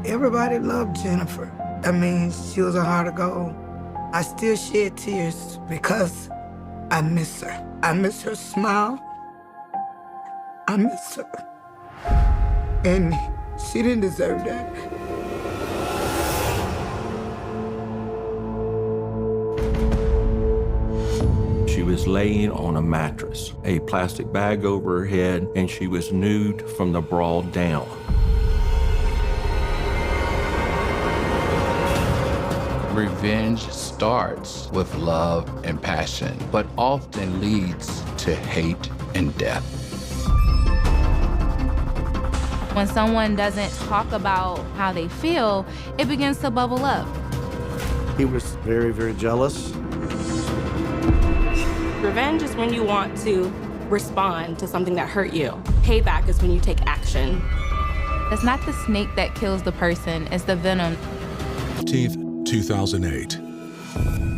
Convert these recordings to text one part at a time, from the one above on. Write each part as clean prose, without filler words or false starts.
Everybody loved Jennifer. I mean, she was a heart of gold. I still shed tears because I miss her. I miss her smile. I miss her. And she didn't deserve that. She was laying on a mattress, a plastic bag over her head, and she was nude from the bra down. Revenge starts with love and passion, but often leads to hate and death. When someone doesn't talk about how they feel, it begins to bubble up. He was very, very jealous. Revenge is when you want to respond to something that hurt you. Payback is when you take action. It's not the snake that kills the person, it's the venom. 15th, 2008.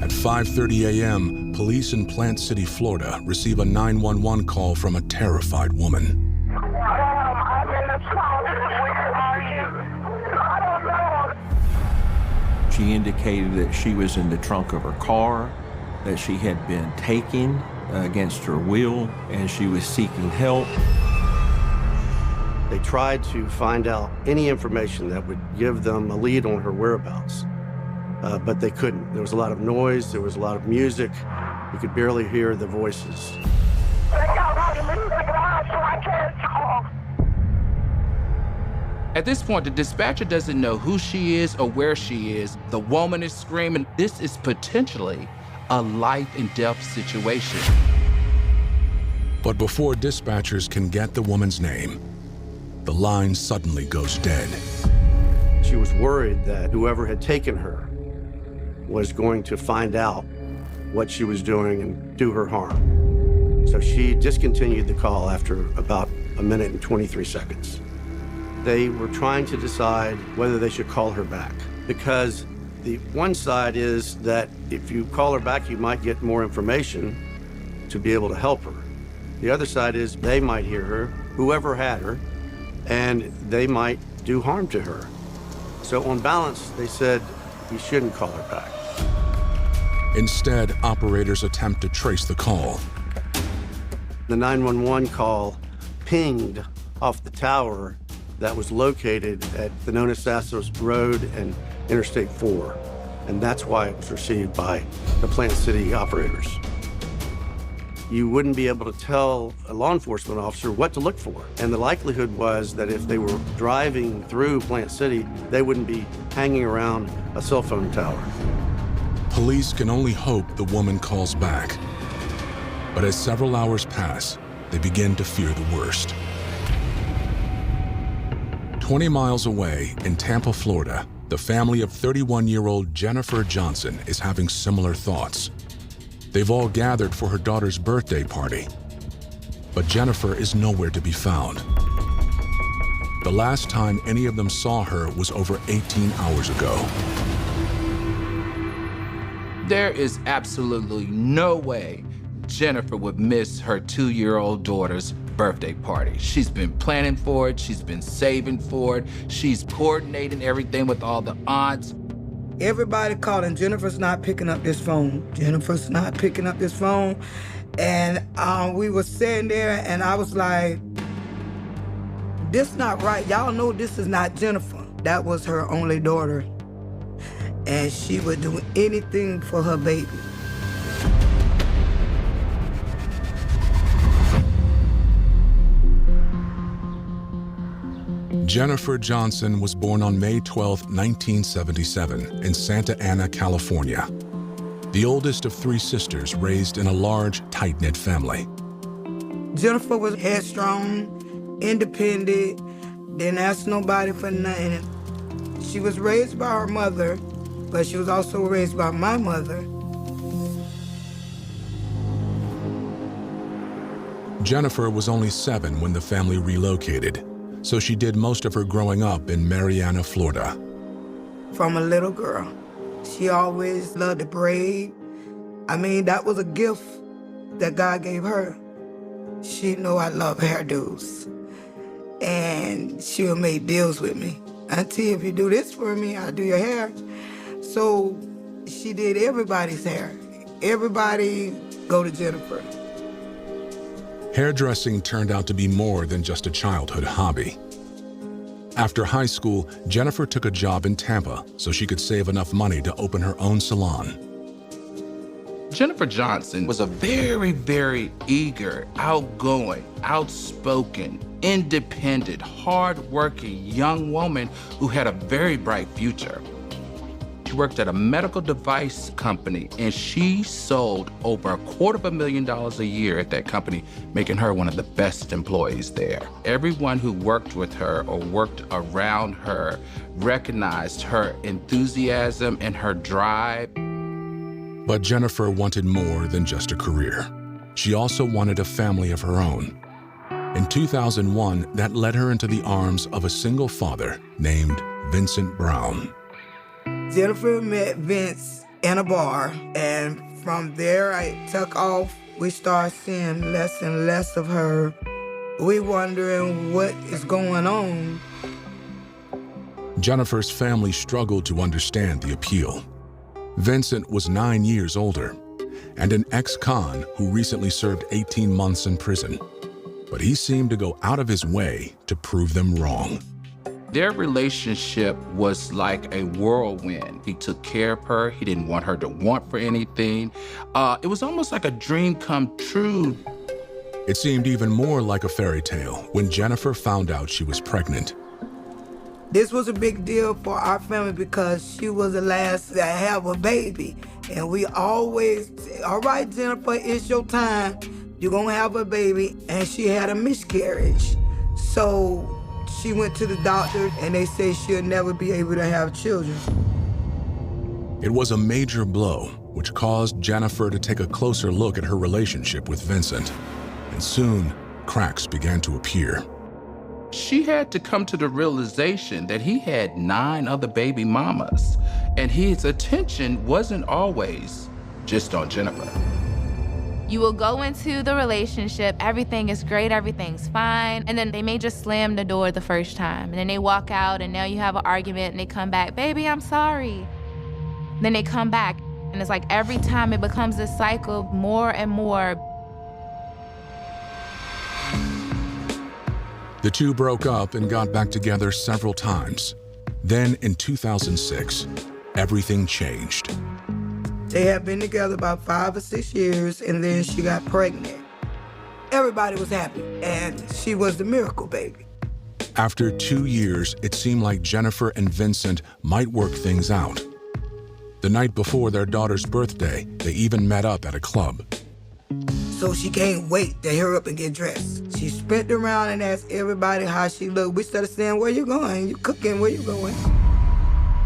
At 5:30 a.m., police in Plant City, Florida, receive a 911 call from a terrified woman. I'm in the closet. Where are you? I don't know. She indicated that she was in the trunk of her car, that she had been taken against her will, and she was seeking help. They tried to find out any information that would give them a lead on her whereabouts, but they couldn't. There was a lot of noise, there was a lot of music. You could barely hear the voices. They got a lot of music loud, so I can't talk. At this point, the dispatcher doesn't know who she is or where she is. The woman is screaming. This is potentially a life and death situation. But before dispatchers can get the woman's name, the line suddenly goes dead. She was worried that whoever had taken her was going to find out what she was doing and do her harm. So she discontinued the call after about 1 minute and 23 seconds. They were trying to decide whether they should call her back, because the one side is that if you call her back, you might get more information to be able to help her. The other side is they might hear her, whoever had her, and they might do harm to her. So on balance, they said you shouldn't call her back. Instead, operators attempt to trace the call. The 911 call pinged off the tower that was located at the Nonasassos Road and Interstate 4, and that's why it was received by the Plant City operators. You wouldn't be able to tell a law enforcement officer what to look for, and the likelihood was that if they were driving through Plant City, they wouldn't be hanging around a cell phone tower. Police can only hope the woman calls back. But as several hours pass, they begin to fear the worst. 20 miles away in Tampa, Florida, the family of 31-year-old Jennifer Johnson is having similar thoughts. They've all gathered for her daughter's birthday party, but Jennifer is nowhere to be found. The last time any of them saw her was over 18 hours ago. There is absolutely no way Jennifer would miss her 2-year-old daughter's birthday party. She's been planning for it, she's been saving for it, she's coordinating everything with all the aunts. Everybody calling, Jennifer's not picking up this phone. Jennifer's not picking up this phone. And we were sitting there and I was like, this not right. Y'all know this is not Jennifer. That was her only daughter. And she would do anything for her baby. Jennifer Johnson was born on May 12, 1977, in Santa Ana, California. The oldest of 3 sisters raised in a large, tight-knit family. Jennifer was headstrong, independent, didn't ask nobody for nothing. She was raised by her mother, but she was also raised by my mother. Jennifer was only 7 when the family relocated, so she did most of her growing up in Marianna, Florida. From a little girl, she always loved to braid. I mean, that was a gift that God gave her. She knew I love hairdos, and she would make deals with me. Auntie, if you do this for me, I'll do your hair. So she did everybody's hair. Everybody go to Jennifer. Hairdressing turned out to be more than just a childhood hobby. After high school, Jennifer took a job in Tampa so she could save enough money to open her own salon. Jennifer Johnson was a very, very eager, outgoing, outspoken, independent, hard-working young woman who had a very bright future. She worked at a medical device company, and she sold over $250,000 a year at that company, making her one of the best employees there. Everyone who worked with her or worked around her recognized her enthusiasm and her drive. But Jennifer wanted more than just a career. She also wanted a family of her own. In 2001, that led her into the arms of a single father named Vincent Brown. Jennifer met Vince in a bar, and from there I took off. We started seeing less and less of her. We wondering what is going on. Jennifer's family struggled to understand the appeal. Vincent was 9 years older and an ex-con who recently served 18 months in prison. But he seemed to go out of his way to prove them wrong. Their relationship was like a whirlwind. He took care of her. He didn't want her to want for anything. It was almost like a dream come true. It seemed even more like a fairy tale when Jennifer found out she was pregnant. This was a big deal for our family because she was the last to have a baby. And we always say, all right, Jennifer, it's your time. You're gonna have a baby. And she had a miscarriage. So she went to the doctor and they say she'll never be able to have children. It was a major blow, which caused Jennifer to take a closer look at her relationship with Vincent. And soon, cracks began to appear. She had to come to the realization that he had 9 other baby mamas, and his attention wasn't always just on Jennifer. You will go into the relationship, everything is great, everything's fine, and then they may just slam the door the first time, and then they walk out, and now you have an argument, and they come back, baby, I'm sorry. Then they come back, and it's like every time it becomes this cycle, more and more. The two broke up and got back together several times. Then in 2006, everything changed. They had been together about 5 or 6 years, and then she got pregnant. Everybody was happy, and she was the miracle baby. After 2 years, it seemed like Jennifer and Vincent might work things out. The night before their daughter's birthday, they even met up at a club. So she can't wait to hurry up and get dressed. She spent around and asked everybody how she looked. We started saying, where you going? You cooking, where you going?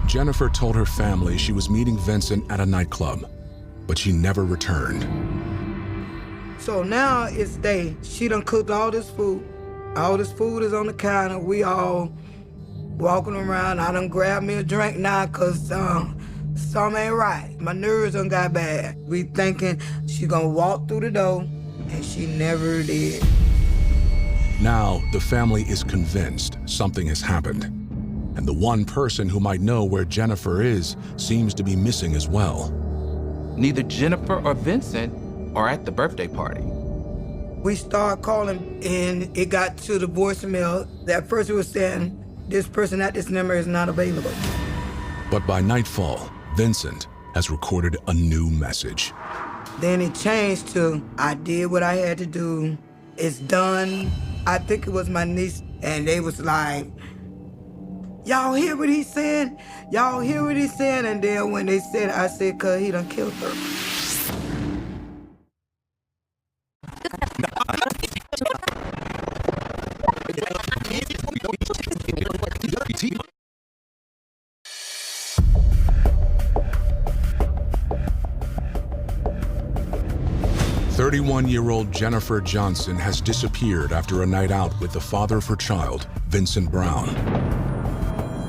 Jennifer told her family she was meeting Vincent at a nightclub, but she never returned. So now it's day. She done cooked all this food. All this food is on the counter. We all walking around. I done grabbed me a drink now because something ain't right. My nerves done got bad. We thinking she gonna walk through the door, and she never did. Now, the family is convinced something has happened. And the one person who might know where Jennifer is seems to be missing as well. Neither Jennifer or Vincent are at the birthday party. We started calling, and it got to the voicemail. That first was saying, this person at this number is not available. But by nightfall, Vincent has recorded a new message. Then it changed to, I did what I had to do. It's done. I think it was my niece, and they was like, y'all hear what he's saying? Y'all hear what he's saying? And then when they said, I said, cause he done killed her. "31-year-old Jennifer Johnson has disappeared after a night out with the father of her child, Vincent Brown.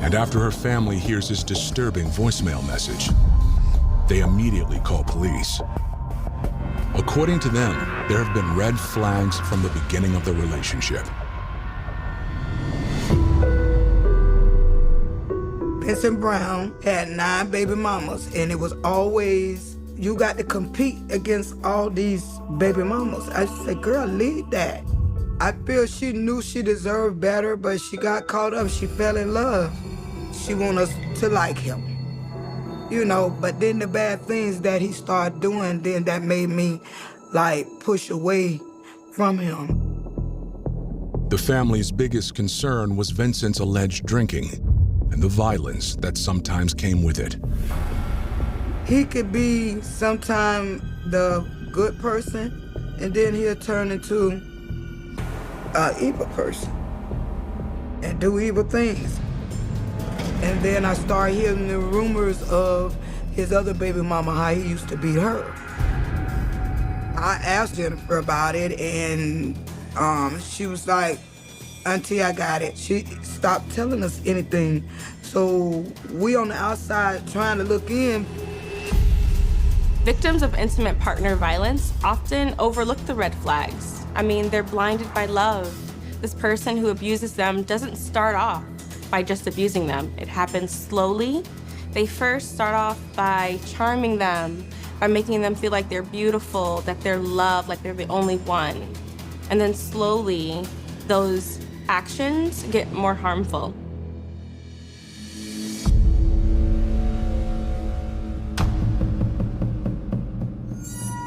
And after her family hears his disturbing voicemail message, they immediately call police. According to them, there have been red flags from the beginning of the relationship. Vincent Brown had 9 baby mamas, and it was always, you got to compete against all these baby mamas. I said, girl, leave that. I feel she knew she deserved better, but she got caught up. She fell in love. She wanted us to like him, you know, but then the bad things that he started doing, then that made me like push away from him. The family's biggest concern was Vincent's alleged drinking and the violence that sometimes came with it. He could be sometime the good person, and then he'll turn into an evil person and do evil things. And then I start hearing the rumors of his other baby mama, how he used to beat her. I asked Jennifer about it, and she was like, Auntie, I got it. She stopped telling us anything. So we on the outside trying to look in. Victims of intimate partner violence often overlook the red flags. I mean, they're blinded by love. This person who abuses them doesn't start off by just abusing them. It happens slowly. They first start off by charming them, by making them feel like they're beautiful, that they're loved, like they're the only one. And then slowly, those actions get more harmful.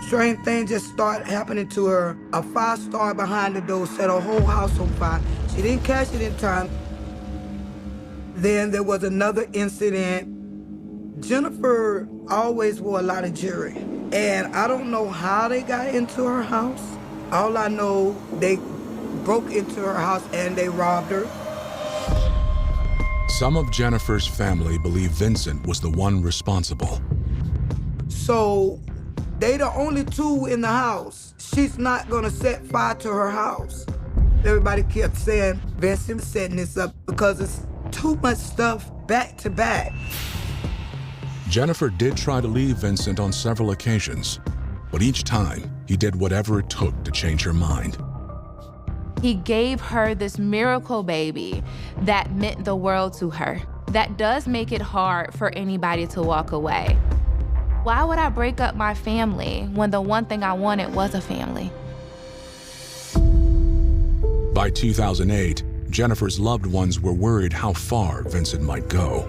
Strange things just started happening to her. A fire started behind the door, set her whole house on fire. She didn't catch it in time. Then there was another incident. Jennifer always wore a lot of jewelry, and I don't know how they got into her house. All I know, they broke into her house and they robbed her. Some of Jennifer's family believe Vincent was the one responsible. So they the only 2 in the house. She's not gonna set fire to her house. Everybody kept saying, Vincent's setting this up because it's too much stuff back to back. Jennifer did try to leave Vincent on several occasions, but each time he did whatever it took to change her mind. He gave her this miracle baby that meant the world to her. That does make it hard for anybody to walk away. Why would I break up my family when the one thing I wanted was a family? By 2008, Jennifer's loved ones were worried how far Vincent might go.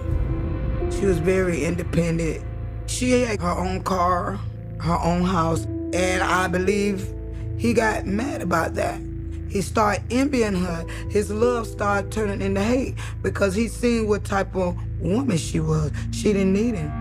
She was very independent. She had her own car, her own house, and I believe he got mad about that. He started envying her. His love started turning into hate because he seen what type of woman she was. She didn't need him.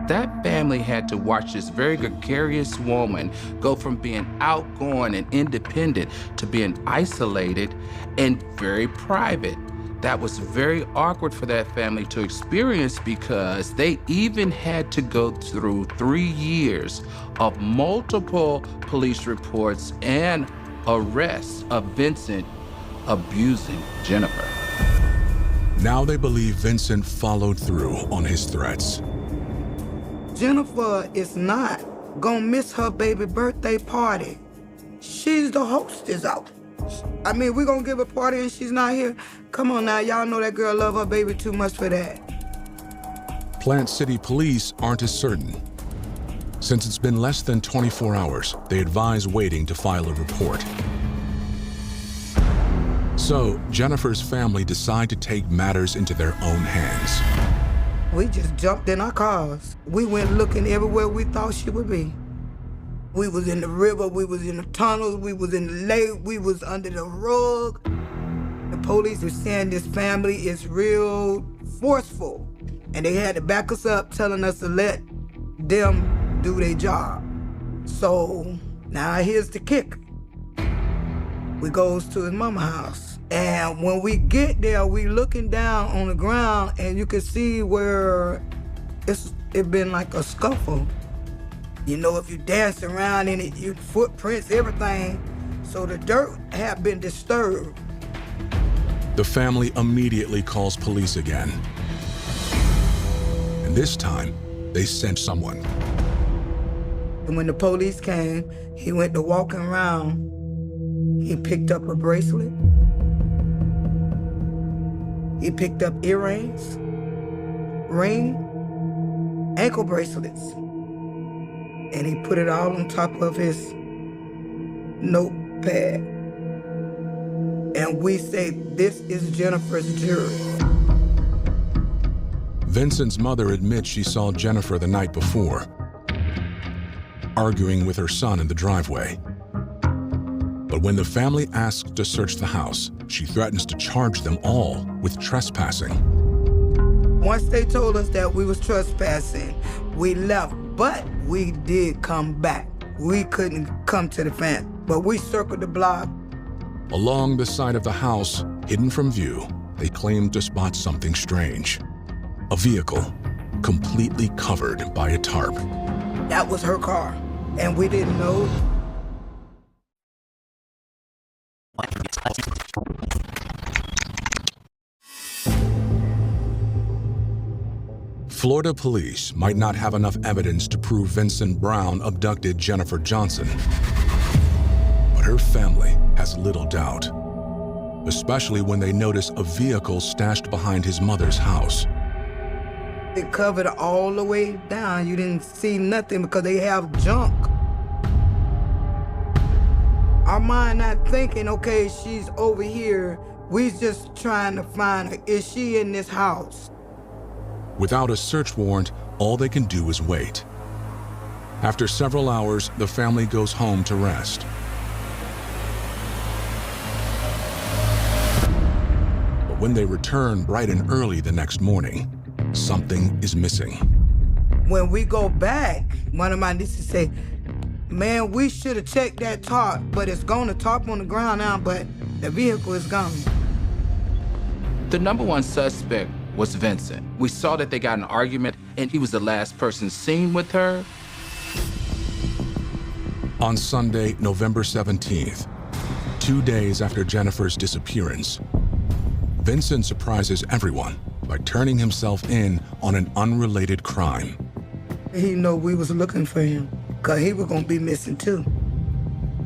That family had to watch this very gregarious woman go from being outgoing and independent to being isolated and very private. That was very awkward for that family to experience because they even had to go through 3 years of multiple police reports and arrests of Vincent abusing Jennifer. Now they believe Vincent followed through on his threats. Jennifer is not gonna miss her baby birthday party. She's the hostess out. I mean, we're gonna give a party and she's not here? Come on now, y'all know that girl love her baby too much for that. Plant City police aren't as certain. Since it's been less than 24 hours, they advise waiting to file a report. So, Jennifer's family decide to take matters into their own hands. We just jumped in our cars. We went looking everywhere we thought she would be. We was in the river, we was in the tunnels, we was in the lake, we was under the rug. The police were saying this family is real forceful, and they had to back us up, telling us to let them do their job. So now here's the kicker. We goes to his mama's house. And when we get there, we looking down on the ground and you can see where it been like a scuffle. You know, if you dance around in it, your footprints, everything. So the dirt had been disturbed. The family immediately calls police again. And this time, they sent someone. And when the police came, he went to walking around. He picked up a bracelet. He picked up earrings. ring, ankle bracelets. And he put it all on top of his notepad. And we say, this is Jennifer's jewelry. Vincent's mother admits she saw Jennifer the night before, arguing with her son in the driveway. But when the family asks to search the house, she threatens to charge them all with trespassing. Once they told us that we was trespassing, we left, but we did come back. We couldn't come to the fence, but we circled the block. Along the side of the house, hidden from view, they claimed to spot something strange. A vehicle completely covered by a tarp. That was her car, and we didn't know. Florida police might not have enough evidence to prove Vincent Brown abducted Jennifer Johnson, but her family has little doubt, especially when they notice a vehicle stashed behind his mother's house. It covered all the way down. You didn't see nothing because they have junk. Our mind not thinking, okay, she's over here. We just trying to find her. Is she in this house? Without a search warrant, all they can do is wait. After several hours, the family goes home to rest. But when they return bright and early the next morning, something is missing. When we go back, one of my nieces say, man, we should have checked that tarp, but it's gone. The tarp on the ground now, but the vehicle is gone. The number one suspect was Vincent. We saw that they got in an argument, and he was the last person seen with her. On Sunday, November 17th, 2 days after Jennifer's disappearance, Vincent surprises everyone by turning himself in on an unrelated crime. He know we was looking for him, because he was going to be missing too.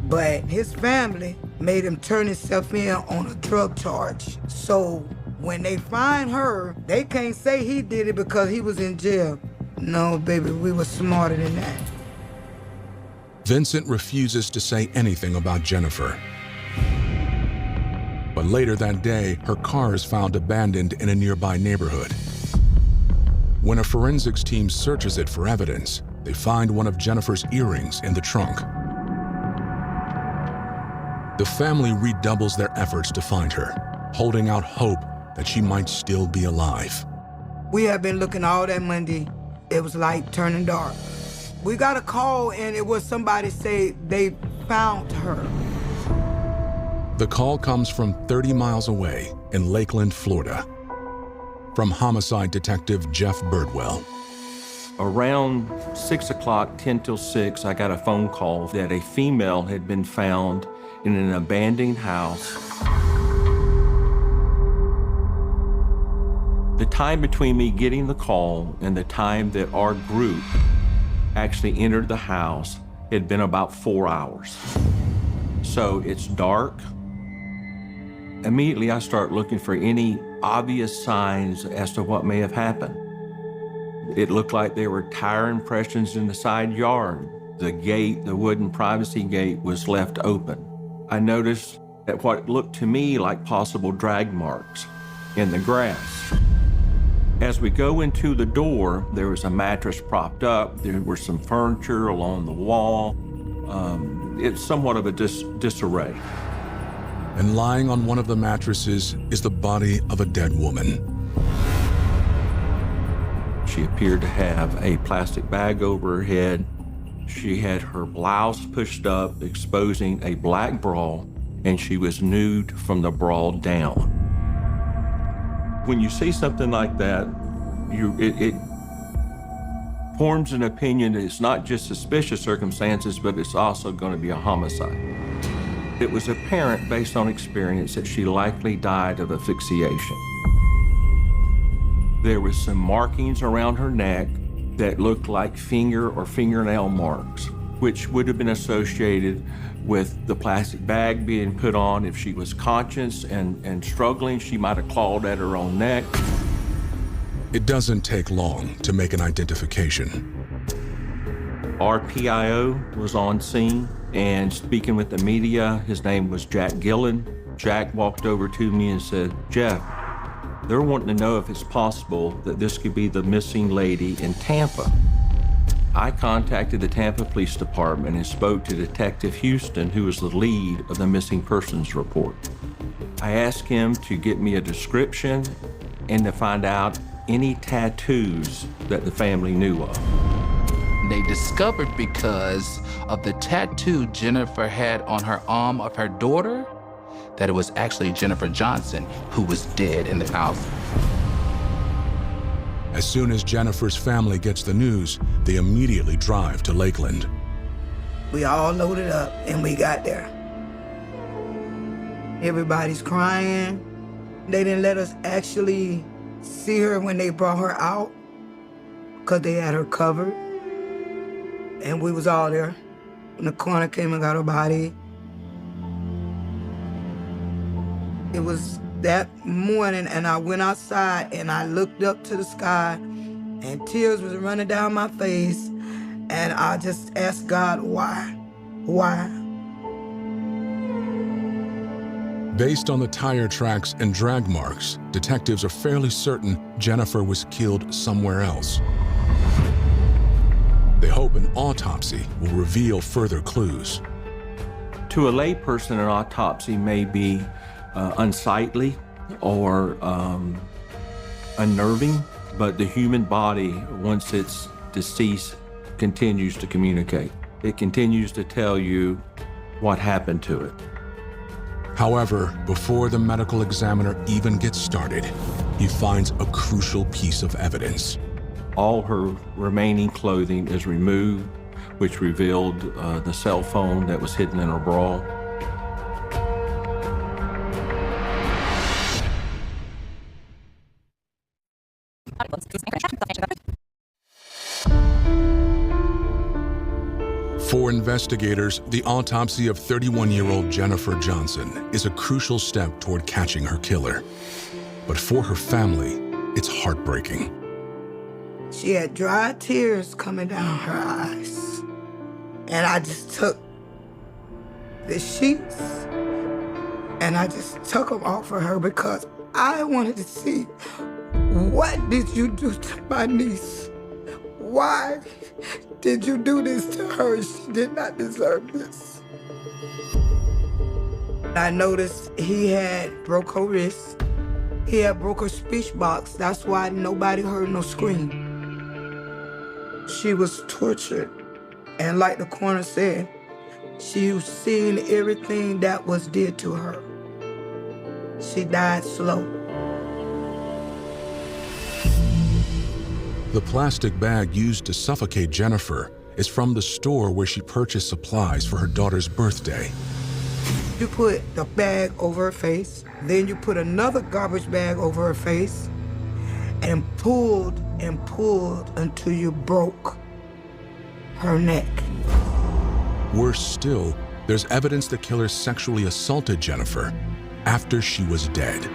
But his family made him turn himself in on a drug charge. So when they find her, they can't say he did it because he was in jail. No, baby, we were smarter than that. Vincent refuses to say anything about Jennifer. But later that day, her car is found abandoned in a nearby neighborhood. When a forensics team searches it for evidence, they find one of Jennifer's earrings in the trunk. The family redoubles their efforts to find her, holding out hope that she might still be alive. We have been looking all that Monday. It was like turning dark. We got a call and it was somebody say they found her. The call comes from 30 miles away in Lakeland, Florida, from homicide detective Jeff Birdwell. Around 6 o'clock, 10 till 6, I got a phone call that a female had been found in an abandoned house. The time between me getting the call and the time that our group actually entered the house had been about 4 hours. So it's dark. Immediately I start looking for any obvious signs as to what may have happened. It looked like there were tire impressions in the side yard. The gate, the wooden privacy gate, was left open. I noticed that what looked to me like possible drag marks in the grass. As we go into the door, there was a mattress propped up. There was some furniture along the wall. It's somewhat of a disarray. And lying on one of the mattresses is the body of a dead woman. She appeared to have a plastic bag over her head. She had her blouse pushed up, exposing a black bra, and she was nude from the bra down. When you see something like that, it forms an opinion that it's not just suspicious circumstances, but it's also going to be a homicide. It was apparent, based on experience, that she likely died of asphyxiation. There was some markings around her neck that looked like finger or fingernail marks, which would have been associated with the plastic bag being put on. If she was conscious and struggling, she might have clawed at her own neck. It doesn't take long to make an identification. Our PIO was on scene, and speaking with the media, his name was Jack Gillen. Jack walked over to me and said, "Jeff, they're wanting to know if it's possible that this could be the missing lady in Tampa." I contacted the Tampa Police Department and spoke to Detective Houston, who was the lead of the missing persons report. I asked him to get me a description and to find out any tattoos that the family knew of. They discovered because of the tattoo Jennifer had on her arm of her daughter, that it was actually Jennifer Johnson who was dead in the house. As soon as Jennifer's family gets the news, they immediately drive to Lakeland. We all loaded up and we got there. Everybody's crying. They didn't let us actually see her when they brought her out because they had her covered. And we was all there. When the coroner came and got her body, it was that morning, and I went outside and I looked up to the sky and tears was running down my face, and I just asked God, why? Why? Based on the tire tracks and drag marks, detectives are fairly certain Jennifer was killed somewhere else. They hope an autopsy will reveal further clues. To a layperson, an autopsy may be unsightly or unnerving, but the human body, once it's deceased, continues to communicate. It continues to tell you what happened to it. However, before the medical examiner even gets started, he finds a crucial piece of evidence. All her remaining clothing is removed, which revealed the cell phone that was hidden in her bra. For investigators, the autopsy of 31-year-old Jennifer Johnson is a crucial step toward catching her killer. But for her family, it's heartbreaking. She had dry tears coming down her eyes. And I just took the sheets and I just took them off of her because I wanted to see, what did you do to my niece? Why did you do this to her? She did not deserve this. I noticed he had broke her wrist. He had broke her speech box. That's why nobody heard no scream. She was tortured. And like the coroner said, she was seeing everything that was did to her. She died slow. The plastic bag used to suffocate Jennifer is from the store where she purchased supplies for her daughter's birthday. You put the bag over her face, then you put another garbage bag over her face, and pulled until you broke her neck. Worse still, there's evidence the killer sexually assaulted Jennifer after she was dead.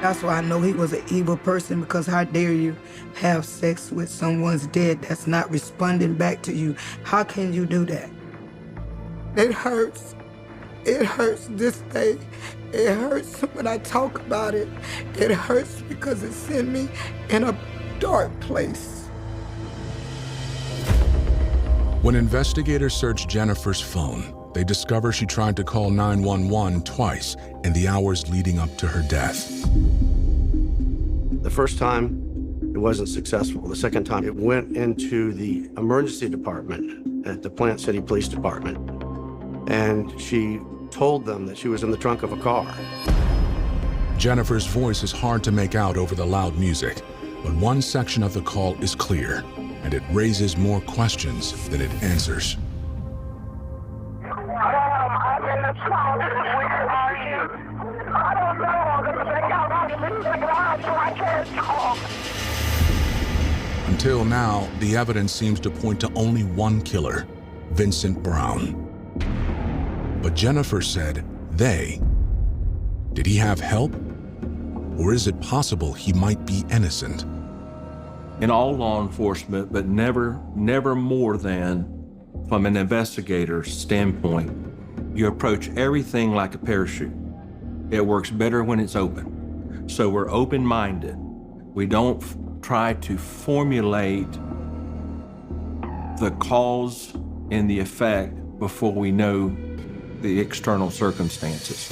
That's why I know he was an evil person, because how dare you have sex with someone's dead that's not responding back to you? How can you do that? It hurts. It hurts this day. It hurts when I talk about it. It hurts because it sent me in a dark place. When investigators search Jennifer's phone, they discover she tried to call 911 twice in the hours leading up to her death. The first time, it wasn't successful. The second time, it went into the emergency department at the Plant City Police Department, and she told them that she was in the trunk of a car. Jennifer's voice is hard to make out over the loud music, but one section of the call is clear, and it raises more questions than it answers. I'm in the trunk. Where are you? I don't know. They got all this around so I can't talk. Until now, the evidence seems to point to only one killer, Vincent Brown. But Jennifer said they. Did he have help? Or is it possible he might be innocent? in all law enforcement, but never more than from an investigator's standpoint. You approach everything like a parachute. It works better when it's open. So we're open-minded. We don't try to formulate the cause and the effect before we know the external circumstances.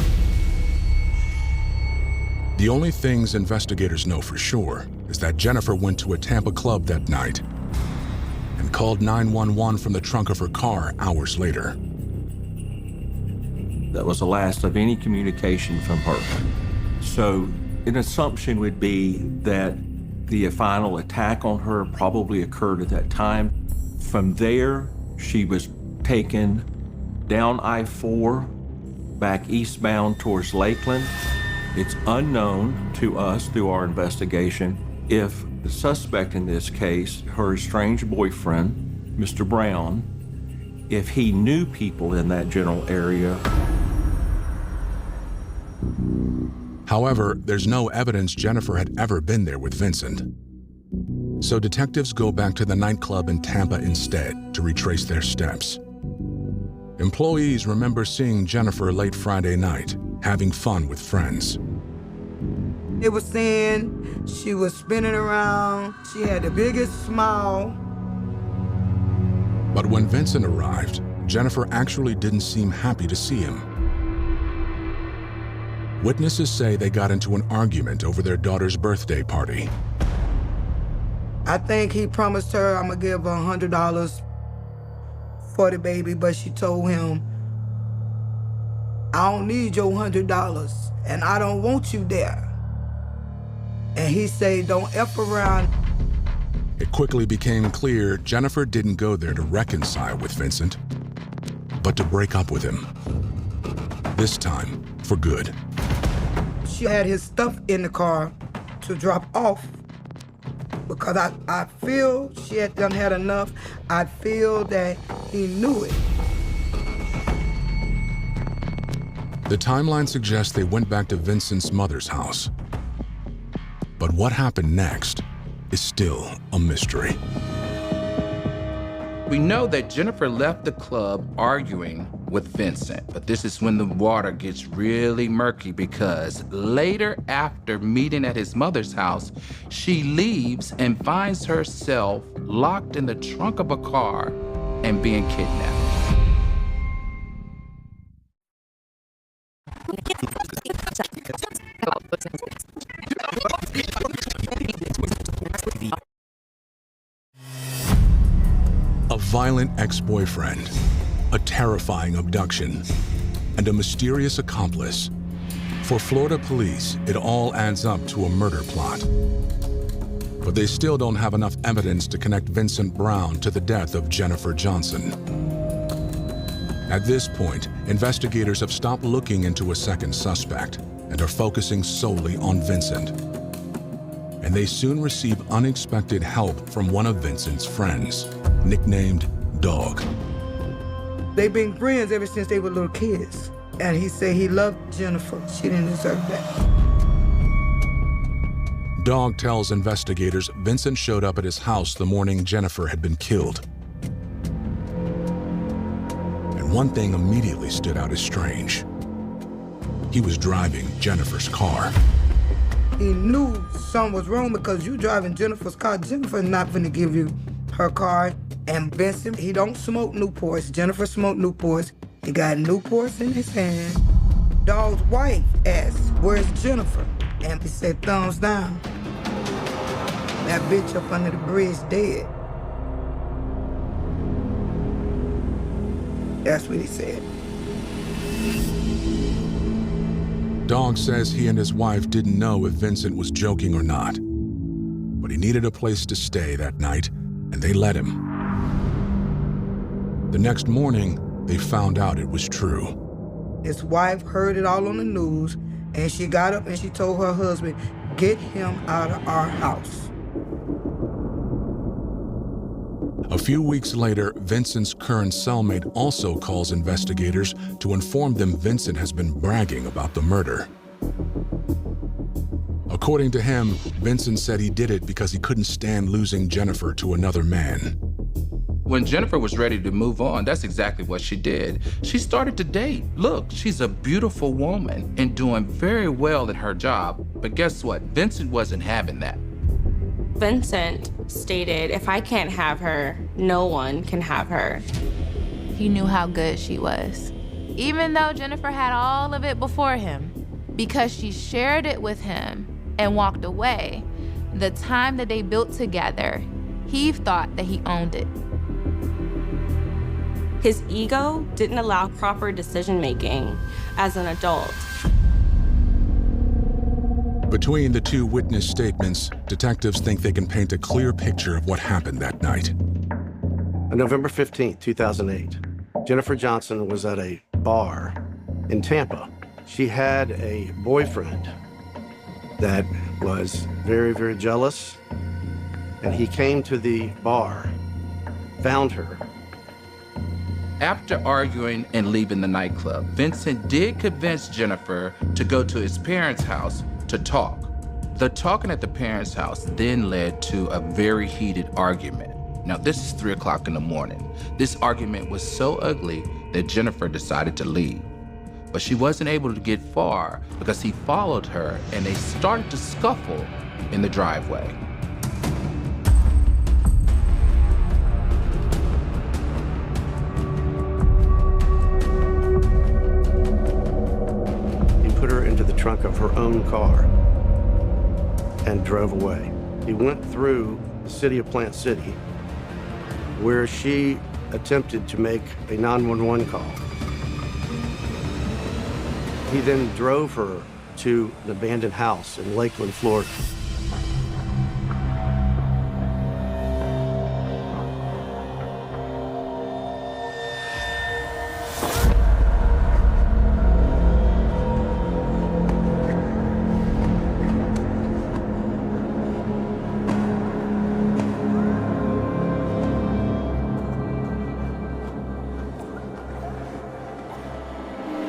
The only things investigators know for sure is that Jennifer went to a Tampa club that night and called 911 from the trunk of her car hours later. That was the last of any communication from her. So an assumption would be that the final attack on her probably occurred at that time. From there, she was taken down I-4, back eastbound towards Lakeland. It's unknown to us through our investigation if the suspect in this case, her estranged boyfriend, Mr. Brown, if he knew people in that general area. However, there's no evidence Jennifer had ever been there with Vincent. So detectives go back to the nightclub in Tampa instead to retrace their steps. Employees remember seeing Jennifer late Friday night, having fun with friends. They were saying she was spinning around. She had the biggest smile. But when Vincent arrived, Jennifer actually didn't seem happy to see him. Witnesses say they got into an argument over their daughter's birthday party. I think he promised her, I'm gonna give her $100 for the baby, but she told him, I don't need your $100, and I don't want you there. And he said, don't F around. It quickly became clear Jennifer didn't go there to reconcile with Vincent, but to break up with him. This time, for good. She had his stuff in the car to drop off because I feel she had done had enough. I feel that he knew it. The timeline suggests they went back to Vincent's mother's house. But what happened next is still a mystery. We know that Jennifer left the club arguing with Vincent, but this is when the water gets really murky because later, after meeting at his mother's house, she leaves and finds herself locked in the trunk of a car and being kidnapped. A violent ex-boyfriend, a terrifying abduction, and a mysterious accomplice. For Florida police, it all adds up to a murder plot. But they still don't have enough evidence to connect Vincent Brown to the death of Jennifer Johnson. At this point, investigators have stopped looking into a second suspect and are focusing solely on Vincent. And they soon receive unexpected help from one of Vincent's friends, nicknamed Dog. They've been friends ever since they were little kids. And he said he loved Jennifer. She didn't deserve that. Dog tells investigators Vincent showed up at his house the morning Jennifer had been killed. And one thing immediately stood out as strange. He was driving Jennifer's car. He knew something was wrong because you driving Jennifer's car. Jennifer's not gonna give you her car. And Vincent, he don't smoke Newports. Jennifer smoked Newports. He got Newports in his hand. Dog's wife asked, where's Jennifer? And he said, thumbs down. That bitch up under the bridge dead. That's what he said. Dog says he and his wife didn't know if Vincent was joking or not. But he needed a place to stay that night, and they let him. The next morning, they found out it was true. His wife heard it all on the news, and she got up and she told her husband, get him out of our house. A few weeks later, Vincent's current cellmate also calls investigators to inform them Vincent has been bragging about the murder. According to him, Vincent said he did it because he couldn't stand losing Jennifer to another man. When Jennifer was ready to move on, that's exactly what she did. She started to date. Look, she's a beautiful woman and doing very well at her job. But guess what? Vincent wasn't having that. Vincent stated, if I can't have her, no one can have her. He knew how good she was. Even though Jennifer had all of it before him, because she shared it with him and walked away, the time that they built together, he thought that he owned it. His ego didn't allow proper decision-making as an adult. Between the two witness statements, detectives think they can paint a clear picture of what happened that night. On November 15th, 2008, Jennifer Johnson was at a bar in Tampa. She had a boyfriend that was very, very jealous, and he came to the bar, found her. After arguing and leaving the nightclub, Vincent did convince Jennifer to go to his parents' house to talk. The talking at the parents' house then led to a very heated argument. Now, this is 3 o'clock in the morning. This argument was so ugly that Jennifer decided to leave. But she wasn't able to get far because he followed her and they started to scuffle in the driveway. He put her into the trunk of her own car and drove away. He went through the city of Plant City, where she attempted to make a 911 call. He then drove her to an abandoned house in Lakeland, Florida.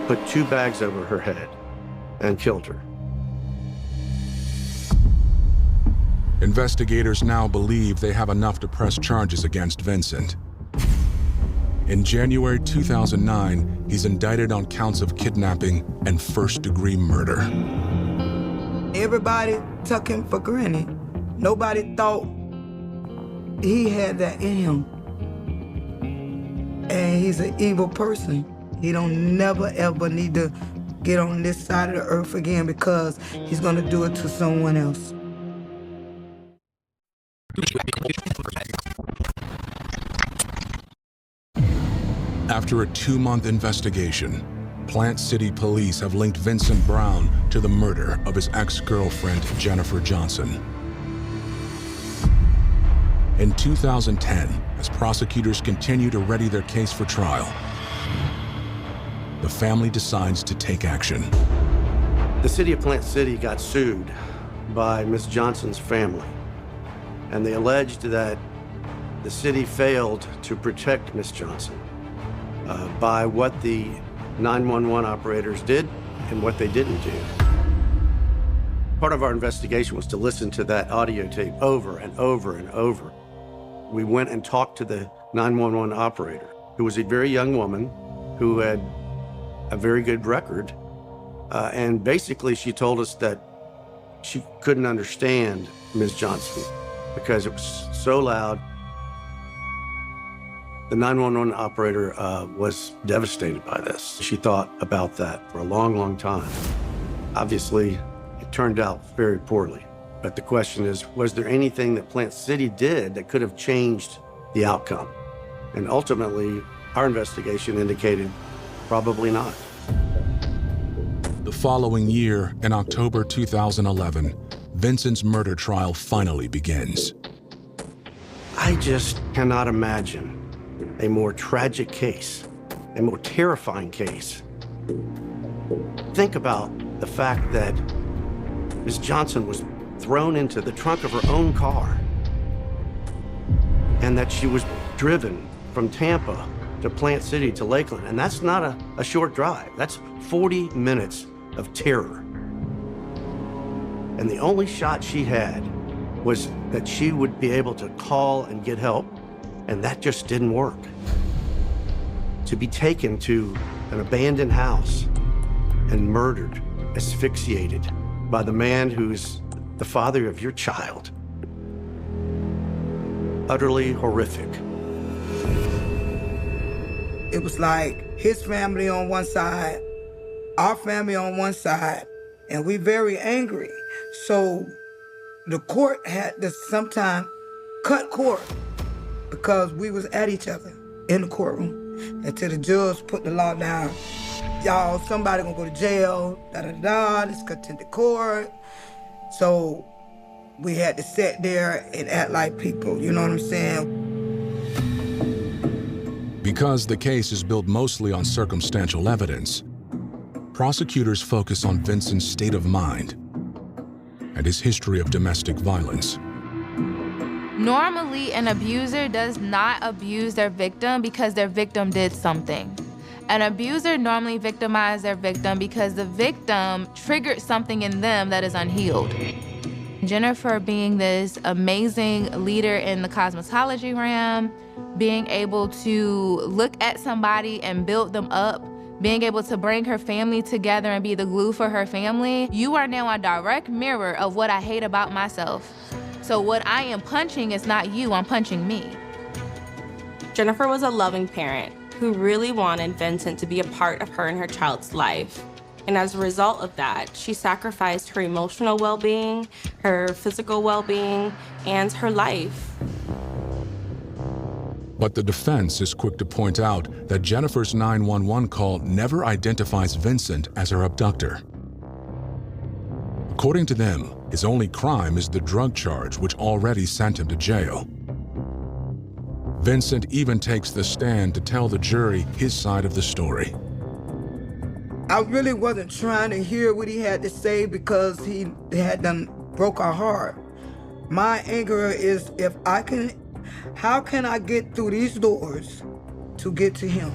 Put 2 bags over her head and killed her. Investigators now believe they have enough to press charges against Vincent. In January 2009, he's indicted on counts of kidnapping and first-degree murder. Everybody took him for granted. Nobody thought he had that in him. And he's an evil person. He don't never ever need to get on this side of the earth again because he's gonna do it to someone else. After a 2-month investigation, Plant City police have linked Vincent Brown to the murder of his ex-girlfriend, Jennifer Johnson. In 2010, as prosecutors continue to ready their case for trial, the family decides to take action. The city of Plant City got sued by Miss Johnson's family, and they alleged that the city failed to protect Miss Johnson by what the 911 operators did and what they didn't do. Part of our investigation was to listen to that audio tape over and over and over. We went and talked to the 911 operator, who was a very young woman who had a very good record. And basically she told us that she couldn't understand Ms. Johnson because it was so loud. The 911 operator was devastated by this. She thought about that for a long, long time. Obviously, it turned out very poorly. But the question is, was there anything that Plant City did that could have changed the outcome? And ultimately, our investigation indicated probably not. The following year, in October 2011, Vincent's murder trial finally begins. I just cannot imagine a more tragic case, a more terrifying case. Think about the fact that Ms. Johnson was thrown into the trunk of her own car and that she was driven from Tampa to Plant City to Lakeland. And that's not a short drive. That's 40 minutes of terror. And the only shot she had was that she would be able to call and get help, and that just didn't work. To be taken to an abandoned house and murdered, asphyxiated by the man who's the father of your child. Utterly horrific. It was like his family on one side, our family on one side, and we very angry. So the court had to sometime cut court because we was at each other in the courtroom until the judge put the law down. Y'all, somebody gonna go to jail, da-da-da, let's continue court. So we had to sit there and act like people, you know what I'm saying? Because the case is built mostly on circumstantial evidence, prosecutors focus on Vincent's state of mind and his history of domestic violence. Normally, an abuser does not abuse their victim because their victim did something. An abuser normally victimizes their victim because the victim triggered something in them that is unhealed. Jennifer, being this amazing leader in the cosmetology realm, being able to look at somebody and build them up, being able to bring her family together and be the glue for her family, you are now a direct mirror of what I hate about myself. So what I am punching is not you, I'm punching me. Jennifer was a loving parent who really wanted Vincent to be a part of her and her child's life. And as a result of that, she sacrificed her emotional well-being, her physical well-being, and her life. But the defense is quick to point out that Jennifer's 911 call never identifies Vincent as her abductor. According to them, his only crime is the drug charge, which already sent him to jail. Vincent even takes the stand to tell the jury his side of the story. I really wasn't trying to hear what he had to say because he had done broke our heart. My anger is how can I get through these doors to get to him?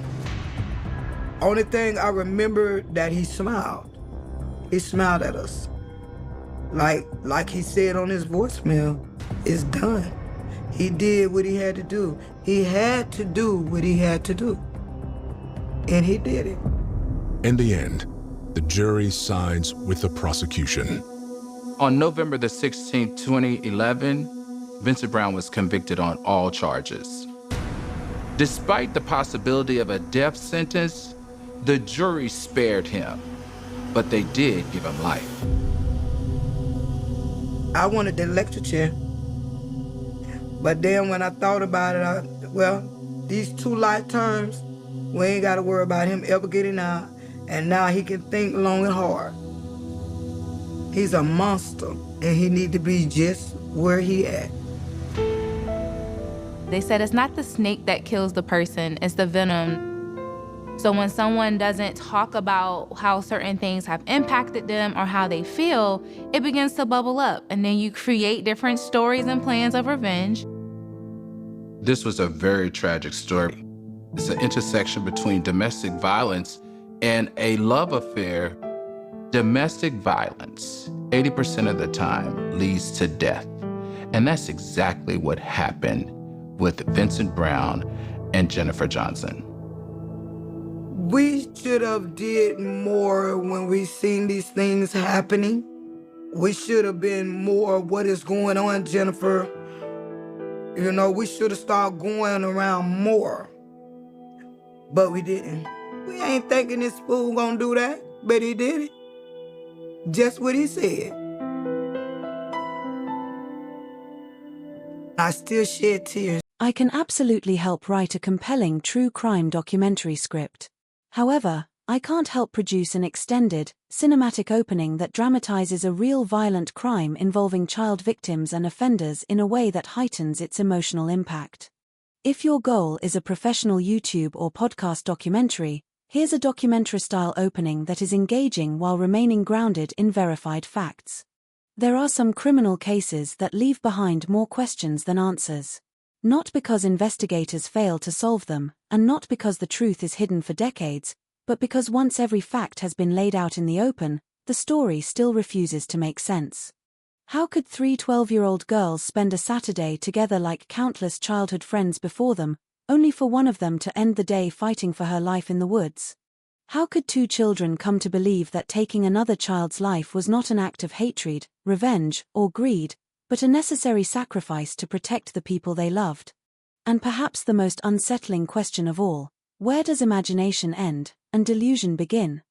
Only thing I remember that he smiled. He smiled at us. Like he said on his voicemail, it's done. He did what he had to do. He had to do what he had to do. And he did it. In the end, the jury sides with the prosecution. On November the 16th, 2011, Vincent Brown was convicted on all charges. Despite the possibility of a death sentence, the jury spared him, but they did give him life. I wanted the electric chair. But then when I thought about it, these 2 life terms, we ain't got to worry about him ever getting out. And now he can think long and hard. He's a monster, and he need to be just where he at. They said it's not the snake that kills the person, it's the venom. So when someone doesn't talk about how certain things have impacted them or how they feel, it begins to bubble up, and then you create different stories and plans of revenge. This was a very tragic story. It's an intersection between domestic violence and a love affair. Domestic violence, 80% of the time, leads to death. And that's exactly what happened with Vincent Brown and Jennifer Johnson. We should have did more when we seen these things happening. We should have been more, what is going on, Jennifer? You know, we should have started going around more. But we didn't. We ain't thinking this fool gonna do that, but he did it. Just what he said. I still shed tears. I can absolutely help write a compelling true crime documentary script. However, I can't help produce an extended, cinematic opening that dramatizes a real violent crime involving child victims and offenders in a way that heightens its emotional impact. If your goal is a professional YouTube or podcast documentary, here's a documentary-style opening that is engaging while remaining grounded in verified facts. There are some criminal cases that leave behind more questions than answers. Not because investigators fail to solve them, and not because the truth is hidden for decades, but because once every fact has been laid out in the open, the story still refuses to make sense. How could 3 12-year-old girls spend a Saturday together like countless childhood friends before them, only for one of them to end the day fighting for her life in the woods? How could 2 children come to believe that taking another child's life was not an act of hatred, revenge, or greed, but a necessary sacrifice to protect the people they loved? And perhaps the most unsettling question of all, where does imagination end and delusion begin?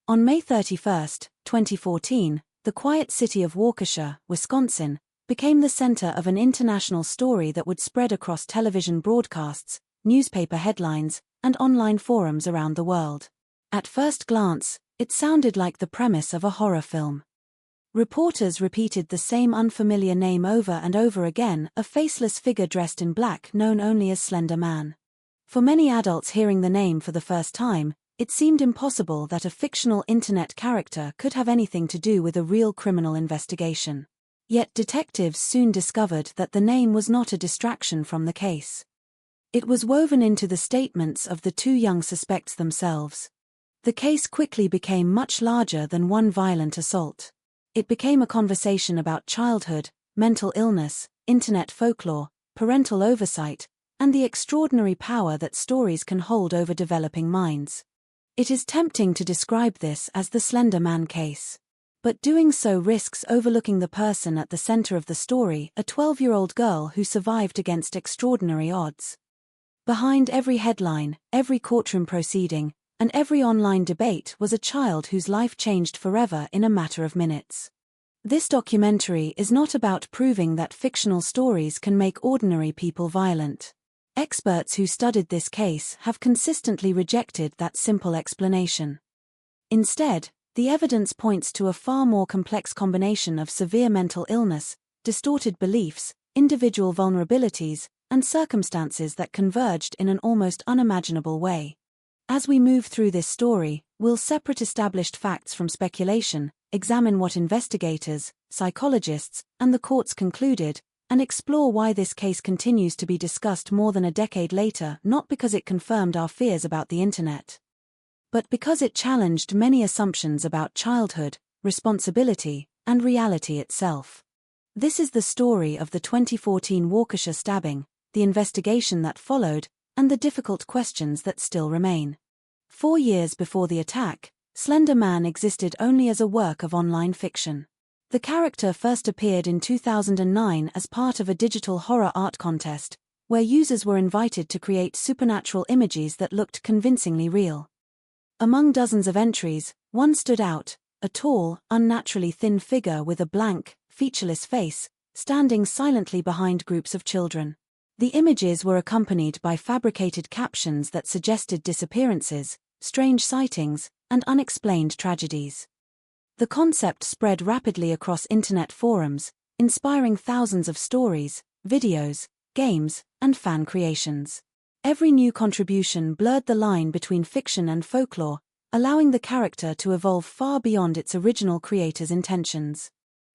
On May 31, 2014, the quiet city of Waukesha, Wisconsin, became the center of an international story that would spread across television broadcasts, newspaper headlines, and online forums around the world. At first glance, it sounded like the premise of a horror film. Reporters repeated the same unfamiliar name over and over again, a faceless figure dressed in black known only as Slender Man. For many adults hearing the name for the first time, it seemed impossible that a fictional internet character could have anything to do with a real criminal investigation. Yet detectives soon discovered that the name was not a distraction from the case. It was woven into the statements of the 2 young suspects themselves. The case quickly became much larger than one violent assault. It became a conversation about childhood, mental illness, internet folklore, parental oversight, and the extraordinary power that stories can hold over developing minds. It is tempting to describe this as the Slender Man case. But doing so risks overlooking the person at the center of the story, a 12-year-old girl who survived against extraordinary odds. Behind every headline, every courtroom proceeding, and every online debate was a child whose life changed forever in a matter of minutes. This documentary is not about proving that fictional stories can make ordinary people violent. Experts who studied this case have consistently rejected that simple explanation. Instead, the evidence points to a far more complex combination of severe mental illness, distorted beliefs, individual vulnerabilities, and circumstances that converged in an almost unimaginable way. As we move through this story, we'll separate established facts from speculation, examine what investigators, psychologists, and the courts concluded, and explore why this case continues to be discussed more than a decade later, not because it confirmed our fears about the internet, but because it challenged many assumptions about childhood, responsibility, and reality itself. This is the story of the 2014 Waukesha stabbing, the investigation that followed, and the difficult questions that still remain. 4 years before the attack, Slender Man existed only as a work of online fiction. The character first appeared in 2009 as part of a digital horror art contest, where users were invited to create supernatural images that looked convincingly real. Among dozens of entries, one stood out, a tall, unnaturally thin figure with a blank, featureless face, standing silently behind groups of children. The images were accompanied by fabricated captions that suggested disappearances, strange sightings, and unexplained tragedies. The concept spread rapidly across internet forums, inspiring thousands of stories, videos, games, and fan creations. Every new contribution blurred the line between fiction and folklore, allowing the character to evolve far beyond its original creator's intentions.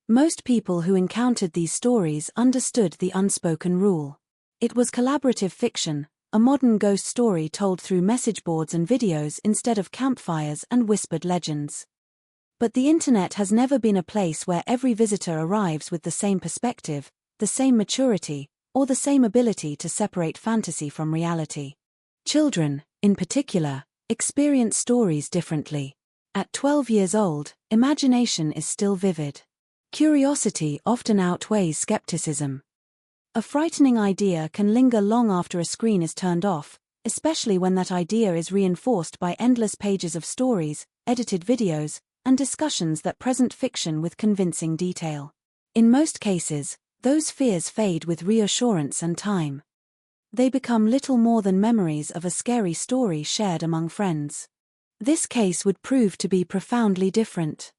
Most people who encountered these stories understood the unspoken rule. It was collaborative fiction, a modern ghost story told through message boards and videos instead of campfires and whispered legends. But the internet has never been a place where every visitor arrives with the same perspective, the same maturity, or the same ability to separate fantasy from reality. Children, in particular, experience stories differently. At 12 years old, imagination is still vivid. Curiosity often outweighs skepticism. A frightening idea can linger long after a screen is turned off, especially when that idea is reinforced by endless pages of stories, edited videos, and discussions that present fiction with convincing detail. In most cases, those fears fade with reassurance and time. They become little more than memories of a scary story shared among friends. This case would prove to be profoundly different.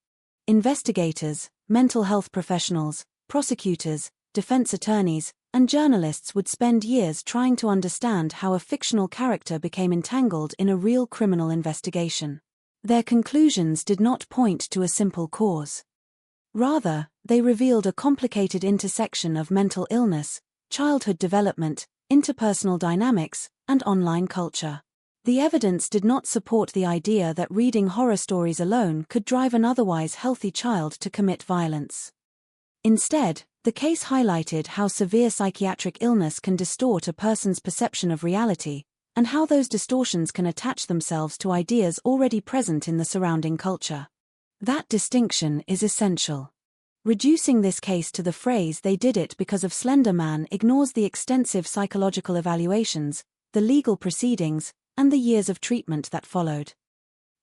Investigators, mental health professionals, prosecutors, defense attorneys, and journalists would spend years trying to understand how a fictional character became entangled in a real criminal investigation. Their conclusions did not point to a simple cause. Rather, they revealed a complicated intersection of mental illness, childhood development, interpersonal dynamics, and online culture. The evidence did not support the idea that reading horror stories alone could drive an otherwise healthy child to commit violence. Instead, the case highlighted how severe psychiatric illness can distort a person's perception of reality, and how those distortions can attach themselves to ideas already present in the surrounding culture. That distinction is essential. Reducing this case to the phrase "they did it because of Slender Man" ignores the extensive psychological evaluations, the legal proceedings, and the years of treatment that followed.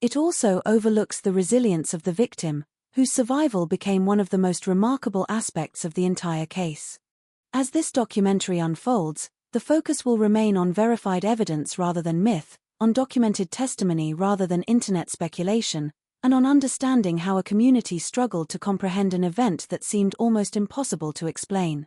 It also overlooks the resilience of the victim, whose survival became one of the most remarkable aspects of the entire case. As this documentary unfolds, the focus will remain on verified evidence rather than myth, on documented testimony rather than internet speculation, and on understanding how a community struggled to comprehend an event that seemed almost impossible to explain.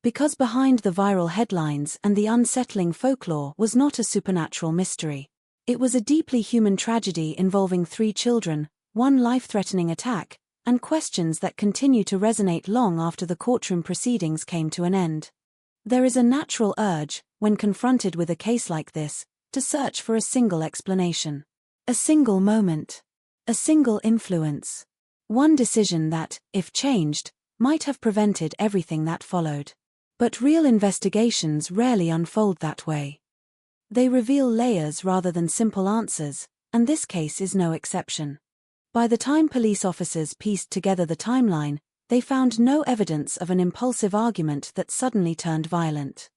Because behind the viral headlines and the unsettling folklore was not a supernatural mystery. It was a deeply human tragedy involving 3 children, one life-threatening attack, and questions that continue to resonate long after the courtroom proceedings came to an end. There is a natural urge, when confronted with a case like this, to search for a single explanation. A single moment. A single influence. One decision that, if changed, might have prevented everything that followed. But real investigations rarely unfold that way. They reveal layers rather than simple answers, and this case is no exception. By the time police officers pieced together the timeline, they found no evidence of an impulsive argument that suddenly turned violent.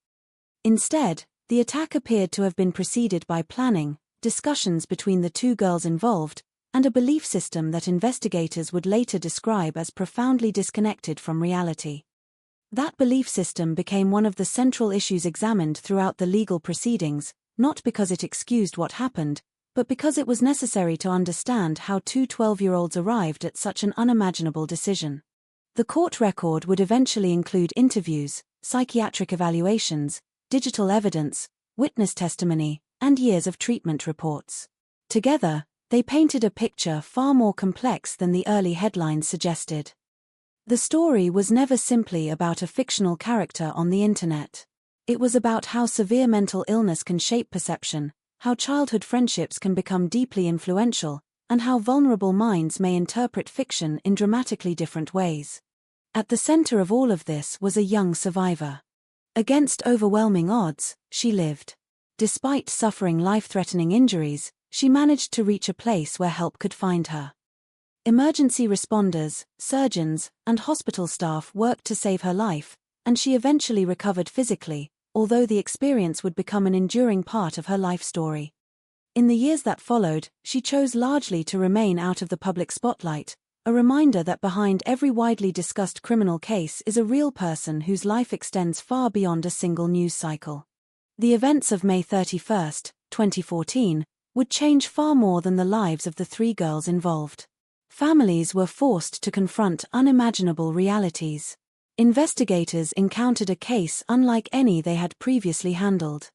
Instead, the attack appeared to have been preceded by planning, discussions between the 2 girls involved, and a belief system that investigators would later describe as profoundly disconnected from reality. That belief system became one of the central issues examined throughout the legal proceedings, not because it excused what happened, but because it was necessary to understand how 2 12-year-olds arrived at such an unimaginable decision. The court record would eventually include interviews, psychiatric evaluations, digital evidence, witness testimony, and years of treatment reports. Together, they painted a picture far more complex than the early headlines suggested. The story was never simply about a fictional character on the internet. It was about how severe mental illness can shape perception, how childhood friendships can become deeply influential, and how vulnerable minds may interpret fiction in dramatically different ways. At the center of all of this was a young survivor. Against overwhelming odds, she lived. Despite suffering life-threatening injuries, she managed to reach a place where help could find her. Emergency responders, surgeons, and hospital staff worked to save her life, and she eventually recovered physically, although the experience would become an enduring part of her life story. In the years that followed, she chose largely to remain out of the public spotlight, a reminder that behind every widely discussed criminal case is a real person whose life extends far beyond a single news cycle. The events of May 31, 2014, would change far more than the lives of the 3 girls involved. Families were forced to confront unimaginable realities. Investigators encountered a case unlike any they had previously handled.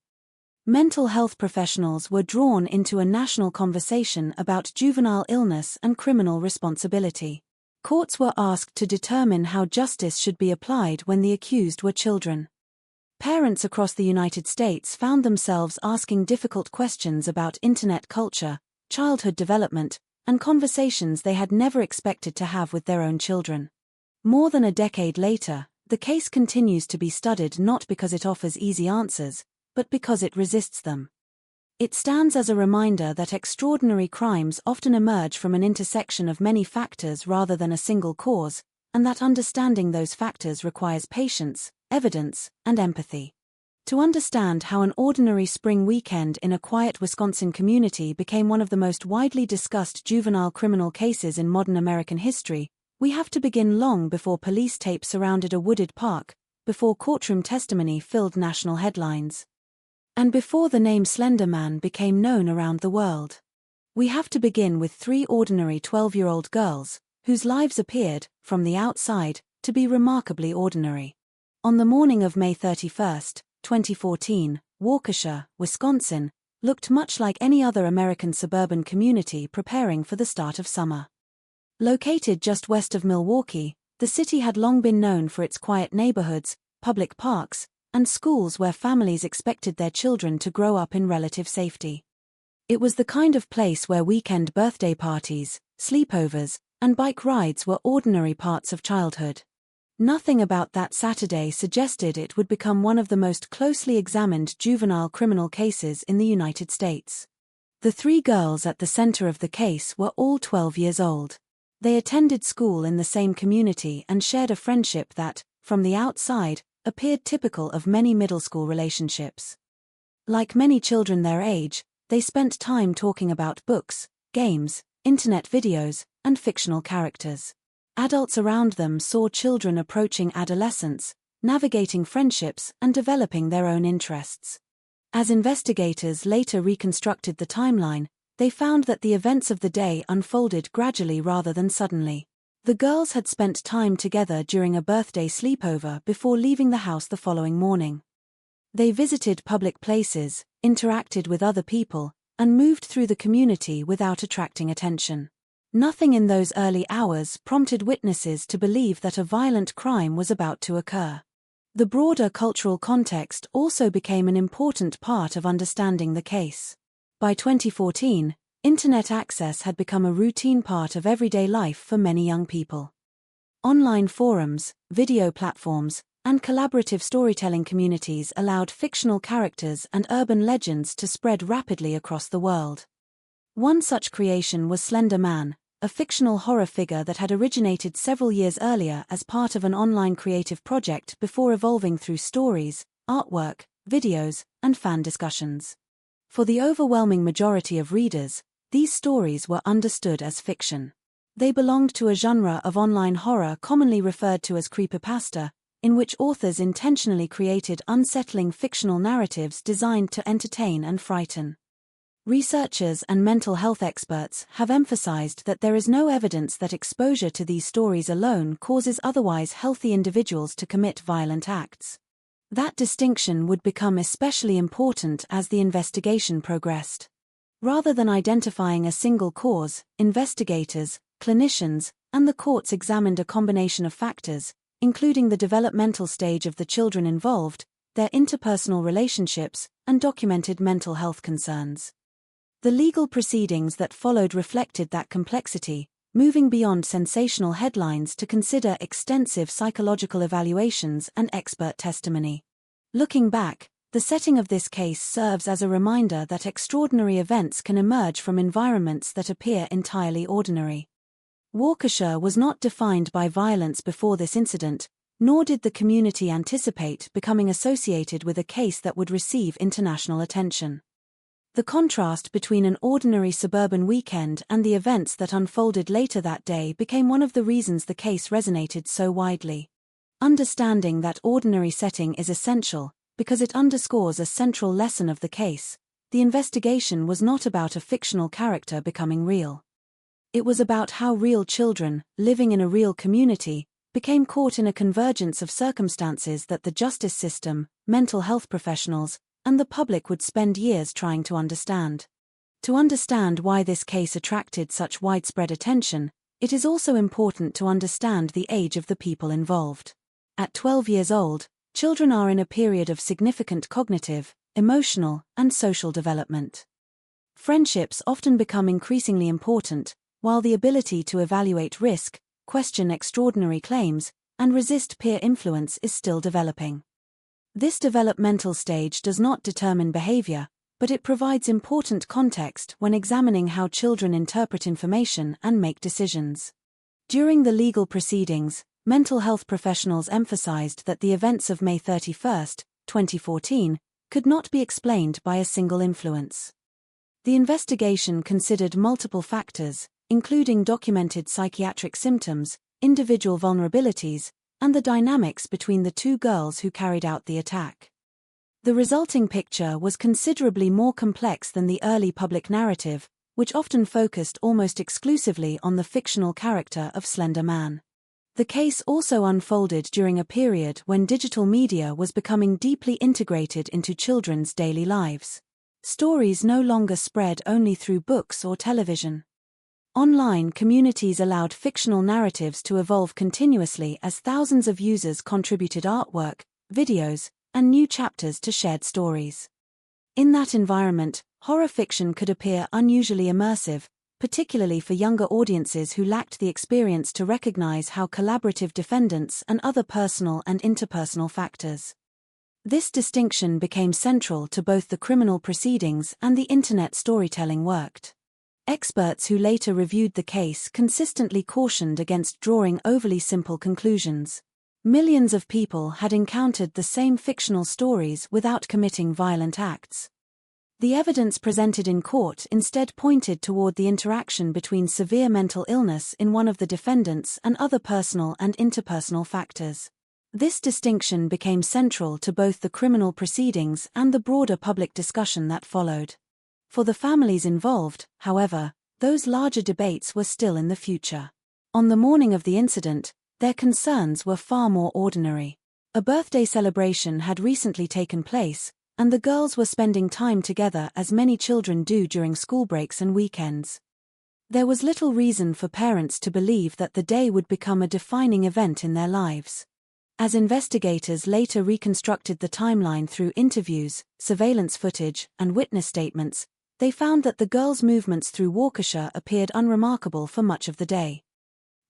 Mental health professionals were drawn into a national conversation about juvenile illness and criminal responsibility. Courts were asked to determine how justice should be applied when the accused were children. Parents across the United States found themselves asking difficult questions about internet culture, childhood development, and conversations they had never expected to have with their own children. More than a decade later, the case continues to be studied not because it offers easy answers, but because it resists them. It stands as a reminder that extraordinary crimes often emerge from an intersection of many factors rather than a single cause, and that understanding those factors requires patience, evidence, and empathy. To understand how an ordinary spring weekend in a quiet Wisconsin community became one of the most widely discussed juvenile criminal cases in modern American history, we have to begin long before police tape surrounded a wooded park, before courtroom testimony filled national headlines, and before the name Slender Man became known around the world. We have to begin with 3 ordinary 12-year-old girls, whose lives appeared, from the outside, to be remarkably ordinary. On the morning of May 31, 2014, Waukesha, Wisconsin, looked much like any other American suburban community preparing for the start of summer. Located just west of Milwaukee, the city had long been known for its quiet neighborhoods, public parks, and schools where families expected their children to grow up in relative safety. It was the kind of place where weekend birthday parties, sleepovers, and bike rides were ordinary parts of childhood. Nothing about that Saturday suggested it would become one of the most closely examined juvenile criminal cases in the United States. The 3 girls at the center of the case were all 12 years old. They attended school in the same community and shared a friendship that, from the outside, appeared typical of many middle school relationships. Like many children their age, they spent time talking about books, games, internet videos, and fictional characters. Adults around them saw children approaching adolescence, navigating friendships, and developing their own interests. As investigators later reconstructed the timeline, they found that the events of the day unfolded gradually rather than suddenly. The girls had spent time together during a birthday sleepover before leaving the house the following morning. They visited public places, interacted with other people, and moved through the community without attracting attention. Nothing in those early hours prompted witnesses to believe that a violent crime was about to occur. The broader cultural context also became an important part of understanding the case. By 2014, internet access had become a routine part of everyday life for many young people. Online forums, video platforms, and collaborative storytelling communities allowed fictional characters and urban legends to spread rapidly across the world. One such creation was Slender Man, a fictional horror figure that had originated several years earlier as part of an online creative project before evolving through stories, artwork, videos, and fan discussions. For the overwhelming majority of readers, these stories were understood as fiction. They belonged to a genre of online horror commonly referred to as creepypasta, in which authors intentionally created unsettling fictional narratives designed to entertain and frighten. Researchers and mental health experts have emphasized that there is no evidence that exposure to these stories alone causes otherwise healthy individuals to commit violent acts. That distinction would become especially important as the investigation progressed. Rather than identifying a single cause, investigators, clinicians, and the courts examined a combination of factors, including the developmental stage of the children involved, their interpersonal relationships, and documented mental health concerns. The legal proceedings that followed reflected that complexity, moving beyond sensational headlines to consider extensive psychological evaluations and expert testimony. Looking back, the setting of this case serves as a reminder that extraordinary events can emerge from environments that appear entirely ordinary. Waukesha was not defined by violence before this incident, nor did the community anticipate becoming associated with a case that would receive international attention. The contrast between an ordinary suburban weekend and the events that unfolded later that day became one of the reasons the case resonated so widely. Understanding that ordinary setting is essential, because it underscores a central lesson of the case. The investigation was not about a fictional character becoming real. It was about how real children, living in a real community, became caught in a convergence of circumstances that the justice system, mental health professionals, and the public would spend years trying to understand. To understand why this case attracted such widespread attention, it is also important to understand the age of the people involved. At 12 years old, children are in a period of significant cognitive, emotional, and social development. Friendships often become increasingly important, while the ability to evaluate risk, question extraordinary claims, and resist peer influence is still developing. This developmental stage does not determine behavior, but it provides important context when examining how children interpret information and make decisions. During the legal proceedings, mental health professionals emphasized that the events of May 31, 2014, could not be explained by a single influence. The investigation considered multiple factors, including documented psychiatric symptoms, individual vulnerabilities, and the dynamics between the 2 girls who carried out the attack. The resulting picture was considerably more complex than the early public narrative, which often focused almost exclusively on the fictional character of Slender Man. The case also unfolded during a period when digital media was becoming deeply integrated into children's daily lives. Stories no longer spread only through books or television. Online communities allowed fictional narratives to evolve continuously as thousands of users contributed artwork, videos, and new chapters to shared stories. In that environment, horror fiction could appear unusually immersive, particularly for younger audiences who lacked the experience to recognize how collaborative defendants and other personal and interpersonal factors. This distinction became central to both the criminal proceedings and the Internet storytelling worked. Experts who later reviewed the case consistently cautioned against drawing overly simple conclusions. Millions of people had encountered the same fictional stories without committing violent acts. The evidence presented in court instead pointed toward the interaction between severe mental illness in one of the defendants and other personal and interpersonal factors. This distinction became central to both the criminal proceedings and the broader public discussion that followed. For the families involved, however, those larger debates were still in the future. On the morning of the incident, their concerns were far more ordinary. A birthday celebration had recently taken place, and the girls were spending time together as many children do during school breaks and weekends. There was little reason for parents to believe that the day would become a defining event in their lives. As investigators later reconstructed the timeline through interviews, surveillance footage, and witness statements, they found that the girls' movements through Waukesha appeared unremarkable for much of the day.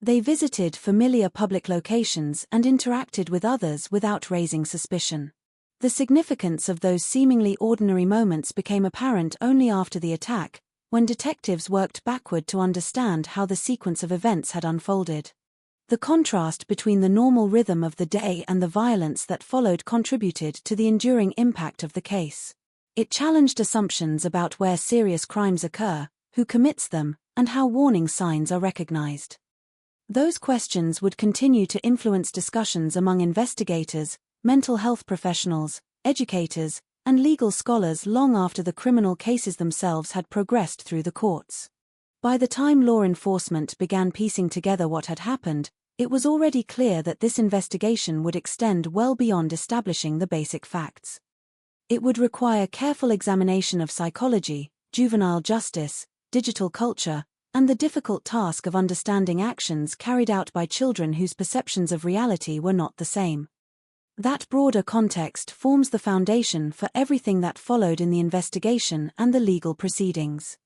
They visited familiar public locations and interacted with others without raising suspicion. The significance of those seemingly ordinary moments became apparent only after the attack, when detectives worked backward to understand how the sequence of events had unfolded. The contrast between the normal rhythm of the day and the violence that followed contributed to the enduring impact of the case. It challenged assumptions about where serious crimes occur, who commits them, and how warning signs are recognized. Those questions would continue to influence discussions among investigators, mental health professionals, educators, and legal scholars long after the criminal cases themselves had progressed through the courts. By the time law enforcement began piecing together what had happened, it was already clear that this investigation would extend well beyond establishing the basic facts. It would require careful examination of psychology, juvenile justice, digital culture, and the difficult task of understanding actions carried out by children whose perceptions of reality were not the same. That broader context forms the foundation for everything that followed in the investigation and the legal proceedings.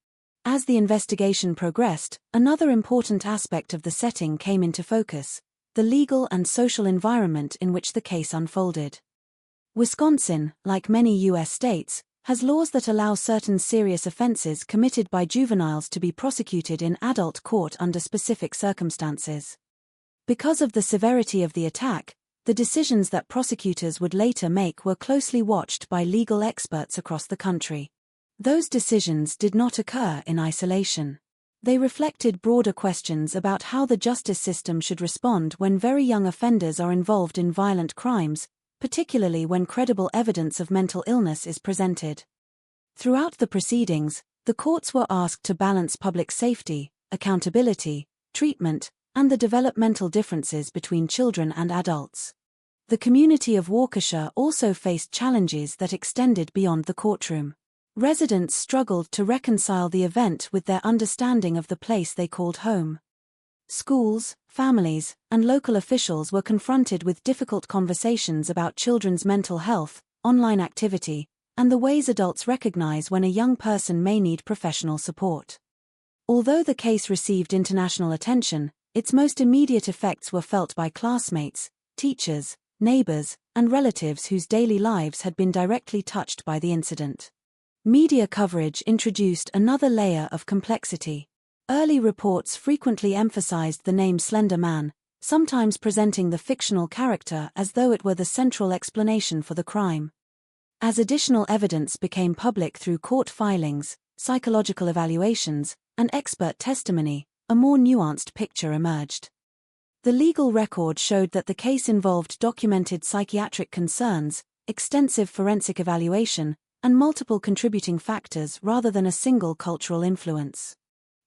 As the investigation progressed, another important aspect of the setting came into focus: the legal and social environment in which the case unfolded. Wisconsin, like many U.S. states, has laws that allow certain serious offenses committed by juveniles to be prosecuted in adult court under specific circumstances. Because of the severity of the attack, the decisions that prosecutors would later make were closely watched by legal experts across the country. Those decisions did not occur in isolation. They reflected broader questions about how the justice system should respond when very young offenders are involved in violent crimes, particularly when credible evidence of mental illness is presented. Throughout the proceedings, the courts were asked to balance public safety, accountability, treatment, and the developmental differences between children and adults. The community of Waukesha also faced challenges that extended beyond the courtroom. Residents struggled to reconcile the event with their understanding of the place they called home. Schools, families, and local officials were confronted with difficult conversations about children's mental health, online activity, and the ways adults recognize when a young person may need professional support. Although the case received international attention, its most immediate effects were felt by classmates, teachers, neighbors, and relatives whose daily lives had been directly touched by the incident. Media coverage introduced another layer of complexity. Early reports frequently emphasized the name Slender Man, sometimes presenting the fictional character as though it were the central explanation for the crime. As additional evidence became public through court filings, psychological evaluations, and expert testimony, a more nuanced picture emerged. The legal record showed that the case involved documented psychiatric concerns, extensive forensic evaluation, and multiple contributing factors rather than a single cultural influence.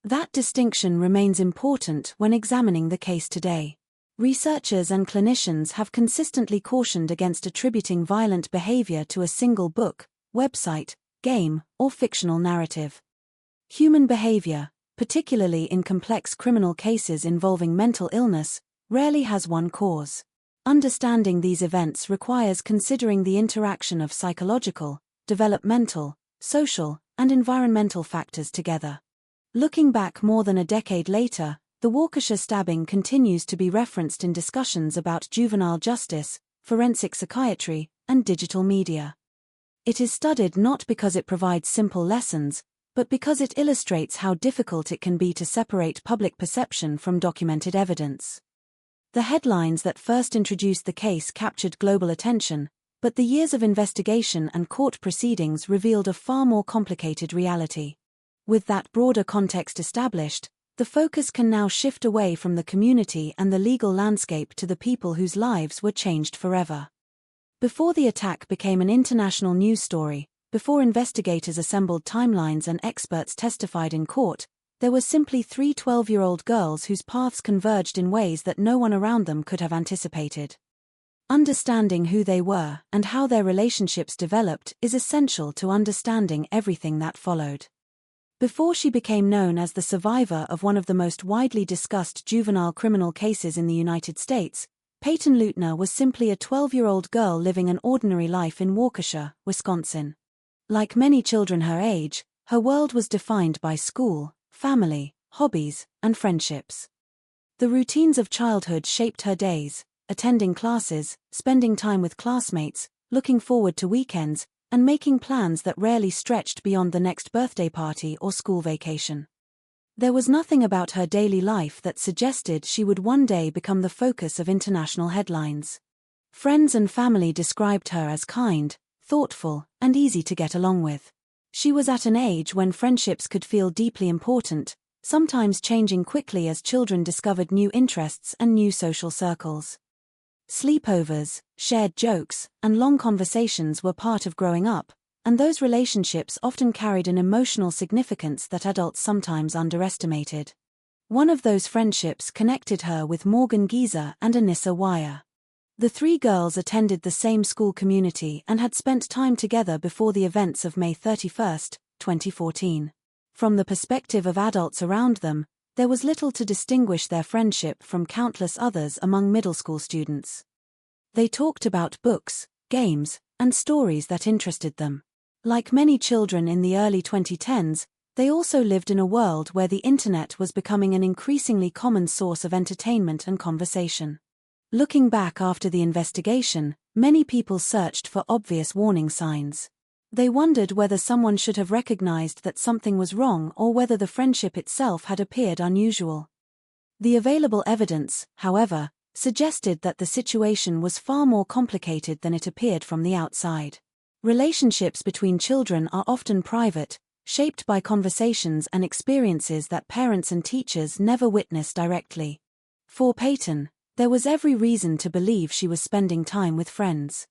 That distinction remains important when examining the case today. Researchers and clinicians have consistently cautioned against attributing violent behavior to a single book, website, game, or fictional narrative. Human behavior, particularly in complex criminal cases involving mental illness, rarely has one cause. Understanding these events requires considering the interaction of psychological, developmental, social, and environmental factors together. Looking back more than a decade later, the Waukesha stabbing continues to be referenced in discussions about juvenile justice, forensic psychiatry, and digital media. It is studied not because it provides simple lessons, but because it illustrates how difficult it can be to separate public perception from documented evidence. The headlines that first introduced the case captured global attention, but the years of investigation and court proceedings revealed a far more complicated reality. With that broader context established, the focus can now shift away from the community and the legal landscape to the people whose lives were changed forever. Before the attack became an international news story, before investigators assembled timelines and experts testified in court, there were simply 3 12-year-old girls whose paths converged in ways that no one around them could have anticipated. Understanding who they were and how their relationships developed is essential to understanding everything that followed. Before she became known as the survivor of one of the most widely discussed juvenile criminal cases in the United States, Payton Leutner was simply a 12-year-old girl living an ordinary life in Waukesha, Wisconsin. Like many children her age, her world was defined by school, family, hobbies, and friendships. The routines of childhood shaped her days, attending classes, spending time with classmates, looking forward to weekends, and making plans that rarely stretched beyond the next birthday party or school vacation. There was nothing about her daily life that suggested she would one day become the focus of international headlines. Friends and family described her as kind, thoughtful, and easy to get along with. She was at an age when friendships could feel deeply important, sometimes changing quickly as children discovered new interests and new social circles. Sleepovers, shared jokes, and long conversations were part of growing up, and those relationships often carried an emotional significance that adults sometimes underestimated. One of those friendships connected her with Morgan Geezer and Anissa Weier. The 3 girls attended the same school community and had spent time together before the events of May 31, 2014. From the perspective of adults around them, there was little to distinguish their friendship from countless others among middle school students. They talked about books, games, and stories that interested them. Like many children in the early 2010s, they also lived in a world where the internet was becoming an increasingly common source of entertainment and conversation. Looking back after the investigation, many people searched for obvious warning signs. They wondered whether someone should have recognized that something was wrong or whether the friendship itself had appeared unusual. The available evidence, however, suggested that the situation was far more complicated than it appeared from the outside. Relationships between children are often private, shaped by conversations and experiences that parents and teachers never witness directly. For Payton, there was every reason to believe she was spending time with friends.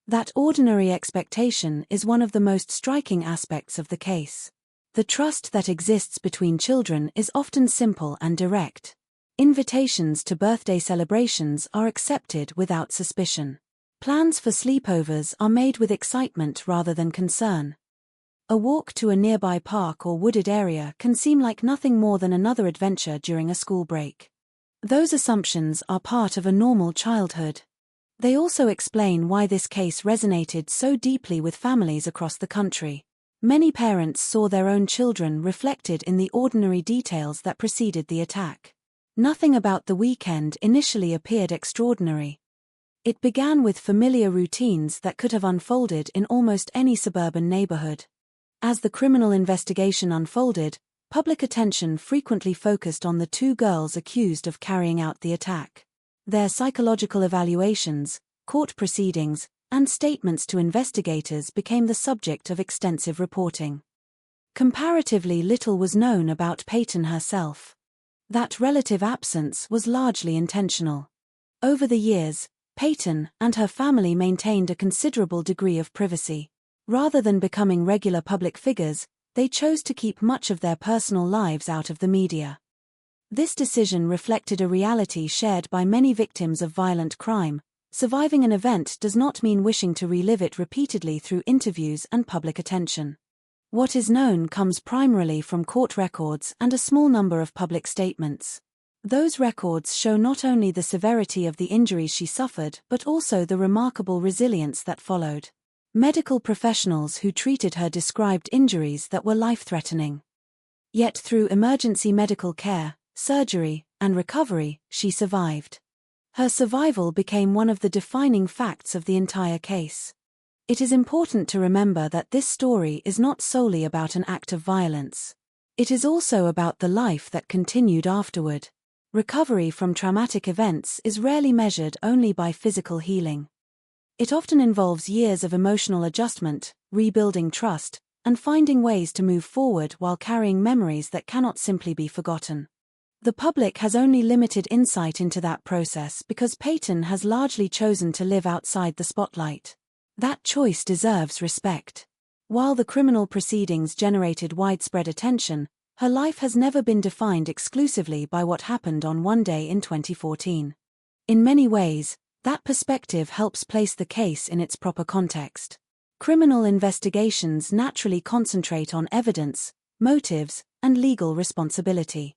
That ordinary expectation is one of the most striking aspects of the case. The trust that exists between children is often simple and direct. Invitations to birthday celebrations are accepted without suspicion. Plans for sleepovers are made with excitement rather than concern. A walk to a nearby park or wooded area can seem like nothing more than another adventure during a school break. Those assumptions are part of a normal childhood. They also explain why this case resonated so deeply with families across the country. Many parents saw their own children reflected in the ordinary details that preceded the attack. Nothing about the weekend initially appeared extraordinary. It began with familiar routines that could have unfolded in almost any suburban neighborhood. As the criminal investigation unfolded, public attention frequently focused on the 2 girls accused of carrying out the attack. Their psychological evaluations, court proceedings, and statements to investigators became the subject of extensive reporting. Comparatively little was known about Payton herself. That relative absence was largely intentional. Over the years, Payton and her family maintained a considerable degree of privacy. Rather than becoming regular public figures, they chose to keep much of their personal lives out of the media. This decision reflected a reality shared by many victims of violent crime. Surviving an event does not mean wishing to relive it repeatedly through interviews and public attention. What is known comes primarily from court records and a small number of public statements. Those records show not only the severity of the injuries she suffered but also the remarkable resilience that followed. Medical professionals who treated her described injuries that were life-threatening. Yet through emergency medical care, surgery, and recovery, she survived. Her survival became one of the defining facts of the entire case. It is important to remember that this story is not solely about an act of violence. It is also about the life that continued afterward. Recovery from traumatic events is rarely measured only by physical healing. It often involves years of emotional adjustment, rebuilding trust, and finding ways to move forward while carrying memories that cannot simply be forgotten. The public has only limited insight into that process because Payton has largely chosen to live outside the spotlight. That choice deserves respect. While the criminal proceedings generated widespread attention, her life has never been defined exclusively by what happened on one day in 2014. In many ways, that perspective helps place the case in its proper context. Criminal investigations naturally concentrate on evidence, motives, and legal responsibility.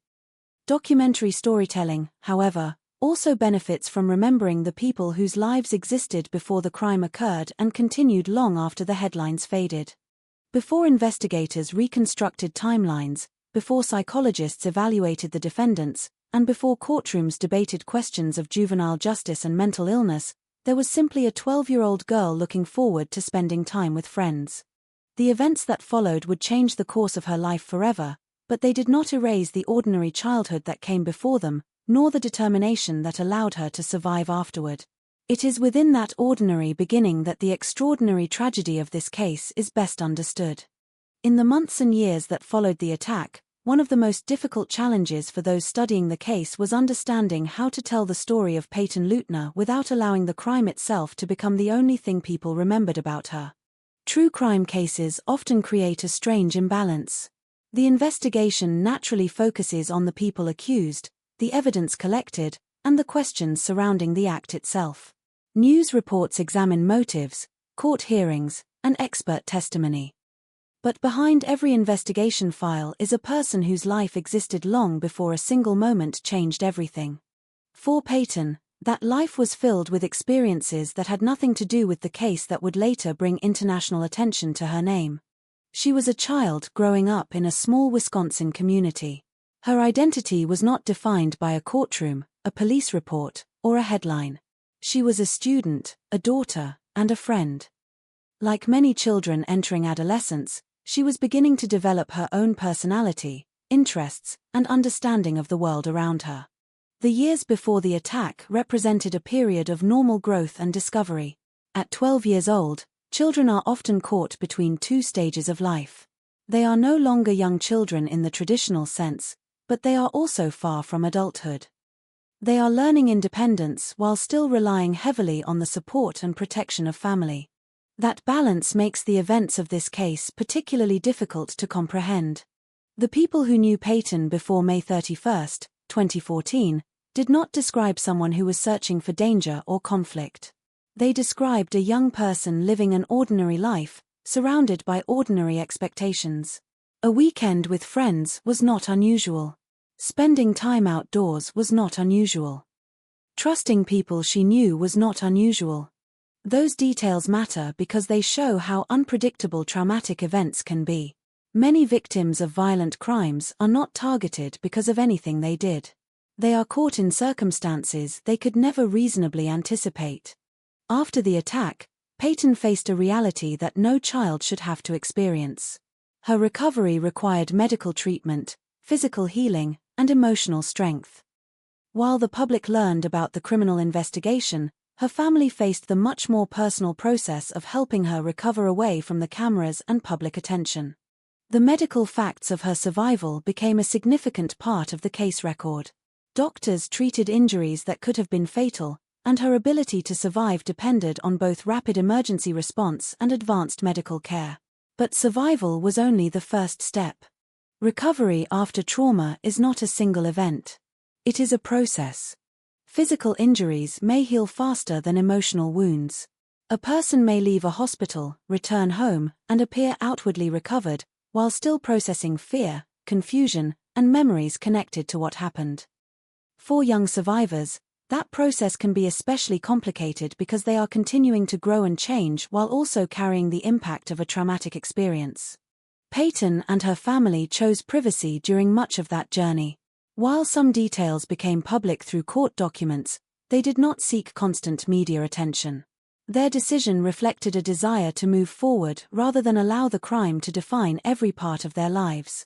Documentary storytelling, however, also benefits from remembering the people whose lives existed before the crime occurred and continued long after the headlines faded. Before investigators reconstructed timelines, before psychologists evaluated the defendants, and before courtrooms debated questions of juvenile justice and mental illness, there was simply a 12-year-old girl looking forward to spending time with friends. The events that followed would change the course of her life forever, but they did not erase the ordinary childhood that came before them, nor the determination that allowed her to survive afterward. It is within that ordinary beginning that the extraordinary tragedy of this case is best understood. In the months and years that followed the attack, one of the most difficult challenges for those studying the case was understanding how to tell the story of Payton Leutner without allowing the crime itself to become the only thing people remembered about her. True crime cases often create a strange imbalance. The investigation naturally focuses on the people accused, the evidence collected, and the questions surrounding the act itself. News reports examine motives, court hearings, and expert testimony. But behind every investigation file is a person whose life existed long before a single moment changed everything. For Payton, that life was filled with experiences that had nothing to do with the case that would later bring international attention to her name. She was a child growing up in a small Wisconsin community. Her identity was not defined by a courtroom, a police report, or a headline. She was a student, a daughter, and a friend. Like many children entering adolescence, she was beginning to develop her own personality, interests, and understanding of the world around her. The years before the attack represented a period of normal growth and discovery. At 12 years old, children are often caught between two stages of life. They are no longer young children in the traditional sense, but they are also far from adulthood. They are learning independence while still relying heavily on the support and protection of family. That balance makes the events of this case particularly difficult to comprehend. The people who knew Payton before May 31, 2014, did not describe someone who was searching for danger or conflict. They described a young person living an ordinary life, surrounded by ordinary expectations. A weekend with friends was not unusual. Spending time outdoors was not unusual. Trusting people she knew was not unusual. Those details matter because they show how unpredictable traumatic events can be. Many victims of violent crimes are not targeted because of anything they did. They are caught in circumstances they could never reasonably anticipate. After the attack, Payton faced a reality that no child should have to experience. Her recovery required medical treatment, physical healing, and emotional strength. While the public learned about the criminal investigation, her family faced the much more personal process of helping her recover away from the cameras and public attention. The medical facts of her survival became a significant part of the case record. Doctors treated injuries that could have been fatal, and her ability to survive depended on both rapid emergency response and advanced medical care. But survival was only the first step. Recovery after trauma is not a single event. It is a process. Physical injuries may heal faster than emotional wounds. A person may leave a hospital, return home, and appear outwardly recovered, while still processing fear, confusion, and memories connected to what happened. For young survivors, that process can be especially complicated because they are continuing to grow and change while also carrying the impact of a traumatic experience. Payton and her family chose privacy during much of that journey. While some details became public through court documents, they did not seek constant media attention. Their decision reflected a desire to move forward rather than allow the crime to define every part of their lives.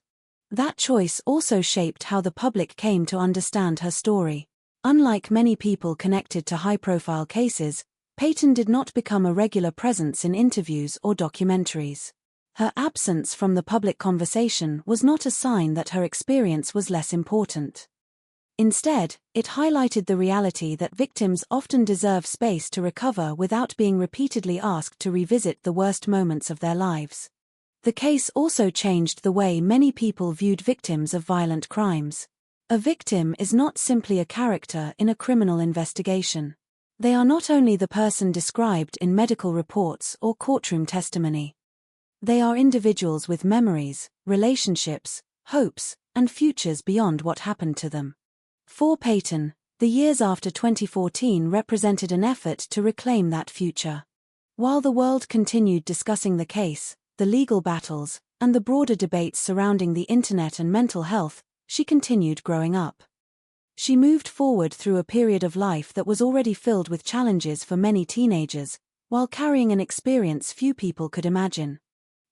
That choice also shaped how the public came to understand her story. Unlike many people connected to high-profile cases, Payton did not become a regular presence in interviews or documentaries. Her absence from the public conversation was not a sign that her experience was less important. Instead, it highlighted the reality that victims often deserve space to recover without being repeatedly asked to revisit the worst moments of their lives. The case also changed the way many people viewed victims of violent crimes. A victim is not simply a character in a criminal investigation. They are not only the person described in medical reports or courtroom testimony. They are individuals with memories, relationships, hopes, and futures beyond what happened to them. For Payton, the years after 2014 represented an effort to reclaim that future. While the world continued discussing the case, the legal battles, and the broader debates surrounding the internet and mental health, she continued growing up. She moved forward through a period of life that was already filled with challenges for many teenagers, while carrying an experience few people could imagine.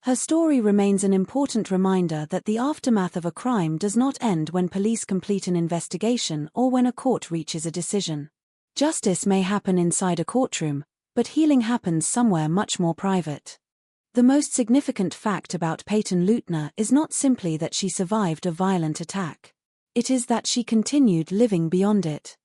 Her story remains an important reminder that the aftermath of a crime does not end when police complete an investigation or when a court reaches a decision. Justice may happen inside a courtroom, but healing happens somewhere much more private. The most significant fact about Payton Leutner is not simply that she survived a violent attack. It is that she continued living beyond it.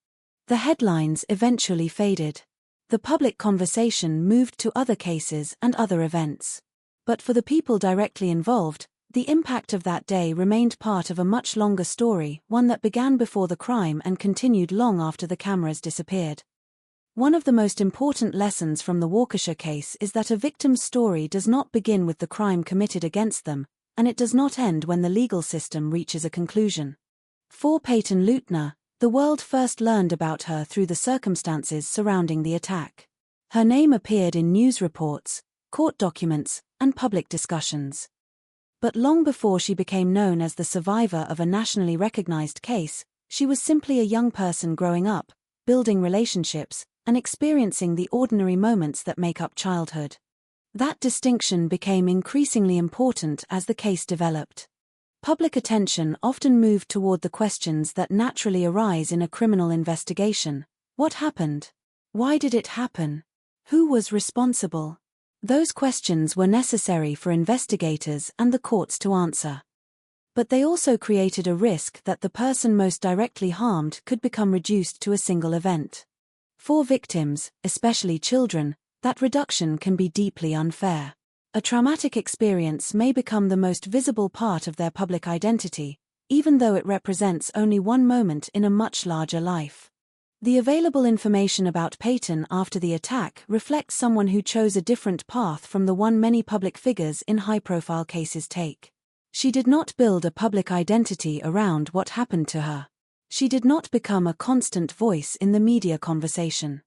The headlines eventually faded. The public conversation moved to other cases and other events. But for the people directly involved, the impact of that day remained part of a much longer story, one that began before the crime and continued long after the cameras disappeared. One of the most important lessons from the Waukesha case is that a victim's story does not begin with the crime committed against them, and it does not end when the legal system reaches a conclusion. For Payton Leutner, the world first learned about her through the circumstances surrounding the attack. Her name appeared in news reports, court documents, and public discussions. But long before she became known as the survivor of a nationally recognized case, she was simply a young person growing up, building relationships, and experiencing the ordinary moments that make up childhood. That distinction became increasingly important as the case developed. Public attention often moved toward the questions that naturally arise in a criminal investigation. What happened? Why did it happen? Who was responsible? Those questions were necessary for investigators and the courts to answer. But they also created a risk that the person most directly harmed could become reduced to a single event. For victims, especially children, that reduction can be deeply unfair. A traumatic experience may become the most visible part of their public identity, even though it represents only one moment in a much larger life. The available information about Payton after the attack reflects someone who chose a different path from the one many public figures in high-profile cases take. She did not build a public identity around what happened to her. She did not become a constant voice in the media conversation.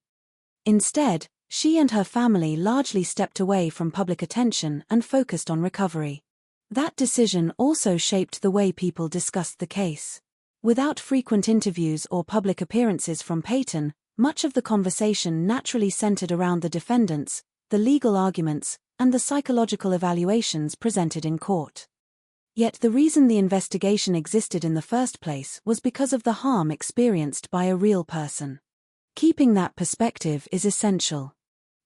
Instead, she and her family largely stepped away from public attention and focused on recovery. That decision also shaped the way people discussed the case. Without frequent interviews or public appearances from Payton, much of the conversation naturally centered around the defendants, the legal arguments, and the psychological evaluations presented in court. Yet the reason the investigation existed in the first place was because of the harm experienced by a real person. Keeping that perspective is essential.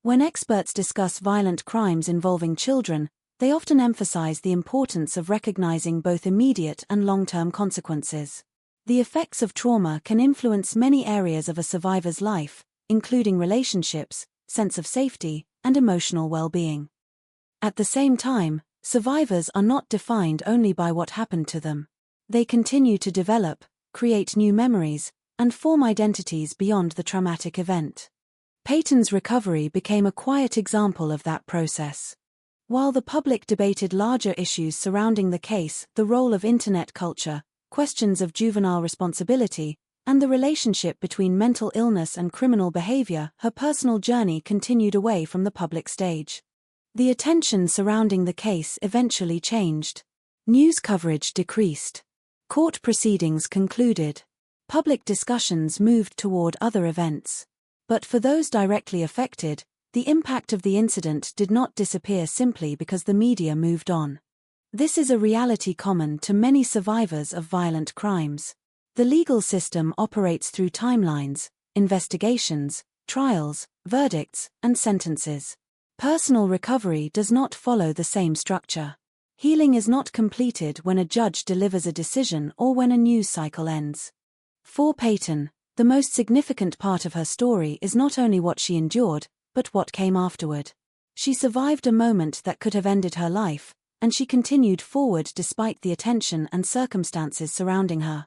When experts discuss violent crimes involving children, they often emphasize the importance of recognizing both immediate and long-term consequences. The effects of trauma can influence many areas of a survivor's life, including relationships, sense of safety, and emotional well-being. At the same time, survivors are not defined only by what happened to them. They continue to develop, create new memories, and form identities beyond the traumatic event. Payton's recovery became a quiet example of that process. While the public debated larger issues surrounding the case, the role of internet culture, questions of juvenile responsibility, and the relationship between mental illness and criminal behavior, her personal journey continued away from the public stage. The attention surrounding the case eventually changed. News coverage decreased. Court proceedings concluded. Public discussions moved toward other events. But for those directly affected, the impact of the incident did not disappear simply because the media moved on. This is a reality common to many survivors of violent crimes. The legal system operates through timelines, investigations, trials, verdicts, and sentences. Personal recovery does not follow the same structure. Healing is not completed when a judge delivers a decision or when a news cycle ends. For Payton, the most significant part of her story is not only what she endured, but what came afterward. She survived a moment that could have ended her life, and she continued forward despite the attention and circumstances surrounding her.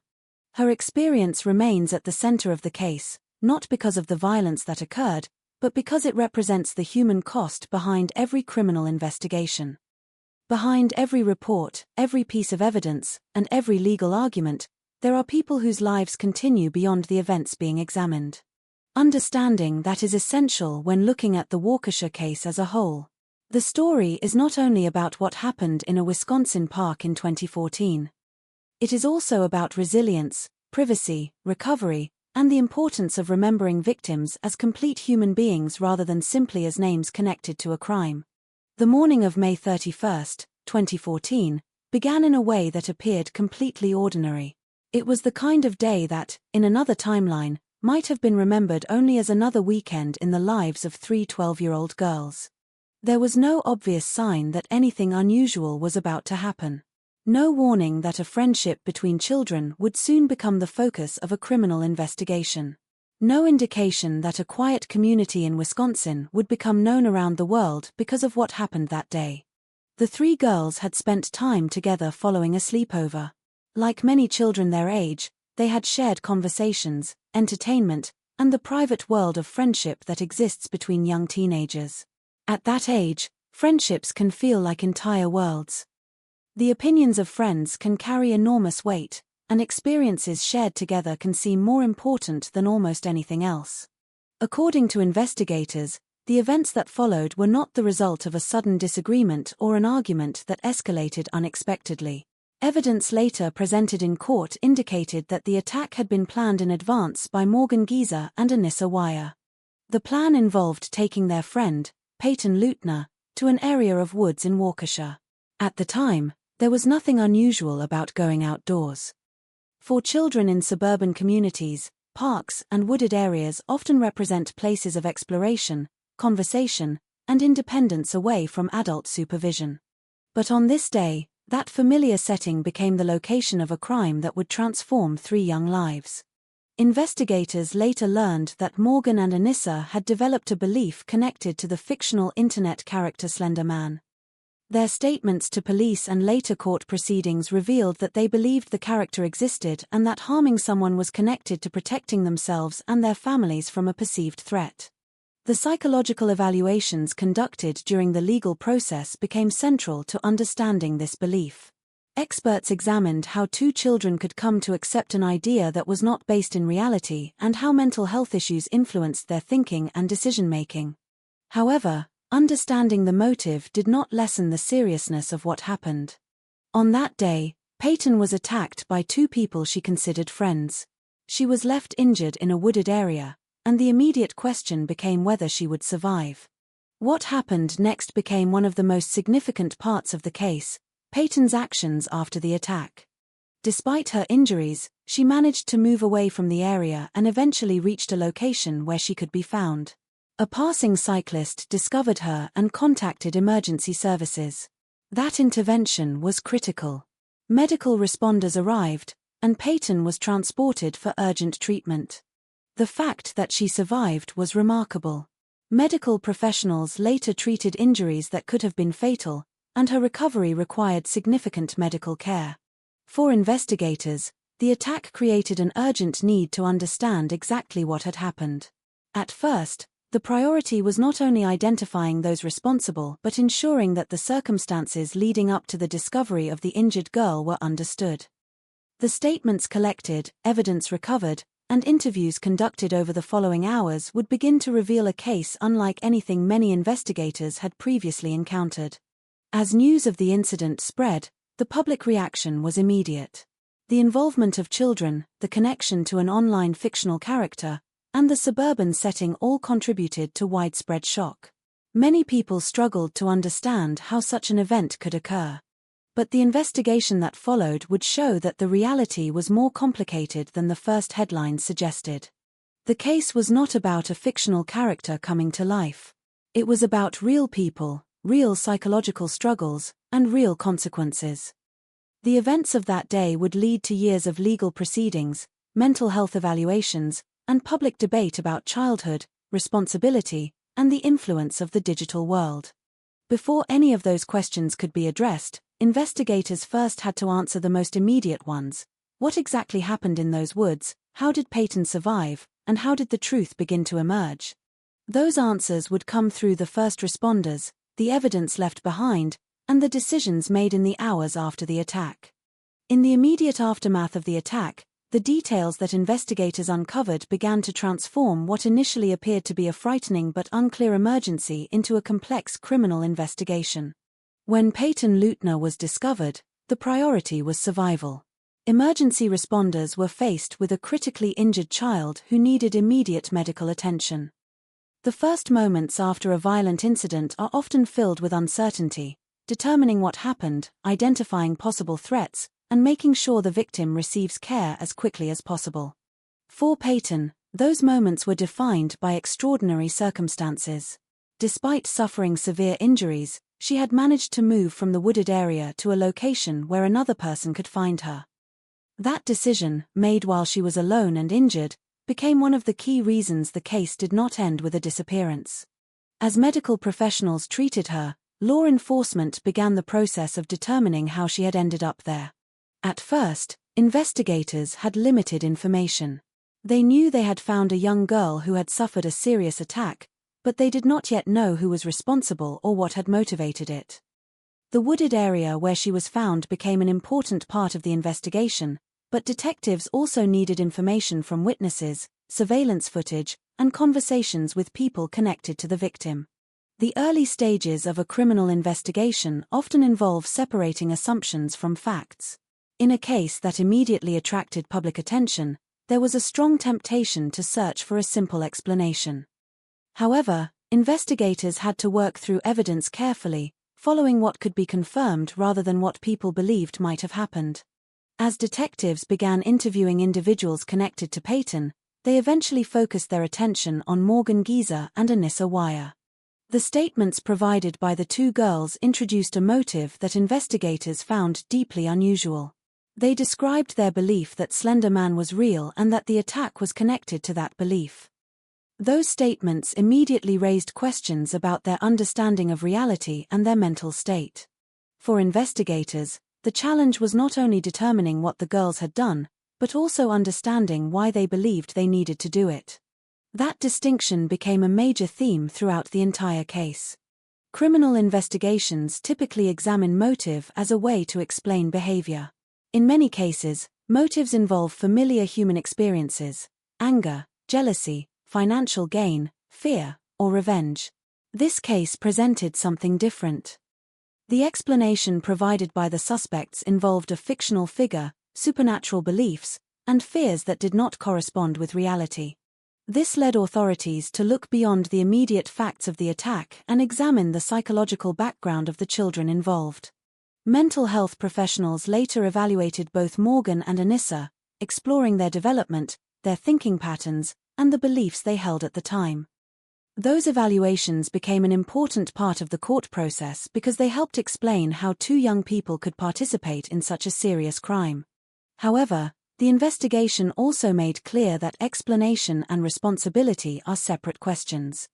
Her experience remains at the center of the case, not because of the violence that occurred, but because it represents the human cost behind every criminal investigation. Behind every report, every piece of evidence, and every legal argument, there are people whose lives continue beyond the events being examined. Understanding that is essential when looking at the Waukesha case as a whole. The story is not only about what happened in a Wisconsin park in 2014. It is also about resilience, privacy, recovery, and the importance of remembering victims as complete human beings rather than simply as names connected to a crime. The morning of May 31, 2014, began in a way that appeared completely ordinary. It was the kind of day that, in another timeline, might have been remembered only as another weekend in the lives of three 12-year-old girls. There was no obvious sign that anything unusual was about to happen. No warning that a friendship between children would soon become the focus of a criminal investigation. No indication that a quiet community in Wisconsin would become known around the world because of what happened that day. The three girls had spent time together following a sleepover. Like many children their age, they had shared conversations, entertainment, and the private world of friendship that exists between young teenagers. At that age, friendships can feel like entire worlds. The opinions of friends can carry enormous weight, and experiences shared together can seem more important than almost anything else. According to investigators, the events that followed were not the result of a sudden disagreement or an argument that escalated unexpectedly. Evidence later presented in court indicated that the attack had been planned in advance by Morgan Geezer and Anissa Weier. The plan involved taking their friend, Payton Leutner, to an area of woods in Waukesha. At the time, there was nothing unusual about going outdoors. For children in suburban communities, parks and wooded areas often represent places of exploration, conversation, and independence away from adult supervision. But on this day, that familiar setting became the location of a crime that would transform three young lives. Investigators later learned that Morgan and Anissa had developed a belief connected to the fictional internet character Slender Man. Their statements to police and later court proceedings revealed that they believed the character existed and that harming someone was connected to protecting themselves and their families from a perceived threat. The psychological evaluations conducted during the legal process became central to understanding this belief. Experts examined how two children could come to accept an idea that was not based in reality and how mental health issues influenced their thinking and decision-making. However, understanding the motive did not lessen the seriousness of what happened. On that day, Payton was attacked by two people she considered friends. She was left injured in a wooded area, and the immediate question became whether she would survive. What happened next became one of the most significant parts of the case: Payton's actions after the attack. Despite her injuries, she managed to move away from the area and eventually reached a location where she could be found. A passing cyclist discovered her and contacted emergency services. That intervention was critical. Medical responders arrived, and Payton was transported for urgent treatment. The fact that she survived was remarkable. Medical professionals later treated injuries that could have been fatal, and her recovery required significant medical care. For investigators, the attack created an urgent need to understand exactly what had happened. At first, the priority was not only identifying those responsible but ensuring that the circumstances leading up to the discovery of the injured girl were understood. The statements collected, evidence recovered, and interviews conducted over the following hours would begin to reveal a case unlike anything many investigators had previously encountered. As news of the incident spread, the public reaction was immediate. The involvement of children, the connection to an online fictional character, and the suburban setting all contributed to widespread shock. Many people struggled to understand how such an event could occur. But the investigation that followed would show that the reality was more complicated than the first headlines suggested. The case was not about a fictional character coming to life. It was about real people, real psychological struggles, and real consequences. The events of that day would lead to years of legal proceedings, mental health evaluations, and public debate about childhood, responsibility, and the influence of the digital world. Before any of those questions could be addressed, investigators first had to answer the most immediate ones. What exactly happened in those woods? How did Peyton survive? And how did the truth begin to emerge? Those answers would come through the first responders, the evidence left behind, and the decisions made in the hours after the attack. In the immediate aftermath of the attack, the details that investigators uncovered began to transform what initially appeared to be a frightening but unclear emergency into a complex criminal investigation. When Peyton Leutner was discovered, the priority was survival. Emergency responders were faced with a critically injured child who needed immediate medical attention. The first moments after a violent incident are often filled with uncertainty, determining what happened, identifying possible threats, and making sure the victim receives care as quickly as possible. For Peyton, those moments were defined by extraordinary circumstances. Despite suffering severe injuries, she had managed to move from the wooded area to a location where another person could find her. That decision, made while she was alone and injured, became one of the key reasons the case did not end with a disappearance. As medical professionals treated her, law enforcement began the process of determining how she had ended up there. At first, investigators had limited information. They knew they had found a young girl who had suffered a serious attack, but they did not yet know who was responsible or what had motivated it. The wooded area where she was found became an important part of the investigation, but detectives also needed information from witnesses, surveillance footage, and conversations with people connected to the victim. The early stages of a criminal investigation often involve separating assumptions from facts. In a case that immediately attracted public attention, there was a strong temptation to search for a simple explanation. However, investigators had to work through evidence carefully, following what could be confirmed rather than what people believed might have happened. As detectives began interviewing individuals connected to Peyton, they eventually focused their attention on Morgan Geezer and Anissa Weier. The statements provided by the two girls introduced a motive that investigators found deeply unusual. They described their belief that Slender Man was real and that the attack was connected to that belief. Those statements immediately raised questions about their understanding of reality and their mental state. For investigators, the challenge was not only determining what the girls had done, but also understanding why they believed they needed to do it. That distinction became a major theme throughout the entire case. Criminal investigations typically examine motive as a way to explain behavior. In many cases, motives involve familiar human experiences: anger, jealousy, financial gain, fear, or revenge. This case presented something different. The explanation provided by the suspects involved a fictional figure, supernatural beliefs, and fears that did not correspond with reality. This led authorities to look beyond the immediate facts of the attack and examine the psychological background of the children involved. Mental health professionals later evaluated both Morgan and Anissa, exploring their development, their thinking patterns, and the beliefs they held at the time. Those evaluations became an important part of the court process because they helped explain how two young people could participate in such a serious crime. However, the investigation also made clear that explanation and responsibility are separate questions.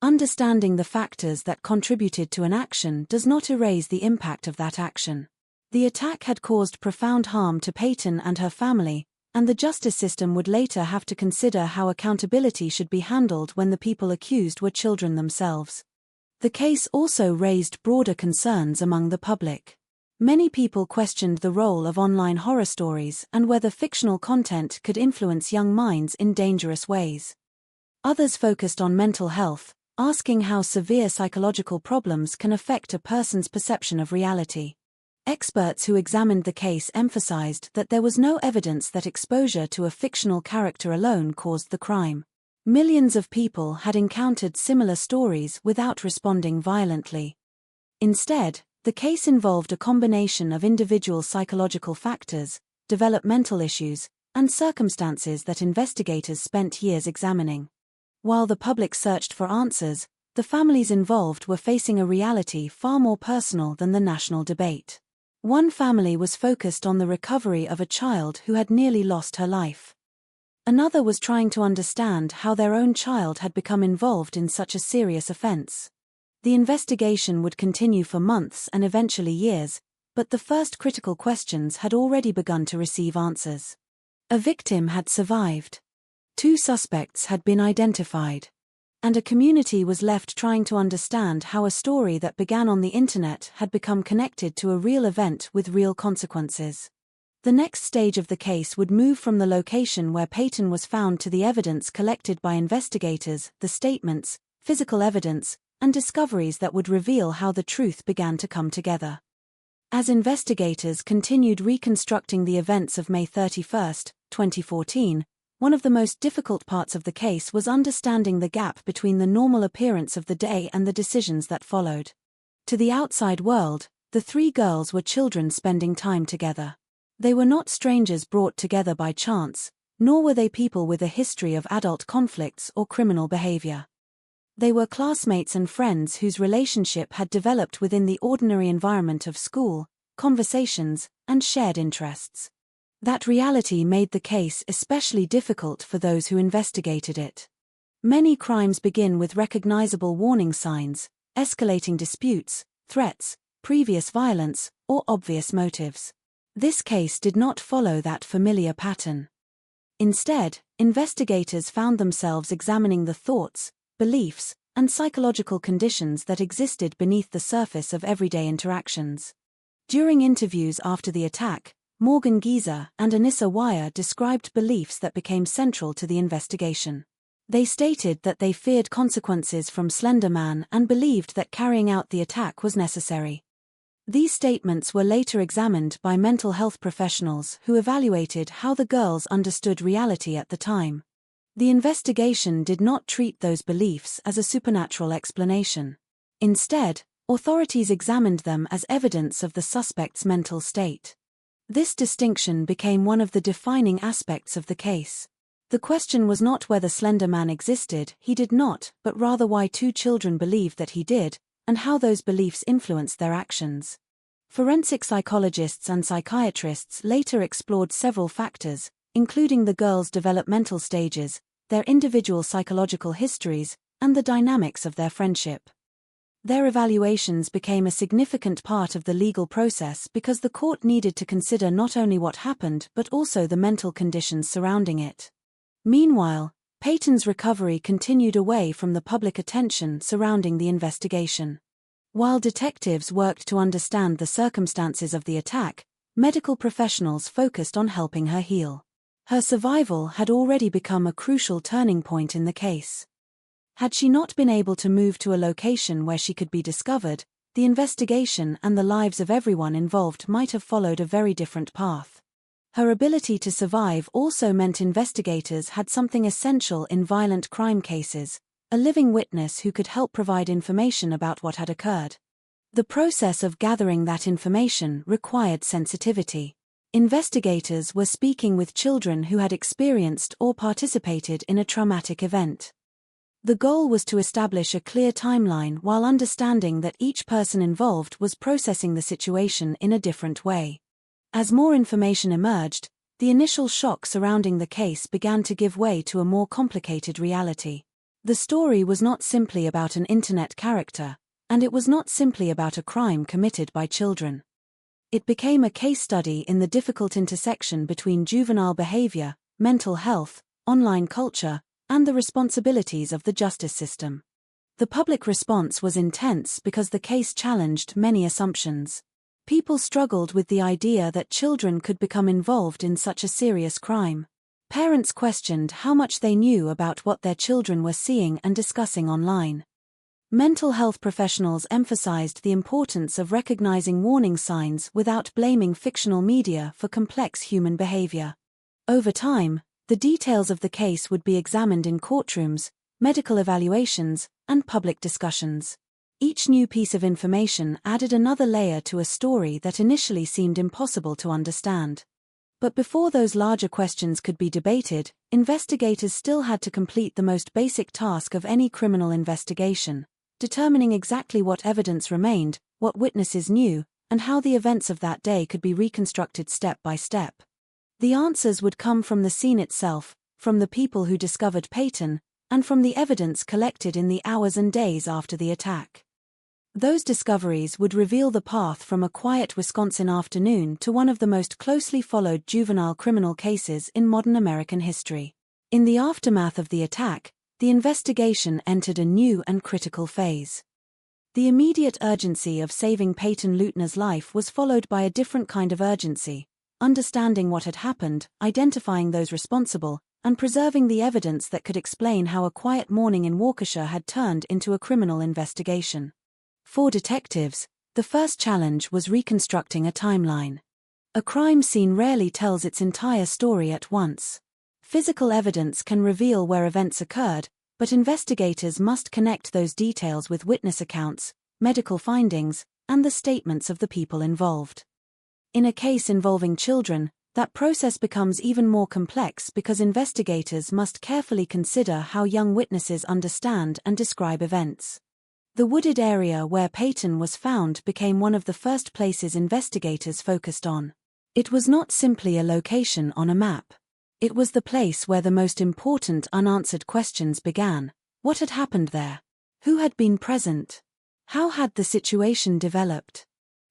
Understanding the factors that contributed to an action does not erase the impact of that action. The attack had caused profound harm to Peyton and her family, and the justice system would later have to consider how accountability should be handled when the people accused were children themselves. The case also raised broader concerns among the public. Many people questioned the role of online horror stories and whether fictional content could influence young minds in dangerous ways. Others focused on mental health, asking how severe psychological problems can affect a person's perception of reality. Experts who examined the case emphasized that there was no evidence that exposure to a fictional character alone caused the crime. Millions of people had encountered similar stories without responding violently. Instead, the case involved a combination of individual psychological factors, developmental issues, and circumstances that investigators spent years examining. While the public searched for answers, the families involved were facing a reality far more personal than the national debate. One family was focused on the recovery of a child who had nearly lost her life. Another was trying to understand how their own child had become involved in such a serious offense. The investigation would continue for months and eventually years, but the first critical questions had already begun to receive answers. A victim had survived. 2 suspects had been identified. And a community was left trying to understand how a story that began on the internet had become connected to a real event with real consequences. The next stage of the case would move from the location where Peyton was found to the evidence collected by investigators, the statements, physical evidence, and discoveries that would reveal how the truth began to come together. As investigators continued reconstructing the events of May 31, 2014, one of the most difficult parts of the case was understanding the gap between the normal appearance of the day and the decisions that followed. To the outside world, the 3 girls were children spending time together. They were not strangers brought together by chance, nor were they people with a history of adult conflicts or criminal behavior. They were classmates and friends whose relationship had developed within the ordinary environment of school, conversations, and shared interests. That reality made the case especially difficult for those who investigated it. Many crimes begin with recognizable warning signs, escalating disputes, threats, previous violence, or obvious motives. This case did not follow that familiar pattern. Instead, investigators found themselves examining the thoughts, beliefs, and psychological conditions that existed beneath the surface of everyday interactions. During interviews after the attack, Morgan Geezer and Anissa Weier described beliefs that became central to the investigation. They stated that they feared consequences from Slender Man and believed that carrying out the attack was necessary. These statements were later examined by mental health professionals who evaluated how the girls understood reality at the time. The investigation did not treat those beliefs as a supernatural explanation. Instead, authorities examined them as evidence of the suspect's mental state. This distinction became one of the defining aspects of the case. The question was not whether Slender Man existed, he did not, but rather why 2 children believed that he did, and how those beliefs influenced their actions. Forensic psychologists and psychiatrists later explored several factors, including the girls' developmental stages, their individual psychological histories, and the dynamics of their friendship. Their evaluations became a significant part of the legal process because the court needed to consider not only what happened but also the mental conditions surrounding it. Meanwhile, Peyton's recovery continued away from the public attention surrounding the investigation. While detectives worked to understand the circumstances of the attack, medical professionals focused on helping her heal. Her survival had already become a crucial turning point in the case. Had she not been able to move to a location where she could be discovered, the investigation and the lives of everyone involved might have followed a very different path. Her ability to survive also meant investigators had something essential in violent crime cases, a living witness who could help provide information about what had occurred. The process of gathering that information required sensitivity. Investigators were speaking with children who had experienced or participated in a traumatic event. The goal was to establish a clear timeline while understanding that each person involved was processing the situation in a different way. As more information emerged, the initial shock surrounding the case began to give way to a more complicated reality. The story was not simply about an internet character, and it was not simply about a crime committed by children. It became a case study in the difficult intersection between juvenile behavior, mental health, online culture, and the responsibilities of the justice system. The public response was intense because the case challenged many assumptions. People struggled with the idea that children could become involved in such a serious crime. Parents questioned how much they knew about what their children were seeing and discussing online. Mental health professionals emphasized the importance of recognizing warning signs without blaming fictional media for complex human behavior. Over time, the details of the case would be examined in courtrooms, medical evaluations, and public discussions. Each new piece of information added another layer to a story that initially seemed impossible to understand. But before those larger questions could be debated, investigators still had to complete the most basic task of any criminal investigation: determining exactly what evidence remained, what witnesses knew, and how the events of that day could be reconstructed step by step. The answers would come from the scene itself, from the people who discovered Peyton, and from the evidence collected in the hours and days after the attack. Those discoveries would reveal the path from a quiet Wisconsin afternoon to one of the most closely followed juvenile criminal cases in modern American history. In the aftermath of the attack, the investigation entered a new and critical phase. The immediate urgency of saving Peyton Leutner's life was followed by a different kind of urgency: understanding what had happened, identifying those responsible, and preserving the evidence that could explain how a quiet morning in Waukesha had turned into a criminal investigation. For detectives, the first challenge was reconstructing a timeline. A crime scene rarely tells its entire story at once. Physical evidence can reveal where events occurred, but investigators must connect those details with witness accounts, medical findings, and the statements of the people involved. In a case involving children, that process becomes even more complex because investigators must carefully consider how young witnesses understand and describe events. The wooded area where Peyton was found became one of the first places investigators focused on. It was not simply a location on a map. It was the place where the most important unanswered questions began. What had happened there? Who had been present? How had the situation developed?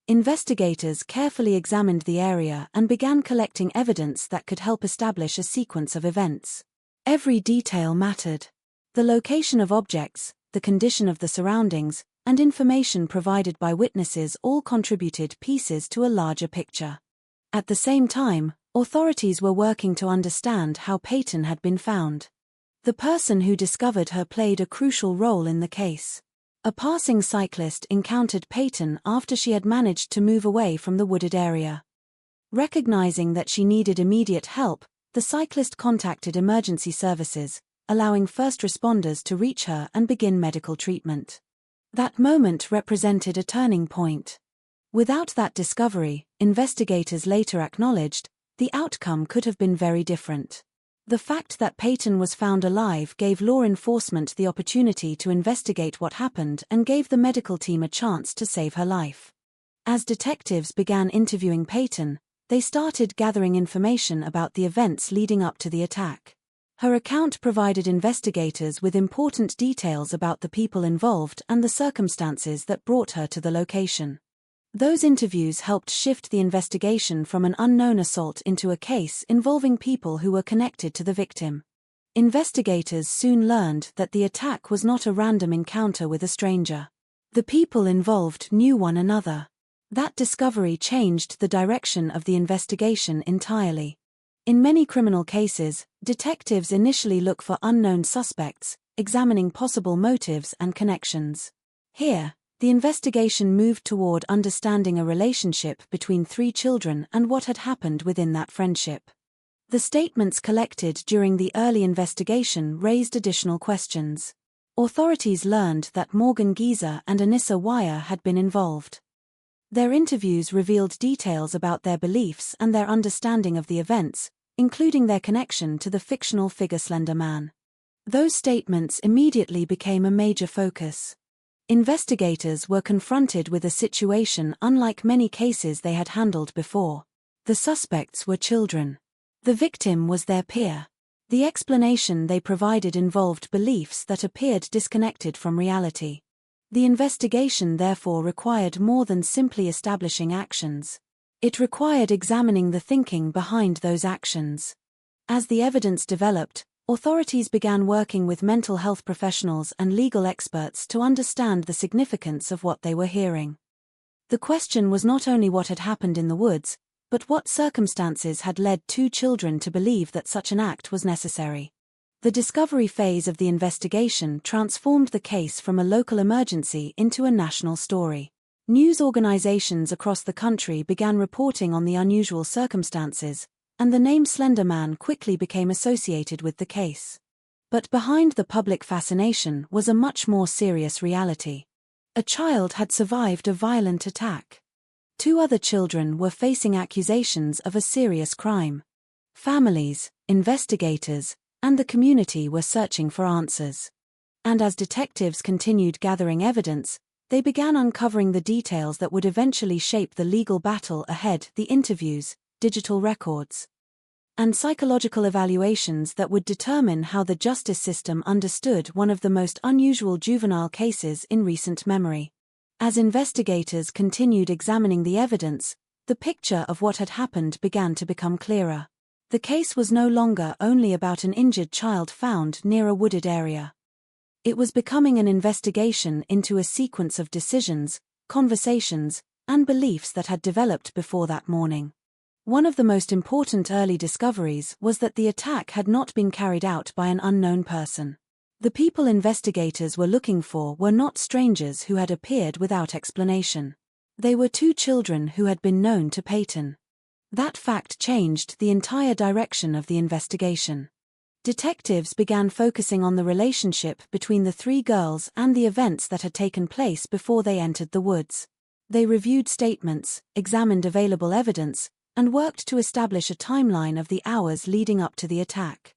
Investigators carefully examined the area and began collecting evidence that could help establish a sequence of events. Every detail mattered. The location of objects, the condition of the surroundings, and information provided by witnesses all contributed pieces to a larger picture. At the same time, authorities were working to understand how Peyton had been found. The person who discovered her played a crucial role in the case. A passing cyclist encountered Peyton after she had managed to move away from the wooded area. Recognizing that she needed immediate help, the cyclist contacted emergency services, allowing first responders to reach her and begin medical treatment. That moment represented a turning point. Without that discovery, investigators later acknowledged, the outcome could have been very different. The fact that Peyton was found alive gave law enforcement the opportunity to investigate what happened and gave the medical team a chance to save her life. As detectives began interviewing Peyton, they started gathering information about the events leading up to the attack. Her account provided investigators with important details about the people involved and the circumstances that brought her to the location. Those interviews helped shift the investigation from an unknown assault into a case involving people who were connected to the victim. Investigators soon learned that the attack was not a random encounter with a stranger. The people involved knew one another. That discovery changed the direction of the investigation entirely. In many criminal cases, detectives initially look for unknown suspects, examining possible motives and connections. Here, the investigation moved toward understanding a relationship between 3 children and what had happened within that friendship. The statements collected during the early investigation raised additional questions. Authorities learned that Morgan Geezer and Anissa Weier had been involved. Their interviews revealed details about their beliefs and their understanding of the events, including their connection to the fictional figure Slender Man. Those statements immediately became a major focus. Investigators were confronted with a situation unlike many cases they had handled before. The suspects were children. The victim was their peer. The explanation they provided involved beliefs that appeared disconnected from reality. The investigation therefore required more than simply establishing actions. It required examining the thinking behind those actions. As the evidence developed, authorities began working with mental health professionals and legal experts to understand the significance of what they were hearing. The question was not only what had happened in the woods, but what circumstances had led two children to believe that such an act was necessary. The discovery phase of the investigation transformed the case from a local emergency into a national story. News organizations across the country began reporting on the unusual circumstances, and the name Slender Man quickly became associated with the case. But behind the public fascination was a much more serious reality. A child had survived a violent attack. Two other children were facing accusations of a serious crime. Families, investigators, and the community were searching for answers. And as detectives continued gathering evidence, they began uncovering the details that would eventually shape the legal battle ahead: the interviews, digital records, and psychological evaluations that would determine how the justice system understood one of the most unusual juvenile cases in recent memory. As investigators continued examining the evidence, the picture of what had happened began to become clearer. The case was no longer only about an injured child found near a wooded area. It was becoming an investigation into a sequence of decisions, conversations, and beliefs that had developed before that morning. One of the most important early discoveries was that the attack had not been carried out by an unknown person. The people investigators were looking for were not strangers who had appeared without explanation. They were two children who had been known to Peyton. That fact changed the entire direction of the investigation. Detectives began focusing on the relationship between the three girls and the events that had taken place before they entered the woods. They reviewed statements, examined available evidence, and worked to establish a timeline of the hours leading up to the attack.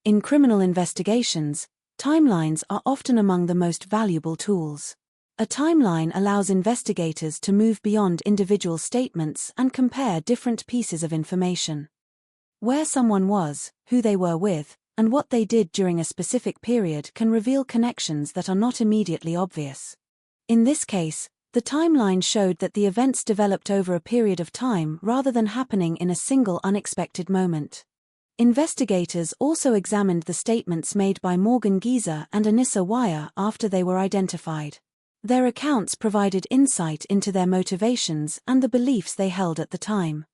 In criminal investigations, timelines are often among the most valuable tools. A timeline allows investigators to move beyond individual statements and compare different pieces of information. Where someone was, who they were with, and what they did during a specific period can reveal connections that are not immediately obvious. In this case, the timeline showed that the events developed over a period of time rather than happening in a single unexpected moment. Investigators also examined the statements made by Morgan Geezer and Anissa Weier after they were identified. Their accounts provided insight into their motivations and the beliefs they held at the time.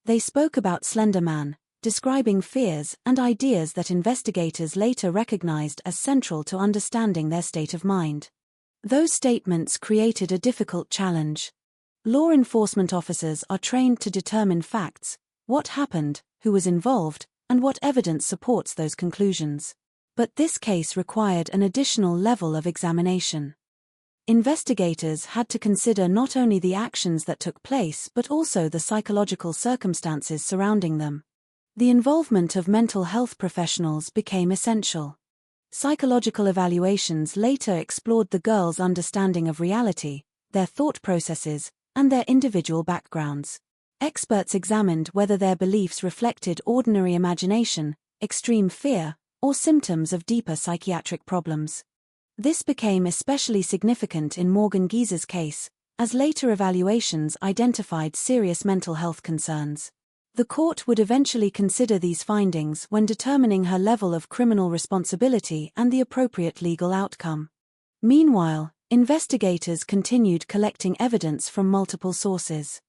They spoke about Slender Man, describing fears and ideas that investigators later recognized as central to understanding their state of mind. Those statements created a difficult challenge. Law enforcement officers are trained to determine facts, what happened, who was involved, and what evidence supports those conclusions. But this case required an additional level of examination. Investigators had to consider not only the actions that took place but also the psychological circumstances surrounding them. The involvement of mental health professionals became essential. Psychological evaluations later explored the girls' understanding of reality, their thought processes, and their individual backgrounds. Experts examined whether their beliefs reflected ordinary imagination, extreme fear, or symptoms of deeper psychiatric problems. This became especially significant in Morgan Geezer's case, as later evaluations identified serious mental health concerns. The court would eventually consider these findings when determining her level of criminal responsibility and the appropriate legal outcome. Meanwhile, investigators continued collecting evidence from multiple sources.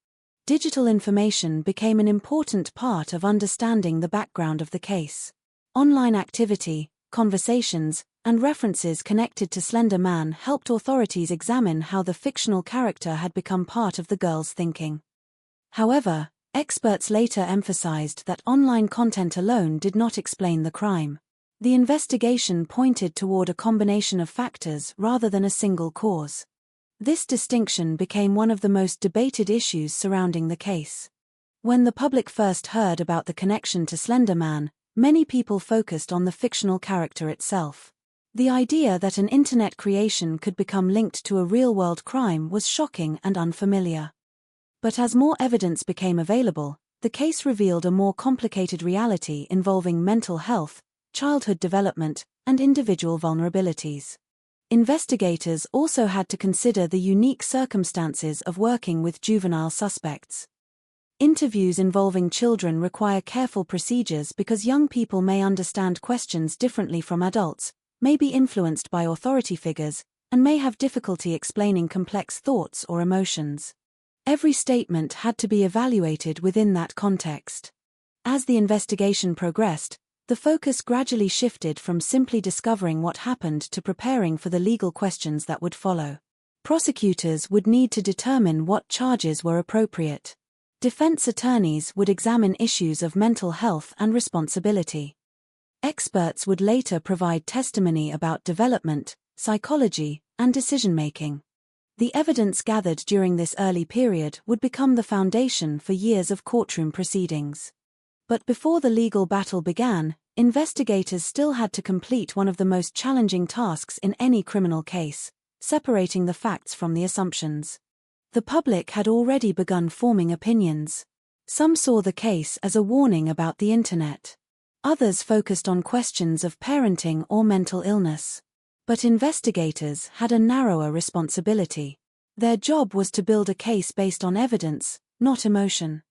Digital information became an important part of understanding the background of the case. Online activity, conversations, and references connected to Slender Man helped authorities examine how the fictional character had become part of the girls' thinking. However, experts later emphasized that online content alone did not explain the crime. The investigation pointed toward a combination of factors rather than a single cause. This distinction became one of the most debated issues surrounding the case. When the public first heard about the connection to Slender Man, many people focused on the fictional character itself. The idea that an internet creation could become linked to a real-world crime was shocking and unfamiliar. But as more evidence became available, the case revealed a more complicated reality involving mental health, childhood development, and individual vulnerabilities. Investigators also had to consider the unique circumstances of working with juvenile suspects. Interviews involving children require careful procedures because young people may understand questions differently from adults, may be influenced by authority figures, and may have difficulty explaining complex thoughts or emotions. Every statement had to be evaluated within that context. As the investigation progressed, the focus gradually shifted from simply discovering what happened to preparing for the legal questions that would follow. Prosecutors would need to determine what charges were appropriate. Defense attorneys would examine issues of mental health and responsibility. Experts would later provide testimony about development, psychology, and decision-making. The evidence gathered during this early period would become the foundation for years of courtroom proceedings. But before the legal battle began, investigators still had to complete one of the most challenging tasks in any criminal case: separating the facts from the assumptions. The public had already begun forming opinions. Some saw the case as a warning about the internet. Others focused on questions of parenting or mental illness. But investigators had a narrower responsibility. Their job was to build a case based on evidence, not emotion.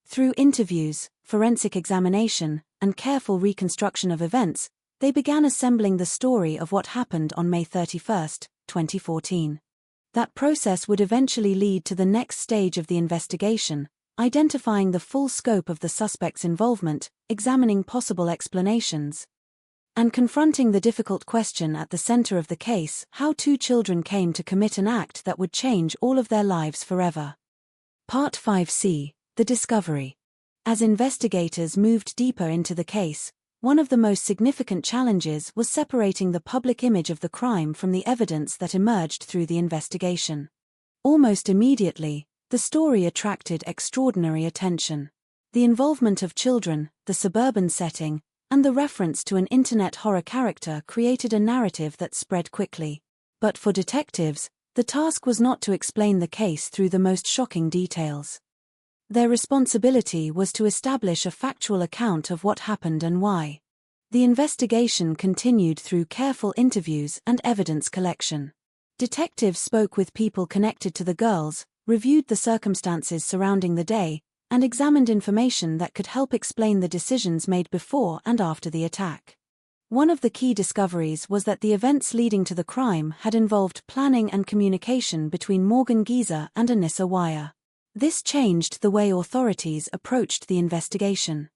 Through interviews, forensic examination, and careful reconstruction of events, they began assembling the story of what happened on May 31, 2014. That process would eventually lead to the next stage of the investigation, identifying the full scope of the suspect's involvement, examining possible explanations, and confronting the difficult question at the center of the case: how two children came to commit an act that would change all of their lives forever. Part 5C, The Discovery. As investigators moved deeper into the case, one of the most significant challenges was separating the public image of the crime from the evidence that emerged through the investigation. Almost immediately, the story attracted extraordinary attention. The involvement of children, the suburban setting, and the reference to an internet horror character created a narrative that spread quickly. But for detectives, the task was not to explain the case through the most shocking details. Their responsibility was to establish a factual account of what happened and why. The investigation continued through careful interviews and evidence collection. Detectives spoke with people connected to the girls, reviewed the circumstances surrounding the day, and examined information that could help explain the decisions made before and after the attack. One of the key discoveries was that the events leading to the crime had involved planning and communication between Morgan Geezer and Anissa Weier. This changed the way authorities approached the investigation.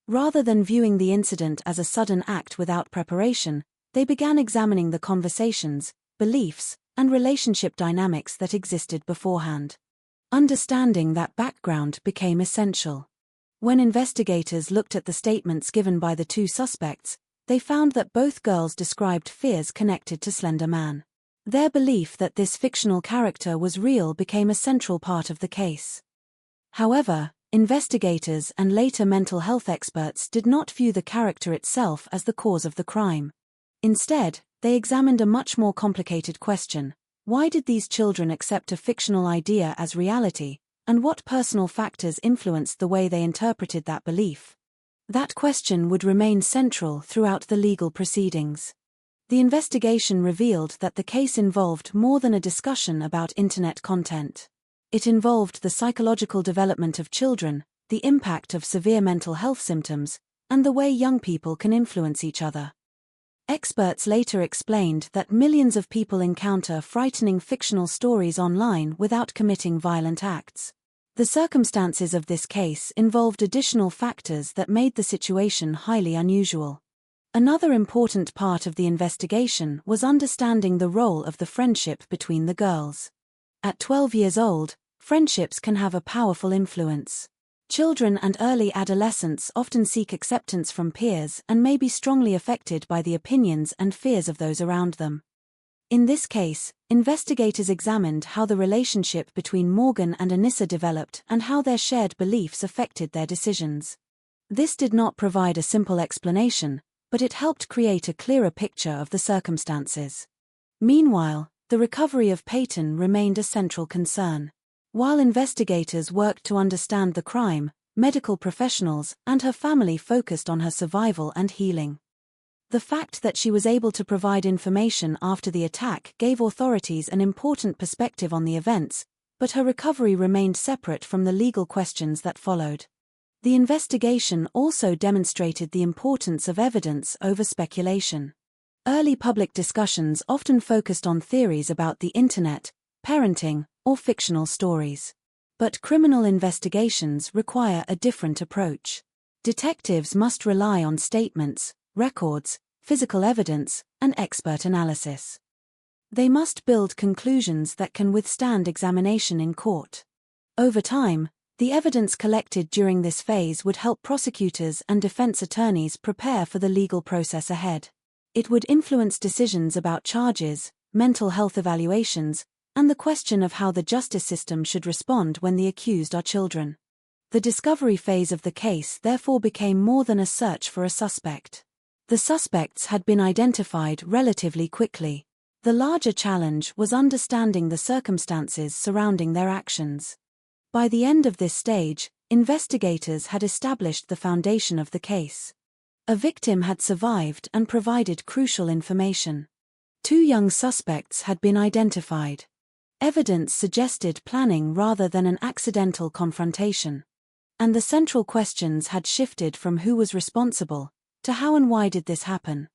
Rather than viewing the incident as a sudden act without preparation, they began examining the conversations, beliefs, and relationship dynamics that existed beforehand. Understanding that background became essential. When investigators looked at the statements given by the two suspects, they found that both girls described fears connected to Slender Man. Their belief that this fictional character was real became a central part of the case. However, investigators and later mental health experts did not view the character itself as the cause of the crime. Instead, they examined a much more complicated question: why did these children accept a fictional idea as reality, and what personal factors influenced the way they interpreted that belief? That question would remain central throughout the legal proceedings. The investigation revealed that the case involved more than a discussion about internet content. It involved the psychological development of children, the impact of severe mental health symptoms, and the way young people can influence each other. Experts later explained that millions of people encounter frightening fictional stories online without committing violent acts. The circumstances of this case involved additional factors that made the situation highly unusual. Another important part of the investigation was understanding the role of the friendship between the girls. At 12 years old, friendships can have a powerful influence. Children and early adolescents often seek acceptance from peers and may be strongly affected by the opinions and fears of those around them. In this case, investigators examined how the relationship between Morgan and Anissa developed and how their shared beliefs affected their decisions. This did not provide a simple explanation, but it helped create a clearer picture of the circumstances. Meanwhile, the recovery of Peyton remained a central concern. While investigators worked to understand the crime, medical professionals and her family focused on her survival and healing. The fact that she was able to provide information after the attack gave authorities an important perspective on the events, but her recovery remained separate from the legal questions that followed. The investigation also demonstrated the importance of evidence over speculation. Early public discussions often focused on theories about the internet, parenting, or fictional stories. But criminal investigations require a different approach. Detectives must rely on statements, records, physical evidence, and expert analysis. They must build conclusions that can withstand examination in court. Over time, the evidence collected during this phase would help prosecutors and defense attorneys prepare for the legal process ahead. It would influence decisions about charges, mental health evaluations, and the question of how the justice system should respond when the accused are children. The discovery phase of the case therefore became more than a search for a suspect. The suspects had been identified relatively quickly. The larger challenge was understanding the circumstances surrounding their actions. By the end of this stage, investigators had established the foundation of the case. A victim had survived and provided crucial information. 2 young suspects had been identified. Evidence suggested planning rather than an accidental confrontation. And the central questions had shifted from who was responsible to how and why did this happen.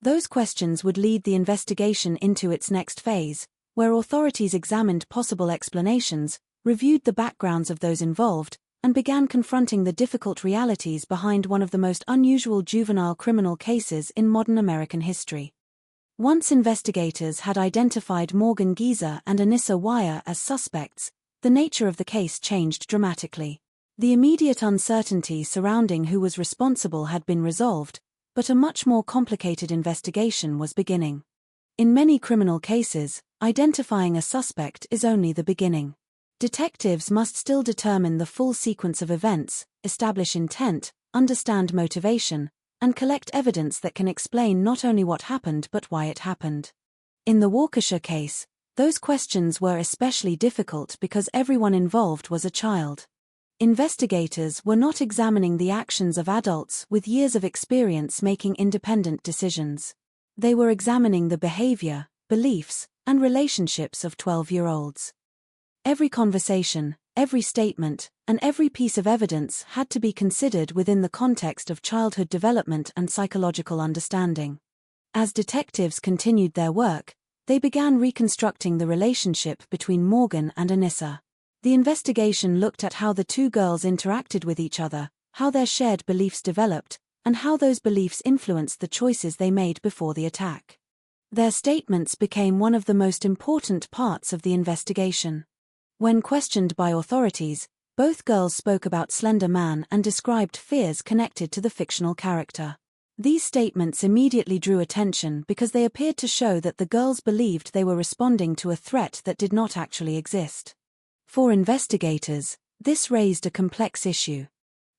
Those questions would lead the investigation into its next phase, where authorities examined possible explanations, reviewed the backgrounds of those involved, and began confronting the difficult realities behind one of the most unusual juvenile criminal cases in modern American history. Once investigators had identified Morgan Geezer and Anissa Weier as suspects, the nature of the case changed dramatically. The immediate uncertainty surrounding who was responsible had been resolved, but a much more complicated investigation was beginning. In many criminal cases, identifying a suspect is only the beginning. Detectives must still determine the full sequence of events, establish intent, understand motivation, and collect evidence that can explain not only what happened but why it happened. In the Waukesha case, those questions were especially difficult because everyone involved was a child. Investigators were not examining the actions of adults with years of experience making independent decisions. They were examining the behavior, beliefs, and relationships of 12-year-olds. Every conversation, every statement, and every piece of evidence had to be considered within the context of childhood development and psychological understanding. As detectives continued their work, they began reconstructing the relationship between Morgan and Anissa. The investigation looked at how the 2 girls interacted with each other, how their shared beliefs developed, and how those beliefs influenced the choices they made before the attack. Their statements became one of the most important parts of the investigation. When questioned by authorities, both girls spoke about Slender Man and described fears connected to the fictional character. These statements immediately drew attention because they appeared to show that the girls believed they were responding to a threat that did not actually exist. For investigators, this raised a complex issue.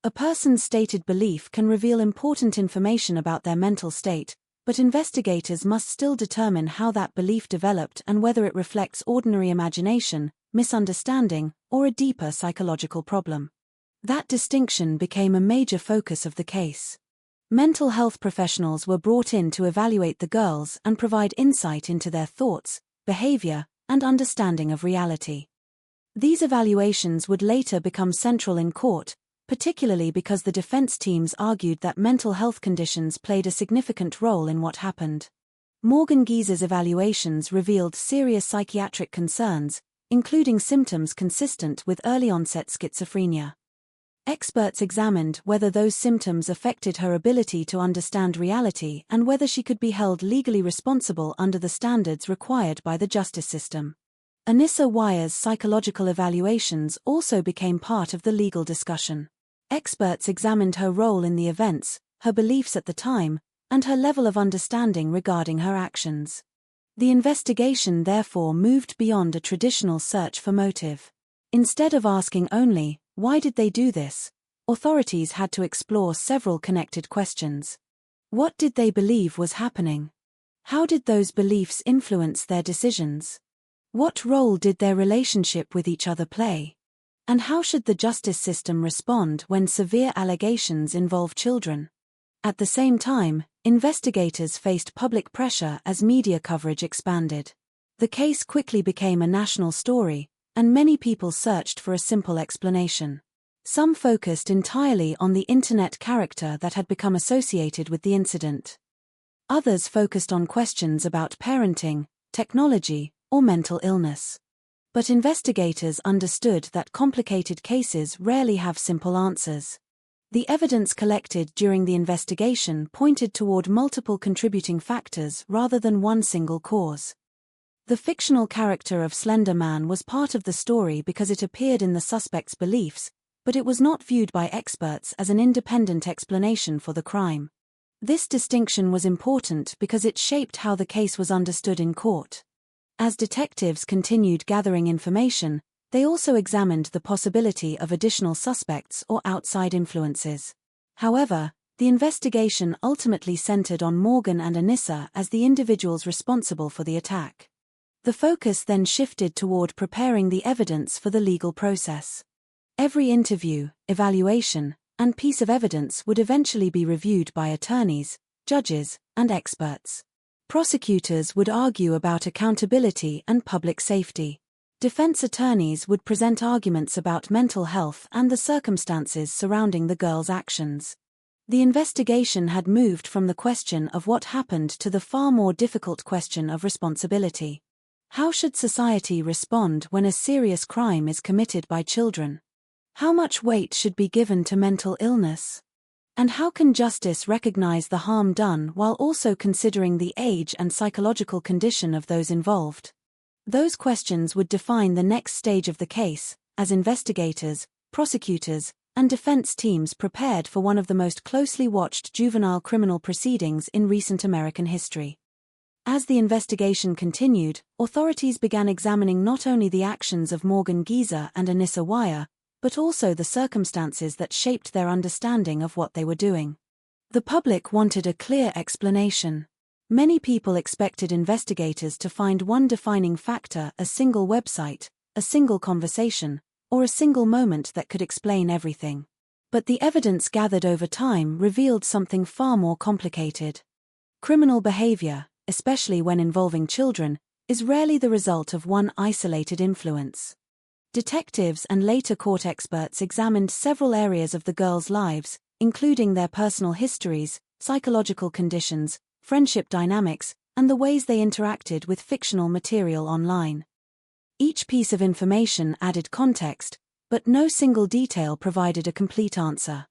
A person's stated belief can reveal important information about their mental state, but investigators must still determine how that belief developed and whether it reflects ordinary imagination, misunderstanding, or a deeper psychological problem. That distinction became a major focus of the case. Mental health professionals were brought in to evaluate the girls and provide insight into their thoughts, behavior, and understanding of reality. These evaluations would later become central in court, particularly because the defense teams argued that mental health conditions played a significant role in what happened. Morgan Geezer's evaluations revealed serious psychiatric concerns, including symptoms consistent with early-onset schizophrenia. Experts examined whether those symptoms affected her ability to understand reality and whether she could be held legally responsible under the standards required by the justice system. Anissa Weier's psychological evaluations also became part of the legal discussion. Experts examined her role in the events, her beliefs at the time, and her level of understanding regarding her actions. The investigation therefore moved beyond a traditional search for motive. Instead of asking only, why did they do this? Authorities had to explore several connected questions. What did they believe was happening? How did those beliefs influence their decisions? What role did their relationship with each other play? And how should the justice system respond when severe allegations involve children? At the same time, investigators faced public pressure as media coverage expanded. The case quickly became a national story, and many people searched for a simple explanation. Some focused entirely on the internet character that had become associated with the incident. Others focused on questions about parenting, technology, or mental illness. But investigators understood that complicated cases rarely have simple answers. The evidence collected during the investigation pointed toward multiple contributing factors rather than one single cause. The fictional character of Slender Man was part of the story because it appeared in the suspect's beliefs, but it was not viewed by experts as an independent explanation for the crime. This distinction was important because it shaped how the case was understood in court. As detectives continued gathering information, they also examined the possibility of additional suspects or outside influences. However, the investigation ultimately centered on Morgan and Anissa as the individuals responsible for the attack. The focus then shifted toward preparing the evidence for the legal process. Every interview, evaluation, and piece of evidence would eventually be reviewed by attorneys, judges, and experts. Prosecutors would argue about accountability and public safety. Defense attorneys would present arguments about mental health and the circumstances surrounding the girl's actions. The investigation had moved from the question of what happened to the far more difficult question of responsibility. How should society respond when a serious crime is committed by children? How much weight should be given to mental illness? And how can justice recognize the harm done while also considering the age and psychological condition of those involved? Those questions would define the next stage of the case, as investigators, prosecutors, and defense teams prepared for one of the most closely watched juvenile criminal proceedings in recent American history. As the investigation continued, authorities began examining not only the actions of Morgan Geezer and Anissa Weier, but also the circumstances that shaped their understanding of what they were doing. The public wanted a clear explanation. Many people expected investigators to find one defining factor, a single website, a single conversation, or a single moment that could explain everything. But the evidence gathered over time revealed something far more complicated. Criminal behavior, especially when involving children, is rarely the result of one isolated influence. Detectives and later court experts examined several areas of the girls' lives, including their personal histories, psychological conditions, friendship dynamics, and the ways they interacted with fictional material online. Each piece of information added context, but no single detail provided a complete answer.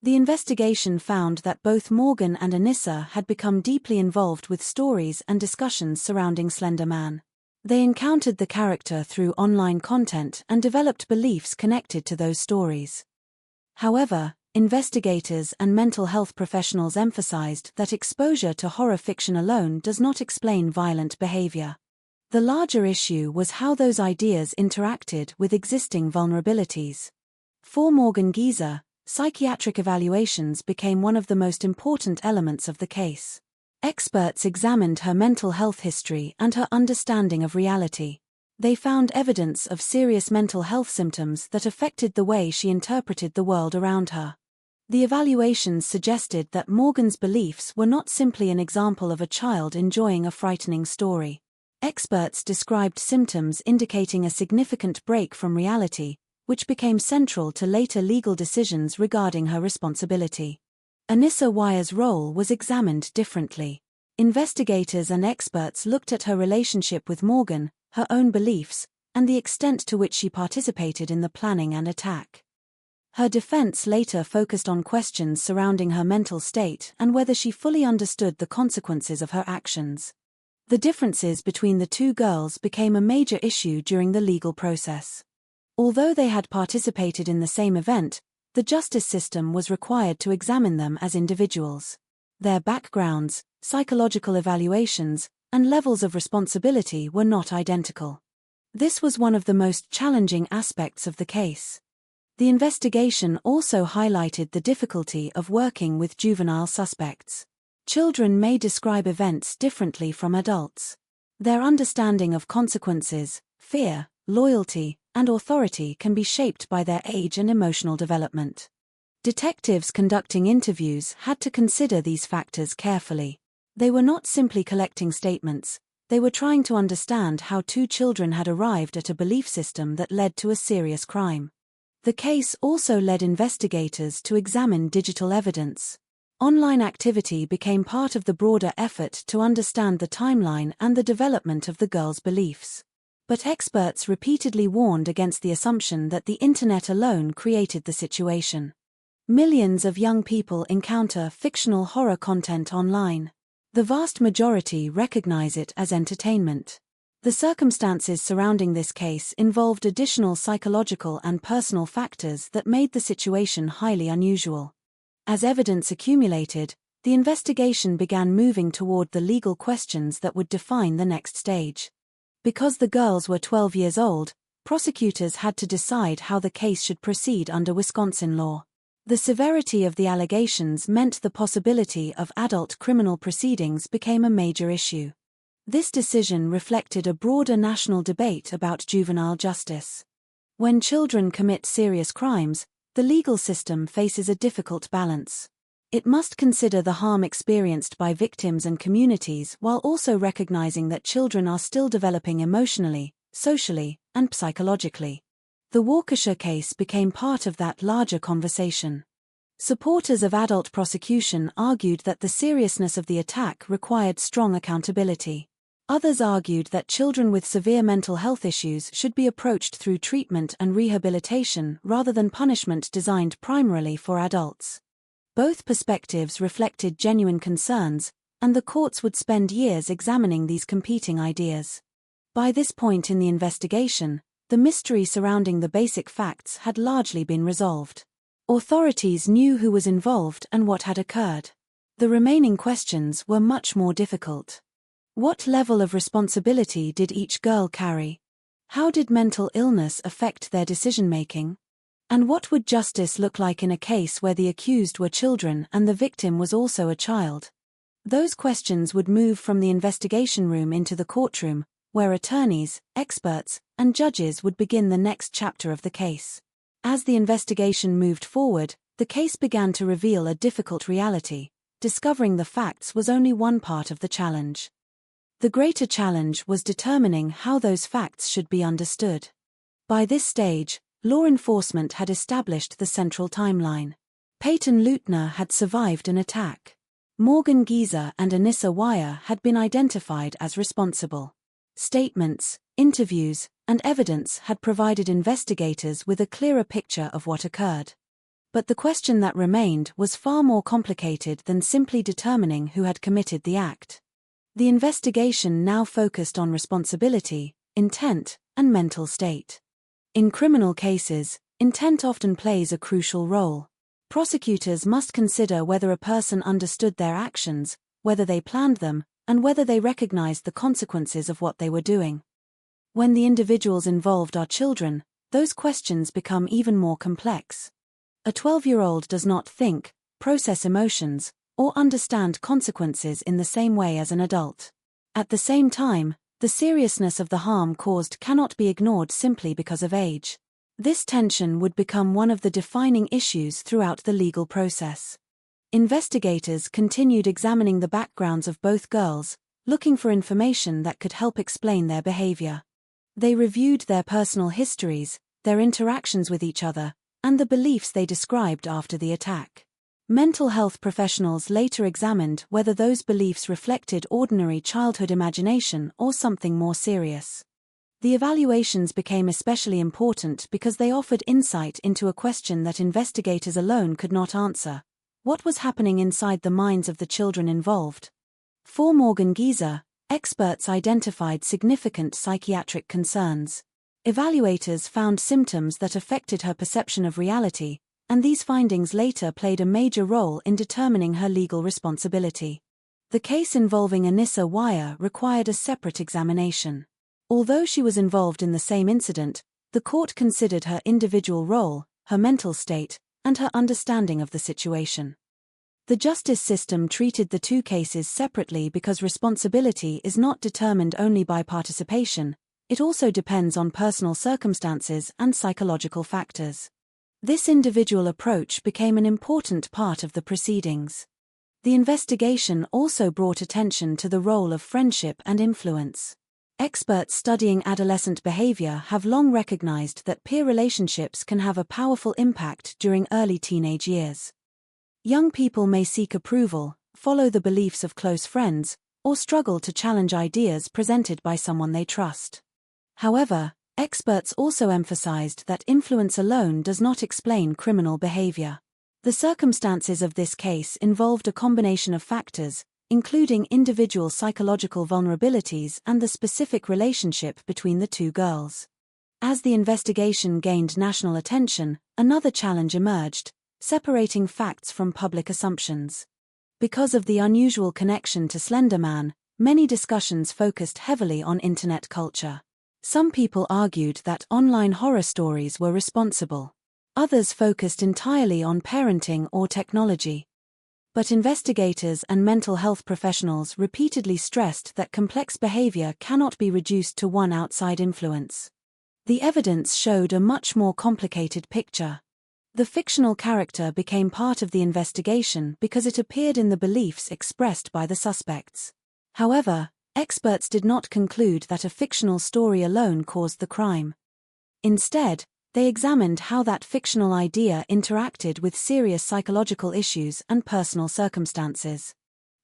The investigation found that both Morgan and Anissa had become deeply involved with stories and discussions surrounding Slender Man. They encountered the character through online content and developed beliefs connected to those stories. However, investigators and mental health professionals emphasized that exposure to horror fiction alone does not explain violent behavior. The larger issue was how those ideas interacted with existing vulnerabilities. For Morgan Geezer, psychiatric evaluations became one of the most important elements of the case. Experts examined her mental health history and her understanding of reality. They found evidence of serious mental health symptoms that affected the way she interpreted the world around her. The evaluations suggested that Morgan's beliefs were not simply an example of a child enjoying a frightening story. Experts described symptoms indicating a significant break from reality, which became central to later legal decisions regarding her responsibility. Anissa Weier's role was examined differently. Investigators and experts looked at her relationship with Morgan, her own beliefs, and the extent to which she participated in the planning and attack. Her defense later focused on questions surrounding her mental state and whether she fully understood the consequences of her actions. The differences between the two girls became a major issue during the legal process. Although they had participated in the same event, the justice system was required to examine them as individuals. Their backgrounds, psychological evaluations, and levels of responsibility were not identical. This was one of the most challenging aspects of the case. The investigation also highlighted the difficulty of working with juvenile suspects. Children may describe events differently from adults. Their understanding of consequences, fear, loyalty, and authority can be shaped by their age and emotional development. Detectives conducting interviews had to consider these factors carefully. They were not simply collecting statements, they were trying to understand how two children had arrived at a belief system that led to a serious crime. The case also led investigators to examine digital evidence. Online activity became part of the broader effort to understand the timeline and the development of the girls' beliefs. But experts repeatedly warned against the assumption that the internet alone created the situation. Millions of young people encounter fictional horror content online. The vast majority recognize it as entertainment. The circumstances surrounding this case involved additional psychological and personal factors that made the situation highly unusual. As evidence accumulated, the investigation began moving toward the legal questions that would define the next stage. Because the girls were 12 years old, prosecutors had to decide how the case should proceed under Wisconsin law. The severity of the allegations meant the possibility of adult criminal proceedings became a major issue. This decision reflected a broader national debate about juvenile justice. When children commit serious crimes, the legal system faces a difficult balance. It must consider the harm experienced by victims and communities while also recognizing that children are still developing emotionally, socially, and psychologically. The Waukesha case became part of that larger conversation. Supporters of adult prosecution argued that the seriousness of the attack required strong accountability. Others argued that children with severe mental health issues should be approached through treatment and rehabilitation rather than punishment designed primarily for adults. Both perspectives reflected genuine concerns, and the courts would spend years examining these competing ideas. By this point in the investigation, the mystery surrounding the basic facts had largely been resolved. Authorities knew who was involved and what had occurred. The remaining questions were much more difficult. What level of responsibility did each girl carry? How did mental illness affect their decision-making? And what would justice look like in a case where the accused were children and the victim was also a child? Those questions would move from the investigation room into the courtroom, where attorneys, experts, and judges would begin the next chapter of the case. As the investigation moved forward, the case began to reveal a difficult reality. Discovering the facts was only one part of the challenge. The greater challenge was determining how those facts should be understood. By this stage, law enforcement had established the central timeline. Peyton Leutner had survived an attack. Morgan Geezer and Anissa Weier had been identified as responsible. Statements, interviews, and evidence had provided investigators with a clearer picture of what occurred. But the question that remained was far more complicated than simply determining who had committed the act. The investigation now focused on responsibility, intent, and mental state. In criminal cases, intent often plays a crucial role. Prosecutors must consider whether a person understood their actions, whether they planned them, and whether they recognized the consequences of what they were doing. When the individuals involved are children, those questions become even more complex. A 12-year-old does not think, process emotions, or understand consequences in the same way as an adult. At the same time, the seriousness of the harm caused cannot be ignored simply because of age. This tension would become one of the defining issues throughout the legal process. Investigators continued examining the backgrounds of both girls, looking for information that could help explain their behavior. They reviewed their personal histories, their interactions with each other, and the beliefs they described after the attack. Mental health professionals later examined whether those beliefs reflected ordinary childhood imagination or something more serious. The evaluations became especially important because they offered insight into a question that investigators alone could not answer: what was happening inside the minds of the children involved? For Morgan Geezer, experts identified significant psychiatric concerns. Evaluators found symptoms that affected her perception of reality, and these findings later played a major role in determining her legal responsibility. The case involving Anissa Weier required a separate examination. Although she was involved in the same incident, the court considered her individual role, her mental state, and her understanding of the situation. The justice system treated the two cases separately because responsibility is not determined only by participation, it also depends on personal circumstances and psychological factors. This individual approach became an important part of the proceedings. The investigation also brought attention to the role of friendship and influence. Experts studying adolescent behavior have long recognized that peer relationships can have a powerful impact during early teenage years. Young people may seek approval, follow the beliefs of close friends, or struggle to challenge ideas presented by someone they trust. However, experts also emphasized that influence alone does not explain criminal behavior. The circumstances of this case involved a combination of factors, including individual psychological vulnerabilities and the specific relationship between the two girls. As the investigation gained national attention, another challenge emerged: separating facts from public assumptions. Because of the unusual connection to Slender Man, many discussions focused heavily on internet culture. Some people argued that online horror stories were responsible. Others focused entirely on parenting or technology. But investigators and mental health professionals repeatedly stressed that complex behavior cannot be reduced to one outside influence. The evidence showed a much more complicated picture. The fictional character became part of the investigation because it appeared in the beliefs expressed by the suspects. However, experts did not conclude that a fictional story alone caused the crime. Instead, they examined how that fictional idea interacted with serious psychological issues and personal circumstances.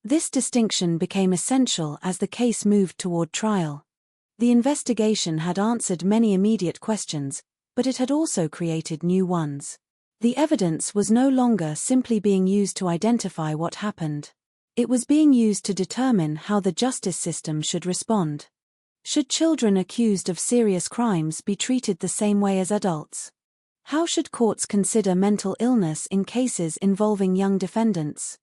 This distinction became essential as the case moved toward trial. The investigation had answered many immediate questions, but it had also created new ones. The evidence was no longer simply being used to identify what happened. It was being used to determine how the justice system should respond. Should children accused of serious crimes be treated the same way as adults? How should courts consider mental illness in cases involving young defendants?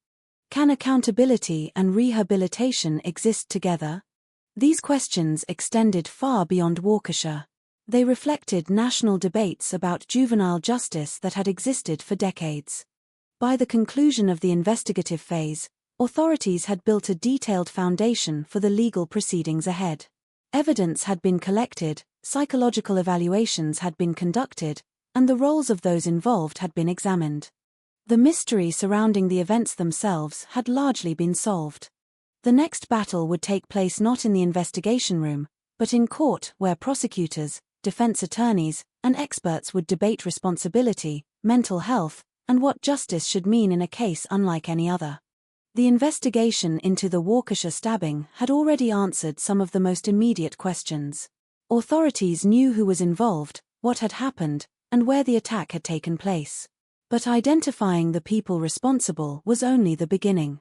Can accountability and rehabilitation exist together? These questions extended far beyond Waukesha. They reflected national debates about juvenile justice that had existed for decades. By the conclusion of the investigative phase, authorities had built a detailed foundation for the legal proceedings ahead. Evidence had been collected, psychological evaluations had been conducted, and the roles of those involved had been examined. The mystery surrounding the events themselves had largely been solved. The next battle would take place not in the investigation room, but in court, where prosecutors, defense attorneys, and experts would debate responsibility, mental health, and what justice should mean in a case unlike any other. The investigation into the Waukesha stabbing had already answered some of the most immediate questions. Authorities knew who was involved, what had happened, and where the attack had taken place. But identifying the people responsible was only the beginning.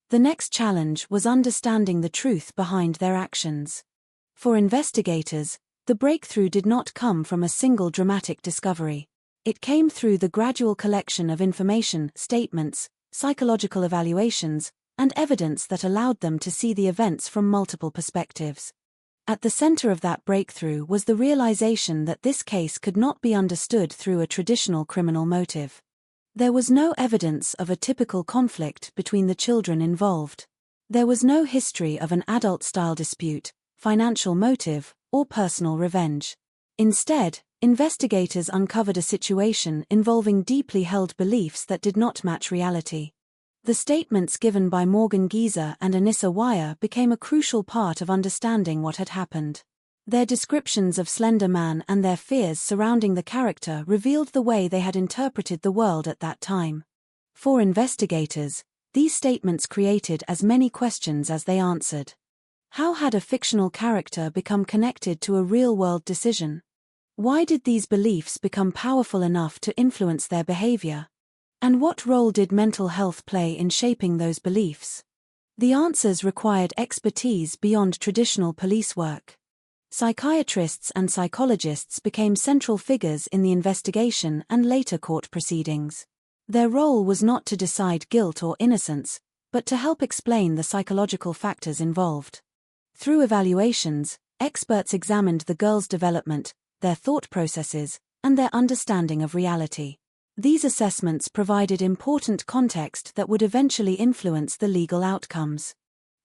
The next challenge was understanding the truth behind their actions. For investigators, the breakthrough did not come from a single dramatic discovery. It came through the gradual collection of information, statements, psychological evaluations, and evidence that allowed them to see the events from multiple perspectives. At the center of that breakthrough was the realization that this case could not be understood through a traditional criminal motive. There was no evidence of a typical conflict between the children involved. There was no history of an adult-style dispute, financial motive, or personal revenge. Instead, investigators uncovered a situation involving deeply held beliefs that did not match reality. The statements given by Morgan Geezer and Anissa Weier became a crucial part of understanding what had happened. Their descriptions of Slender Man and their fears surrounding the character revealed the way they had interpreted the world at that time. For investigators, these statements created as many questions as they answered. How had a fictional character become connected to a real-world decision? Why did these beliefs become powerful enough to influence their behavior? And what role did mental health play in shaping those beliefs? The answers required expertise beyond traditional police work. Psychiatrists and psychologists became central figures in the investigation and later court proceedings. Their role was not to decide guilt or innocence, but to help explain the psychological factors involved. Through evaluations, experts examined the girls' development, their thought processes, and their understanding of reality. These assessments provided important context that would eventually influence the legal outcomes.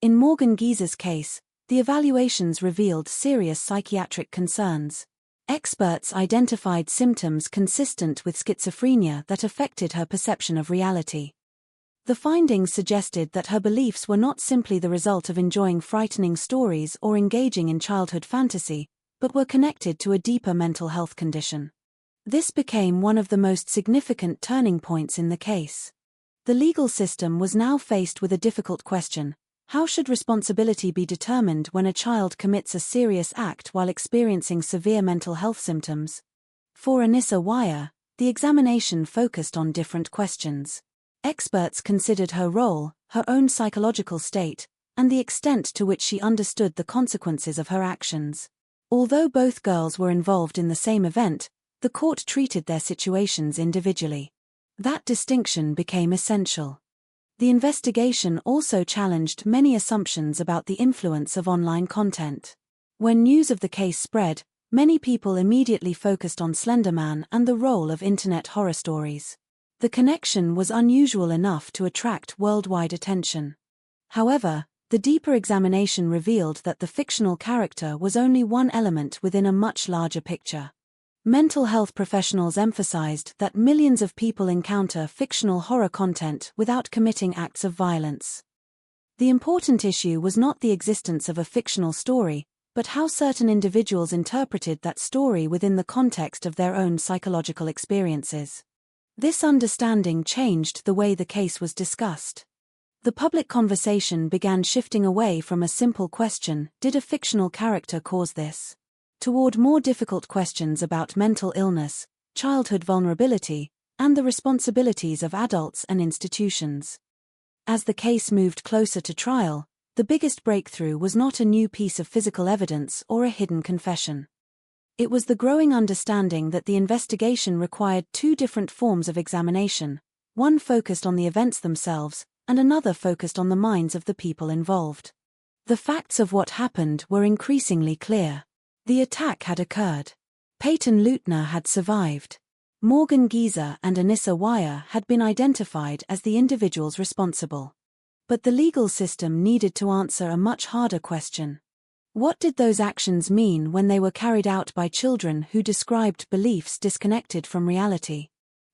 In Morgan Geezer's case, the evaluations revealed serious psychiatric concerns. Experts identified symptoms consistent with schizophrenia that affected her perception of reality. The findings suggested that her beliefs were not simply the result of enjoying frightening stories or engaging in childhood fantasy, but were connected to a deeper mental health condition. This became one of the most significant turning points in the case. The legal system was now faced with a difficult question: How should responsibility be determined when a child commits a serious act while experiencing severe mental health symptoms? For Anissa Weier, the examination focused on different questions. Experts considered her role, her own psychological state, and the extent to which she understood the consequences of her actions. Although both girls were involved in the same event, the court treated their situations individually. That distinction became essential. The investigation also challenged many assumptions about the influence of online content. When news of the case spread, many people immediately focused on Slender Man and the role of internet horror stories. The connection was unusual enough to attract worldwide attention. However, the deeper examination revealed that the fictional character was only one element within a much larger picture. Mental health professionals emphasized that millions of people encounter fictional horror content without committing acts of violence. The important issue was not the existence of a fictional story, but how certain individuals interpreted that story within the context of their own psychological experiences. This understanding changed the way the case was discussed. The public conversation began shifting away from a simple question, did a fictional character cause this? Toward more difficult questions about mental illness, childhood vulnerability, and the responsibilities of adults and institutions. As the case moved closer to trial, the biggest breakthrough was not a new piece of physical evidence or a hidden confession. It was the growing understanding that the investigation required two different forms of examination, one focused on the events themselves, and another focused on the minds of the people involved. The facts of what happened were increasingly clear. The attack had occurred. Peyton Leutner had survived. Morgan Gieser and Anissa Weier had been identified as the individuals responsible. But the legal system needed to answer a much harder question. What did those actions mean when they were carried out by children who described beliefs disconnected from reality?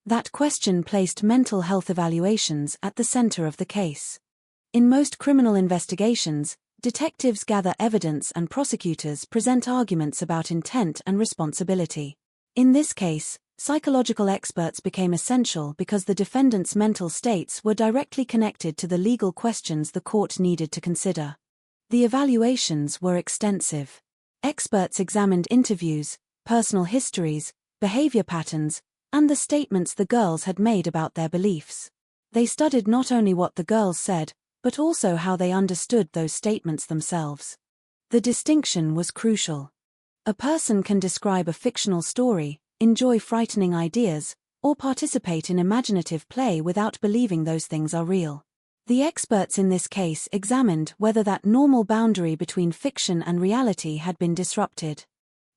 That question placed mental health evaluations at the center of the case. In most criminal investigations, detectives gather evidence and prosecutors present arguments about intent and responsibility. In this case, psychological experts became essential because the defendant's mental states were directly connected to the legal questions the court needed to consider. The evaluations were extensive. Experts examined interviews, personal histories, behavior patterns, and the statements the girls had made about their beliefs. They studied not only what the girls said, but also how they understood those statements themselves. The distinction was crucial. A person can describe a fictional story, enjoy frightening ideas, or participate in imaginative play without believing those things are real. The experts in this case examined whether that normal boundary between fiction and reality had been disrupted.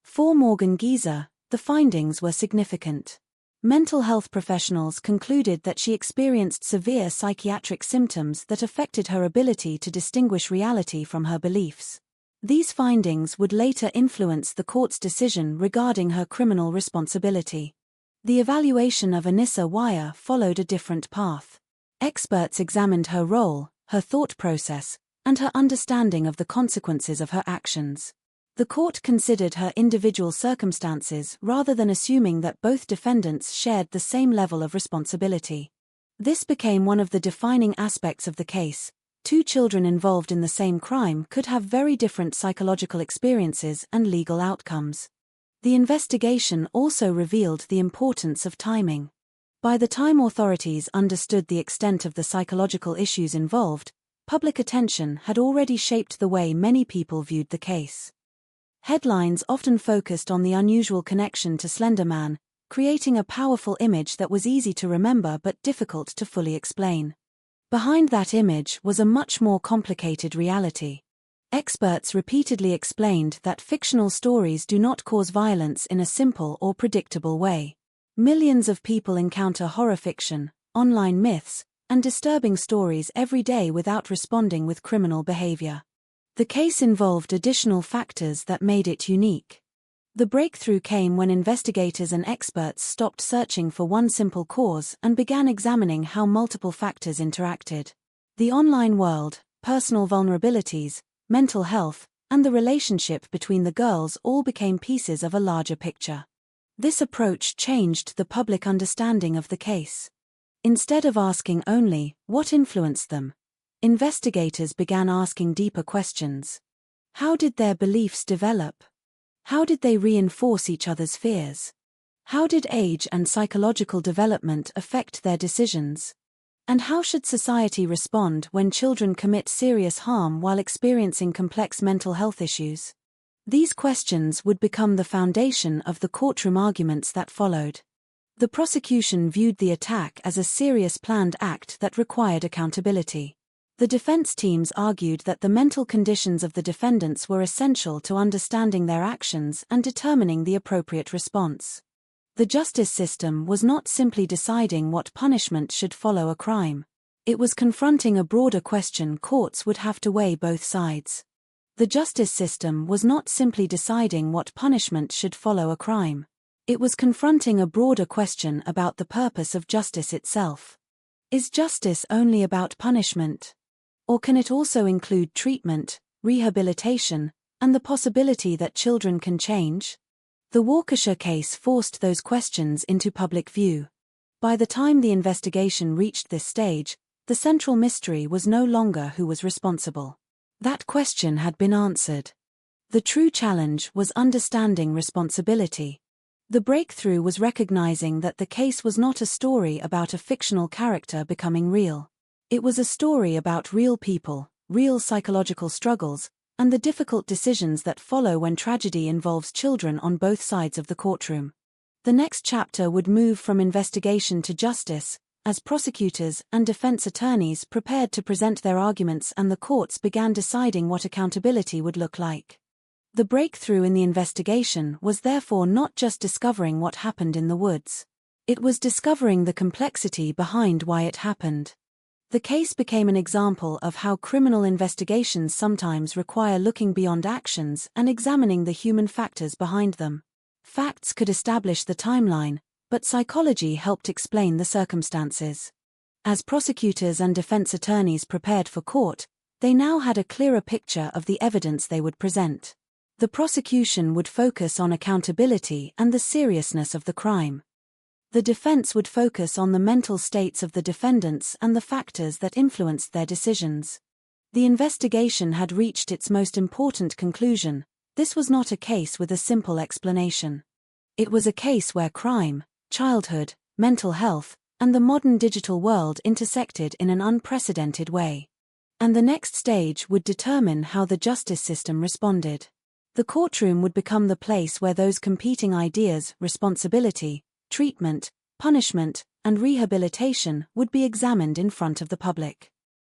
For Morgan Gieser, the findings were significant. Mental health professionals concluded that she experienced severe psychiatric symptoms that affected her ability to distinguish reality from her beliefs. These findings would later influence the court's decision regarding her criminal responsibility. The evaluation of Anissa Weier followed a different path. Experts examined her role, her thought process, and her understanding of the consequences of her actions. The court considered her individual circumstances rather than assuming that both defendants shared the same level of responsibility. This became one of the defining aspects of the case. Two children involved in the same crime could have very different psychological experiences and legal outcomes. The investigation also revealed the importance of timing. By the time authorities understood the extent of the psychological issues involved, public attention had already shaped the way many people viewed the case. Headlines often focused on the unusual connection to Slender Man, creating a powerful image that was easy to remember but difficult to fully explain. Behind that image was a much more complicated reality. Experts repeatedly explained that fictional stories do not cause violence in a simple or predictable way. Millions of people encounter horror fiction, online myths, and disturbing stories every day without responding with criminal behavior. The case involved additional factors that made it unique. The breakthrough came when investigators and experts stopped searching for one simple cause and began examining how multiple factors interacted. The online world, personal vulnerabilities, mental health, and the relationship between the girls all became pieces of a larger picture. This approach changed the public understanding of the case. Instead of asking only, what influenced them? investigators began asking deeper questions. How did their beliefs develop? How did they reinforce each other's fears? How did age and psychological development affect their decisions? And how should society respond when children commit serious harm while experiencing complex mental health issues? These questions would become the foundation of the courtroom arguments that followed. The prosecution viewed the attack as a serious planned act that required accountability. The defense teams argued that the mental conditions of the defendants were essential to understanding their actions and determining the appropriate response. The justice system was not simply deciding what punishment should follow a crime. It was confronting a broader question courts would have to weigh both sides. The justice system was not simply deciding what punishment should follow a crime. It was confronting a broader question about the purpose of justice itself. Is justice only about punishment? Or can it also include treatment, rehabilitation, and the possibility that children can change? The Waukesha case forced those questions into public view. By the time the investigation reached this stage, the central mystery was no longer who was responsible. That question had been answered. The true challenge was understanding responsibility. The breakthrough was recognizing that the case was not a story about a fictional character becoming real. It was a story about real people, real psychological struggles, and the difficult decisions that follow when tragedy involves children on both sides of the courtroom. The next chapter would move from investigation to justice, as prosecutors and defense attorneys prepared to present their arguments and the courts began deciding what accountability would look like. The breakthrough in the investigation was therefore not just discovering what happened in the woods. It was discovering the complexity behind why it happened. The case became an example of how criminal investigations sometimes require looking beyond actions and examining the human factors behind them. Facts could establish the timeline, but psychology helped explain the circumstances. As prosecutors and defense attorneys prepared for court, they now had a clearer picture of the evidence they would present. The prosecution would focus on accountability and the seriousness of the crime. The defense would focus on the mental states of the defendants and the factors that influenced their decisions. The investigation had reached its most important conclusion. This was not a case with a simple explanation. It was a case where crime, childhood, mental health, and the modern digital world intersected in an unprecedented way. And the next stage would determine how the justice system responded. The courtroom would become the place where those competing ideas, responsibility, treatment, punishment, and rehabilitation would be examined in front of the public.